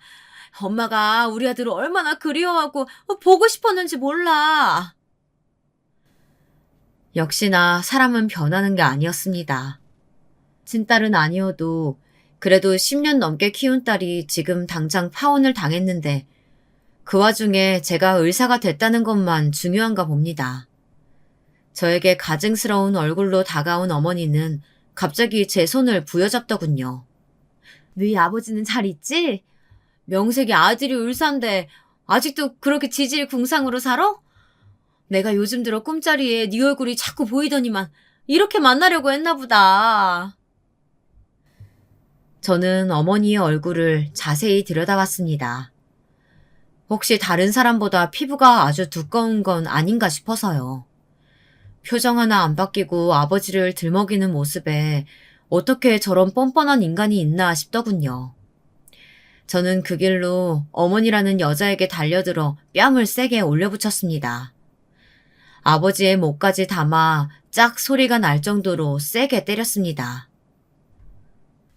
엄마가 우리 아들을 얼마나 그리워하고 보고 싶었는지 몰라. 역시나 사람은 변하는 게 아니었습니다. 친딸은 아니어도 그래도 10년 넘게 키운 딸이 지금 당장 파혼을 당했는데 그 와중에 제가 의사가 됐다는 것만 중요한가 봅니다. 저에게 가증스러운 얼굴로 다가온 어머니는 갑자기 제 손을 부여잡더군요. 네 아버지는 잘 있지? 명색이 아들이 의사인데 아직도 그렇게 지질궁상으로 살아? 내가 요즘 들어 꿈자리에 네 얼굴이 자꾸 보이더니만 이렇게 만나려고 했나 보다. 저는 어머니의 얼굴을 자세히 들여다봤습니다. 혹시 다른 사람보다 피부가 아주 두꺼운 건 아닌가 싶어서요. 표정 하나 안 바뀌고 아버지를 들먹이는 모습에 어떻게 저런 뻔뻔한 인간이 있나 싶더군요. 저는 그 길로 어머니라는 여자에게 달려들어 뺨을 세게 올려붙였습니다. 아버지의 목까지 담아 짝 소리가 날 정도로 세게 때렸습니다.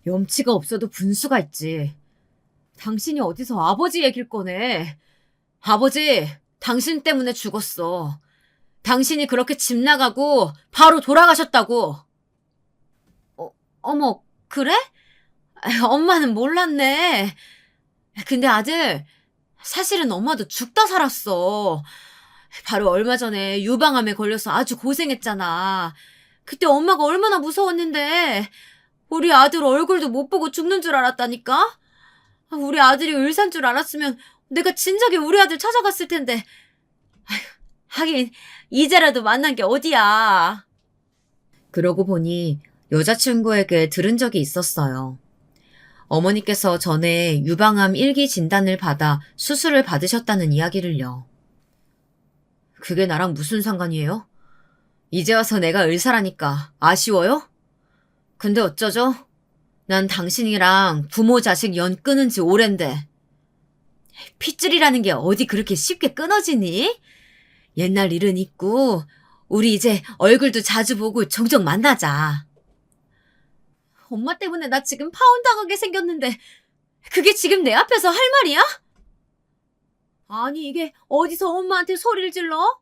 염치가 없어도 분수가 있지. 당신이 어디서 아버지 얘기를 꺼내. 아버지, 당신 때문에 죽었어. 당신이 그렇게 집 나가고 바로 돌아가셨다고. 어머, 그래? 엄마는 몰랐네. 근데 아들, 사실은 엄마도 죽다 살았어. 바로 얼마 전에 유방암에 걸려서 아주 고생했잖아. 그때 엄마가 얼마나 무서웠는데 우리 아들 얼굴도 못 보고 죽는 줄 알았다니까? 우리 아들이 의사인 줄 알았으면 내가 진작에 우리 아들 찾아갔을 텐데. 하긴 이제라도 만난 게 어디야. 그러고 보니 여자친구에게 들은 적이 있었어요. 어머니께서 전에 유방암 1기 진단을 받아 수술을 받으셨다는 이야기를요. 그게 나랑 무슨 상관이에요? 이제 와서 내가 의사라니까 아쉬워요? 근데 어쩌죠? 난 당신이랑 부모 자식 연 끊은 지 오랜데. 핏줄이라는 게 어디 그렇게 쉽게 끊어지니? 옛날 일은 있고 우리 이제 얼굴도 자주 보고 종종 만나자. 엄마 때문에 나 지금 파혼당하게 생겼는데 그게 지금 내 앞에서 할 말이야? 아니 이게 어디서 엄마한테 소리를 질러?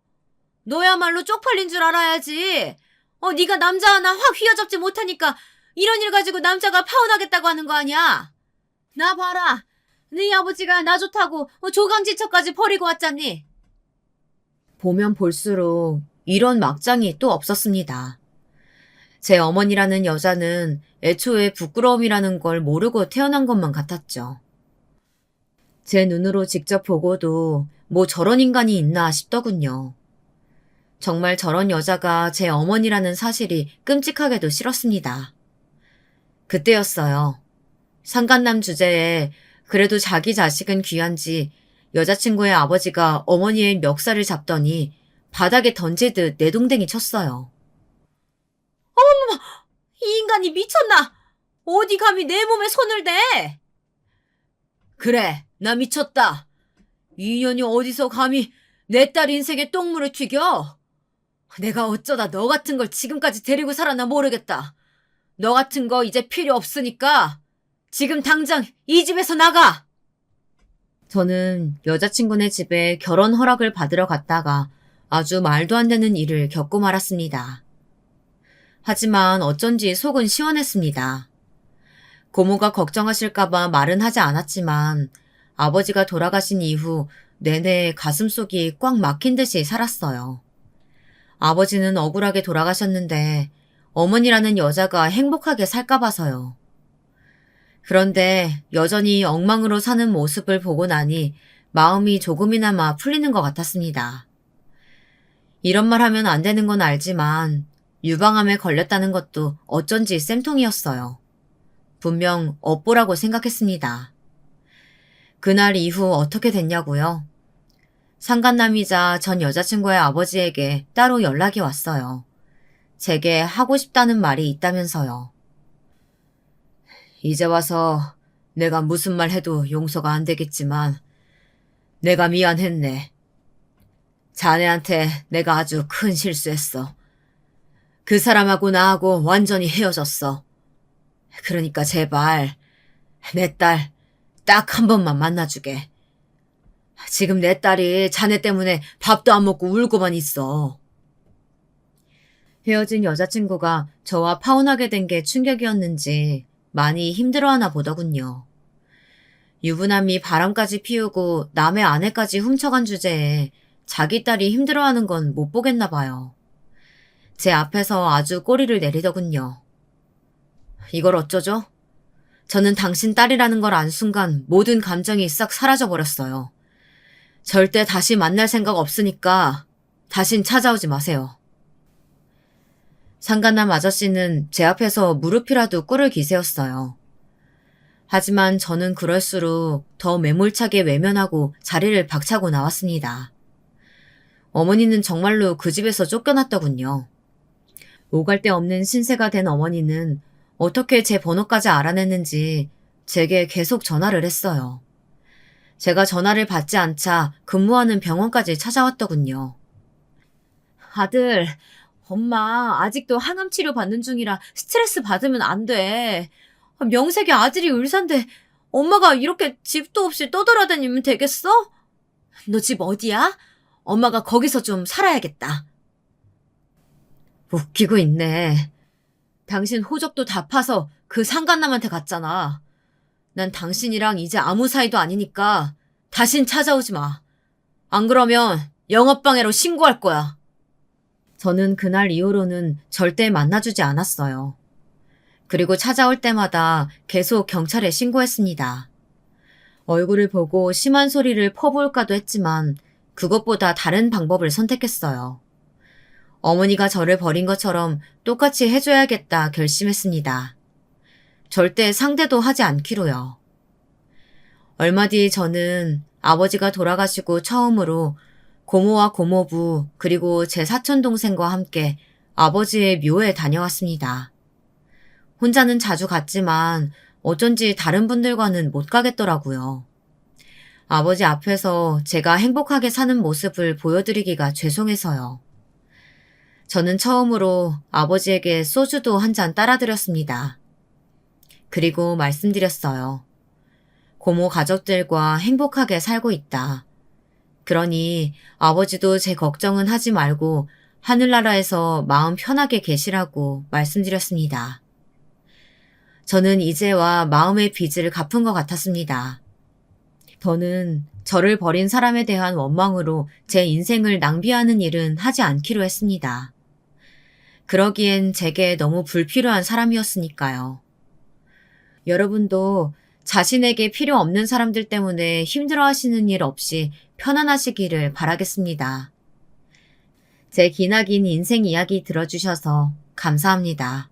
너야말로 쪽팔린 줄 알아야지. 네가 남자 하나 확 휘어잡지 못하니까 이런 일 가지고 남자가 파혼하겠다고 하는 거 아니야? 나 봐라. 네 아버지가 나 좋다고 조강지처까지 버리고 왔잖니. 보면 볼수록 이런 막장이 또 없었습니다. 제 어머니라는 여자는 애초에 부끄러움이라는 걸 모르고 태어난 것만 같았죠. 제 눈으로 직접 보고도 뭐 저런 인간이 있나 싶더군요. 정말 저런 여자가 제 어머니라는 사실이 끔찍하게도 싫었습니다. 그때였어요. 상간남 주제에 그래도 자기 자식은 귀한지 여자친구의 아버지가 어머니의 멱살을 잡더니 바닥에 던지듯 내동댕이 쳤어요. 이 인간이 미쳤나? 어디 감히 내 몸에 손을 대? 그래, 나 미쳤다. 이 년이 어디서 감히 내 딸 인생에 똥물을 튀겨? 내가 어쩌다 너 같은 걸 지금까지 데리고 살았나 모르겠다. 너 같은 거 이제 필요 없으니까 지금 당장 이 집에서 나가! 저는 여자친구네 집에 결혼 허락을 받으러 갔다가 아주 말도 안 되는 일을 겪고 말았습니다. 하지만 어쩐지 속은 시원했습니다. 고모가 걱정하실까봐 말은 하지 않았지만 아버지가 돌아가신 이후 내내 가슴속이 꽉 막힌 듯이 살았어요. 아버지는 억울하게 돌아가셨는데 어머니라는 여자가 행복하게 살까 봐서요. 그런데 여전히 엉망으로 사는 모습을 보고 나니 마음이 조금이나마 풀리는 것 같았습니다. 이런 말 하면 안 되는 건 알지만 유방암에 걸렸다는 것도 어쩐지 쌤통이었어요. 분명 업보라고 생각했습니다. 그날 이후 어떻게 됐냐고요? 상간남이자 전 여자친구의 아버지에게 따로 연락이 왔어요. 제게 하고 싶다는 말이 있다면서요. 이제 와서 내가 무슨 말 해도 용서가 안 되겠지만 내가 미안했네. 자네한테 내가 아주 큰 실수했어. 그 사람하고 나하고 완전히 헤어졌어. 그러니까 제발 내 딸 딱 한 번만 만나주게. 지금 내 딸이 자네 때문에 밥도 안 먹고 울고만 있어. 헤어진 여자친구가 저와 파혼하게 된 게 충격이었는지 많이 힘들어하나 보더군요. 유부남이 바람까지 피우고 남의 아내까지 훔쳐간 주제에 자기 딸이 힘들어하는 건 못 보겠나 봐요. 제 앞에서 아주 꼬리를 내리더군요. 이걸 어쩌죠? 저는 당신 딸이라는 걸 안 순간 모든 감정이 싹 사라져버렸어요. 절대 다시 만날 생각 없으니까 다신 찾아오지 마세요. 상간남 아저씨는 제 앞에서 무릎이라도 꿇을 기세였어요. 하지만 저는 그럴수록 더 매몰차게 외면하고 자리를 박차고 나왔습니다. 어머니는 정말로 그 집에서 쫓겨났더군요. 오갈 데 없는 신세가 된 어머니는 어떻게 제 번호까지 알아냈는지 제게 계속 전화를 했어요. 제가 전화를 받지 않자 근무하는 병원까지 찾아왔더군요. 아들, 엄마 아직도 항암 치료 받는 중이라 스트레스 받으면 안 돼. 명색이 아들이 의사인데 엄마가 이렇게 집도 없이 떠돌아다니면 되겠어? 너 집 어디야? 엄마가 거기서 좀 살아야겠다. 웃기고 있네. 당신 호적도 다 파서 그 상간남한테 갔잖아. 난 당신이랑 이제 아무 사이도 아니니까 다신 찾아오지 마. 안 그러면 영업방해로 신고할 거야. 저는 그날 이후로는 절대 만나주지 않았어요. 그리고 찾아올 때마다 계속 경찰에 신고했습니다. 얼굴을 보고 심한 소리를 퍼부을까도 했지만 그것보다 다른 방법을 선택했어요. 어머니가 저를 버린 것처럼 똑같이 해줘야겠다 결심했습니다. 절대 상대도 하지 않기로요. 얼마 뒤 저는 아버지가 돌아가시고 처음으로 고모와 고모부 그리고 제 사촌동생과 함께 아버지의 묘에 다녀왔습니다. 혼자는 자주 갔지만 어쩐지 다른 분들과는 못 가겠더라고요. 아버지 앞에서 제가 행복하게 사는 모습을 보여드리기가 죄송해서요. 저는 처음으로 아버지에게 소주도 한 잔 따라드렸습니다. 그리고 말씀드렸어요. 고모 가족들과 행복하게 살고 있다. 그러니 아버지도 제 걱정은 하지 말고 하늘나라에서 마음 편하게 계시라고 말씀드렸습니다. 저는 이제와 마음의 빚을 갚은 것 같았습니다. 저는 저를 버린 사람에 대한 원망으로 제 인생을 낭비하는 일은 하지 않기로 했습니다. 그러기엔 제게 너무 불필요한 사람이었으니까요. 여러분도 자신에게 필요 없는 사람들 때문에 힘들어하시는 일 없이 편안하시기를 바라겠습니다. 제 기나긴 인생 이야기 들어주셔서 감사합니다.